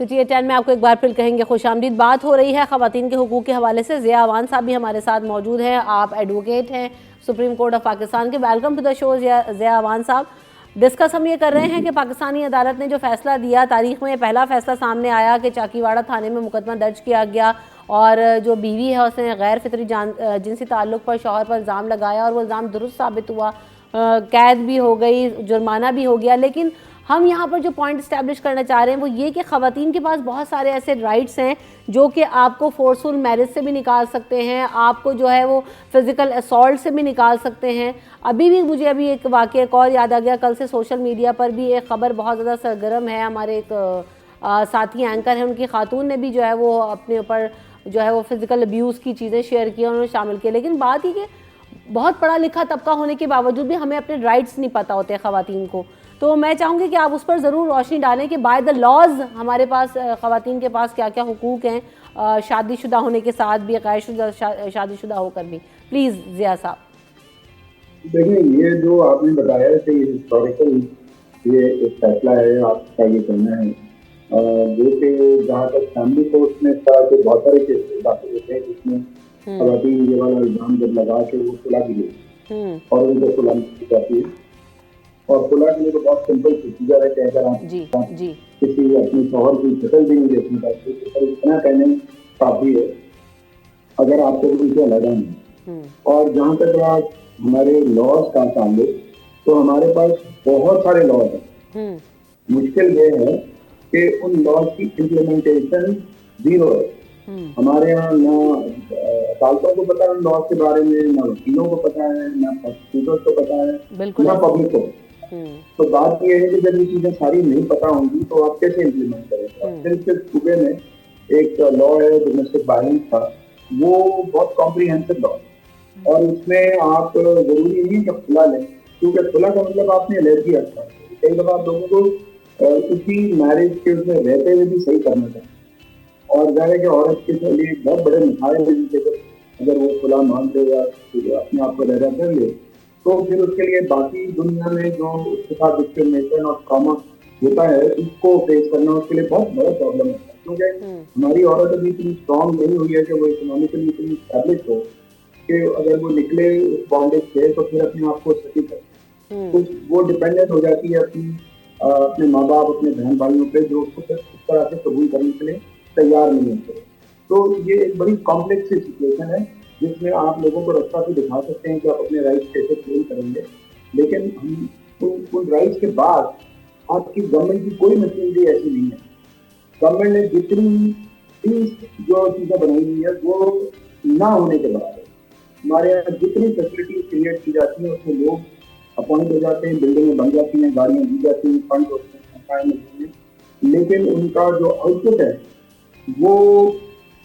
सिटी 10 में आपको एक बार फिर कहेंगे खुशामदीद। बात हो रही है ख़वातीन के हुकूक़ के हवाले से। ज़िया अवान साहब भी हमारे साथ मौजूद हैं। आप एडवोकेट हैं सुप्रीम कोर्ट ऑफ पाकिस्तान के। Welcome to the show Zia Awan साहब। डिस्कस हम ये कर रहे हैं कि पाकिस्तानी अदालत ने जो फैसला दिया, तारीख में पहला फैसला सामने आया कि चाकीवाड़ा थाने में मुकदमा दर्ज किया गया और जो बीवी है उसने गैर फितरी जिनसी ताल्लुक़ पर शौहर पर इल्ज़ाम लगाया और वो इल्ज़ाम दुरुस्त साबित हुआ, कैद भी हो गई, जुर्माना भी हो गया। लेकिन हम यहाँ पर जो पॉइंट इस्टेब्लिश करना चाह रहे हैं वो ये कि ख़वातीन के पास बहुत सारे ऐसे राइट्स हैं जो कि आपको फोर्सफुल मैरिज से भी निकाल सकते हैं, आपको जो है वो फिज़िकल असॉल्ट से भी निकाल सकते हैं। अभी भी मुझे एक वाक़या एक और याद आ गया, कल से सोशल मीडिया पर भी एक ख़बर बहुत ज़्यादा सरगर्म है। हमारे एक साथी एंकर हैं, उनकी खातून ने भी जो है वो अपने ऊपर जो है वो फिज़िकल अब्यूज़ की चीज़ें शेयर की, उन्होंने शामिल किया। लेकिन बात ही कि बहुत पढ़ा लिखा तबका होने के बावजूद भी हमें अपने राइट्स नहीं पता होते ख़वातीन को। तो मैं चाहूँगी कि आप उस पर ज़रूर रोशनी डालें कि बाय द लॉज हमारे पास ख़वातीन के पास क्या क्या हुकूक़ हैं, शादीशुदा होने के साथ भी, गैर शादीशुदा होकर भी। प्लीज़ ज़िया साहब।
देखिए, ये जो आपने बताया कि हिस्टोरिकल ये एक फैसला है आपका, ये करना है जो कि जहाँ तक फैमिली कोर्ट में इस तरह के बहुत सारे केसेस दाखिल होते हैं जिसमें ख़वातीन ये वाला इल्ज़ाम जब लगा के वो सुलह की गई और उनको सुलह की जाती है। और सुलह के लिए तो बहुत सिंपल प्रोसीजर है कि अगर आप किसी अपने शौहर की शक्ल भी नहीं देखना चाहते तो इतना कहने काफ़ी है अगर आपको उनसे अलग नहीं। और जहाँ तक बात हमारे लॉज का ताल्लुक, तो हमारे पास बहुत सारे लॉज हैं। मुश्किल ये है कि उन लॉज की इम्प्लीमेंटेशन जीरो है। हमारे यहाँ ना अदालतों को पता है उन लॉज के बारे में, ना वकीलों को पता है, ना प्रोसिक्यूटर्स को पता है, ना पब्लिक को। तो बात यह है कि जब ये चीजें सारी नहीं पता होंगी तो आप कैसे इम्प्लीमेंट करेंगे। सिर्फ सूबे में एक लॉ है डोमेस्टिक वायलेंस का, वो बहुत कॉम्प्रिहेंसिव लॉ है और उसमें आप जरूरी नहीं कि खुला लें, क्योंकि खुला का मतलब आपने एलर्जी रखा है। कई दफा आप लोगों को उसी मैरिज के उसमें रहते हुए भी सही करना चाहिए। और जाहिर है कि औरत के लिए बहुत बड़े मिसाइल है जिनके अगर वो खुला मान दे या अपने आप को रहता कर ले तो फिर उसके लिए बाकी दुनिया में जो उसके साथ डिस्क्रिमिनेशन और ट्रॉमा होता है उसको फेस करना उसके लिए बहुत बड़ा प्रॉब्लम होता है। क्योंकि हमारी औरत अभी इतनी स्ट्रॉन्ग नहीं हुई है कि वो इकोनॉमिकली इतनी स्टैब्लिश हो कि अगर वो निकले उस बॉन्डेज से तो फिर अपने आप को सेटल करे। तो वो डिपेंडेंट हो जाती है अपने माँ बाप, अपने बहन भाइयों पे जो उसको इस तरह से कबूल करने के लिए तैयार नहीं होते। तो ये एक बड़ी कॉम्प्लेक्स सिचुएशन है जिसमें आप लोगों को रास्ता भी दिखा सकते हैं कि आप अपने राइट्स कैसे क्लेम करेंगे, लेकिन हम उन राइट्स के बाद आपकी गवर्नमेंट की कोई मशीनरी ऐसी नहीं है। गवर्नमेंट ने जितनी जो चीज़ें बनाई हुई है वो ना होने के बाद हमारे यहाँ जितनी फैसिलिटीज क्रिएट की जाती हैं उसमें लोग अपॉइंट हो जाते हैं, बिल्डिंगें बन जाती हैं, गाड़ियाँ दी जाती हैं, फंड होते हैं, लेकिन उनका जो आउटपुट है वो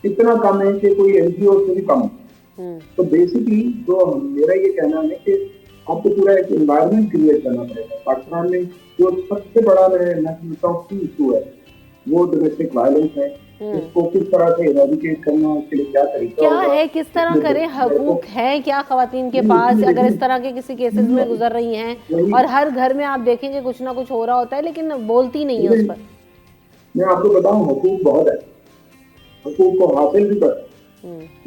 इतना कम है कि कोई एनजीओ से भी कम है। तो बेसिकली जो मेरा ये कहना है कि आपको पूरा एक एनवायरनमेंट क्रिएट करना पड़ेगा। पाकिस्तान में जो सबसे बड़ा मैं समझता हूँ की इशू है वो डोमेस्टिक वायलेंस है। इसको किस तरह से इरेडिकेट करना, उसके लिए क्या तरीका
क्या
होगा,
है, किस तरह करें, हकूक हैं क्या खवातीन के पास अगर इस तरह के किसी केसेस में गुजर रही हैं? और हर घर में आप देखेंगे कुछ ना कुछ हो रहा होता है लेकिन बोलती नहीं है उस पर।
मैं आपको बताऊं, हकूक बहुत है, हकूक को हासिल भी कर,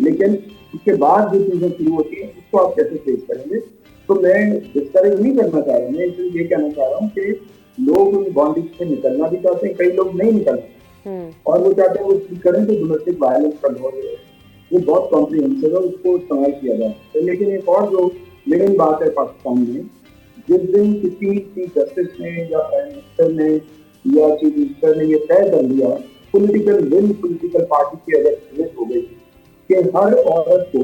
लेकिन उसके बाद जो चीजें शुरू होती है उसको आप कैसे फेस करेंगे। तो मैं डिस्करेज नहीं करना चाह रहा, मैं इसलिए ये कहना चाह रहा हूँ कि लोग उन बॉन्डिंग से निकलना भी चाहते हैं, कई लोग नहीं निकलते और वो चाहते हैं वो चीज करें तो डोमेस्टिक वायलेंस का लॉ है वो बहुत कॉम्प्रिहेंसिव है, उसको इस्तेमाल किया जाता है। लेकिन एक और जो मेन बात है पाकिस्तान में, जिस दिन किसी चीफ जस्टिस ने या प्राइम मिनिस्टर ने या चीफ मिनिस्टर ने ये तय कर लिया, पॉलिटिकल विल पॉलिटिकल पार्टी की अगर क्रिएट हो गई कि हर औरत को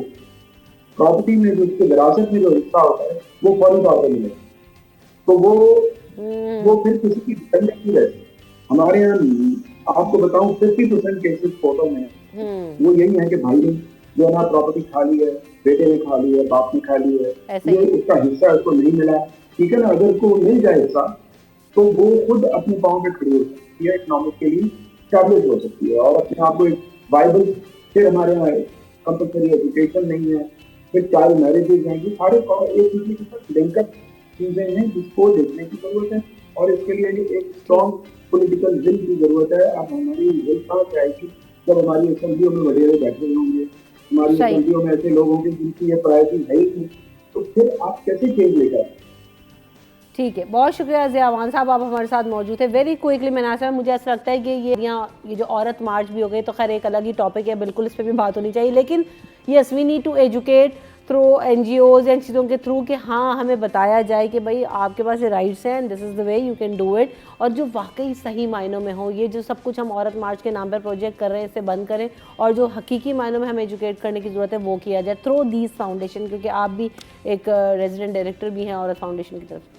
प्रॉपर्टी में जो उसके विरासत में जो हिस्सा होता है वो फौरी तौर पर मिले, तो वो फिर किसी की डिपेंडेंट नहीं रहती। हमारे यहाँ आपको बताऊं 50% केसेस फोटो में वो यही है कि भाई ने जो है ना प्रॉपर्टी खा ली है, बेटे ने खा ली है, बाप ने खा ली है, ये उसका हिस्सा उसको नहीं मिला, ठीक है ना। अगर उसको मिल जाए हिस्सा तो वो खुद अपने पाँव पे खड़ी हो सकती है, इकोनॉमिकली स्टैब्लिश हो सकती है और अपने आप को एक वाइबल। फिर हमारे यहाँ कंपल्सरी एजुकेशन नहीं है, फिर चाइल्ड मैरिजेज हैं, ये सारे एक दूसरे के साथ लिंकअप चीजें हैं जिसको देखने की जरूरत है और इसके लिए एक स्ट्रॉन्ग पॉलिटिकल विल की जरूरत है। अब हमारी विल कहाँ से आएगी जब हमारी असेंबलियों में वडेरे बैठे होंगे, हमारी असेंबलियों में ऐसे लोग होंगे जिनकी ये प्रायोरिटी है ही नहीं, तो फिर आप कैसे चेंज लेकर आए?
ठीक है, बहुत शुक्रिया ज़ियावान साहब, आप हमारे साथ मौजूद थे। वेरी क्विकली मैंने मुझे ऐसा लगता है कि ये जो औरत मार्च भी हो गई तो खैर एक अलग ही टॉपिक है, बिल्कुल इस पर भी बात होनी चाहिए, लेकिन yes we need to educate through NGOs and चीज़ों के थ्रू कि हाँ हमें बताया जाए कि भाई आपके पास ये राइट्स हैं, this is the way you can do it, और जो वाकई सही मायनों में हो। ये जो सब कुछ हम औरत मार्च के नाम पर प्रोजेक्ट कर रहे हैं इसे बंद करें और जो हकीकी मायनों में हमें एजुकेट करने की ज़रूरत है वो किया जाए थ्रू दीज फाउंडेशन, क्योंकि आप भी एक रेजिडेंट डायरेक्टर भी हैं औरत फाउंडेशन की तरफ से।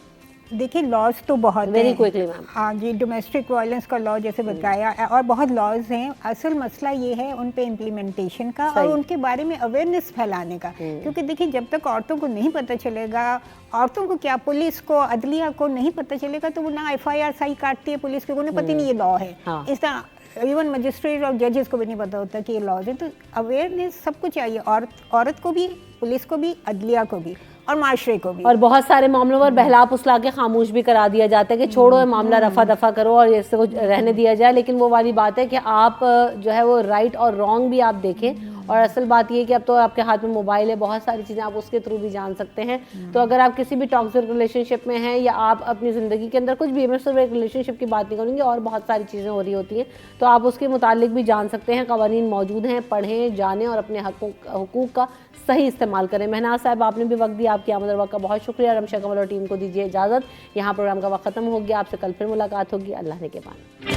देखिए लॉज तो बहुत
वेरी क्विकली मैम।
हाँ जी, डोमेस्टिक वायलेंस का लॉ जैसे बताया और बहुत लॉज हैं। असल मसला ये है उन पे इम्प्लीमेंटेशन का और उनके बारे में अवेयरनेस फैलाने का, क्योंकि देखिए जब तक औरतों को नहीं पता चलेगा, औरतों को क्या पुलिस को अदलिया को नहीं पता चलेगा तो वो ना FIR सही काटती है पुलिस के, उन्हें पता नहीं ये लॉ है। इस तरह इवन मजिस्ट्रेट और जजेस को भी नहीं पता होता कि ये लॉज है। तो अवेयरनेस सबको चाहिए, औरत को भी, पुलिस को भी, अदलिया को भी और माशरे को भी। और
बहुत सारे मामलों पर बहला फुसला के खामोश भी करा दिया जाता है कि छोड़ो ये मामला, रफा दफा करो और इसको रहने दिया जाए। लेकिन वो वाली बात है कि आप जो है वो राइट और रॉन्ग भी आप देखें, और असल बात ये है कि अब तो आपके हाथ में मोबाइल है, बहुत सारी चीज़ें आप उसके थ्रू भी जान सकते हैं। तो अगर आप किसी भी टॉक्सिक रिलेशनशिप में हैं या आप अपनी ज़िंदगी के अंदर कुछ भी, मैं सिर्फ एक रिलेशनशिप की बात नहीं करूँगी, और बहुत सारी चीज़ें हो रही होती हैं, तो आप उसके मुतालिक भी जान सकते हैं। क़वानीन मौजूद हैं, पढ़ें, जानें और अपने हकूक़ का सही इस्तेमाल करें। महनाज साहब आपने भी वक्त दिया, आपकी आमद और वक्त का बहुत शुक्रिया। रमशा कमल और टीम को दीजिए इजाज़त, यहाँ प्रोग्राम का वक्त ख़त्म हो गया। आपसे कल फिर मुलाकात होगी, अल्लाह ने के पानी।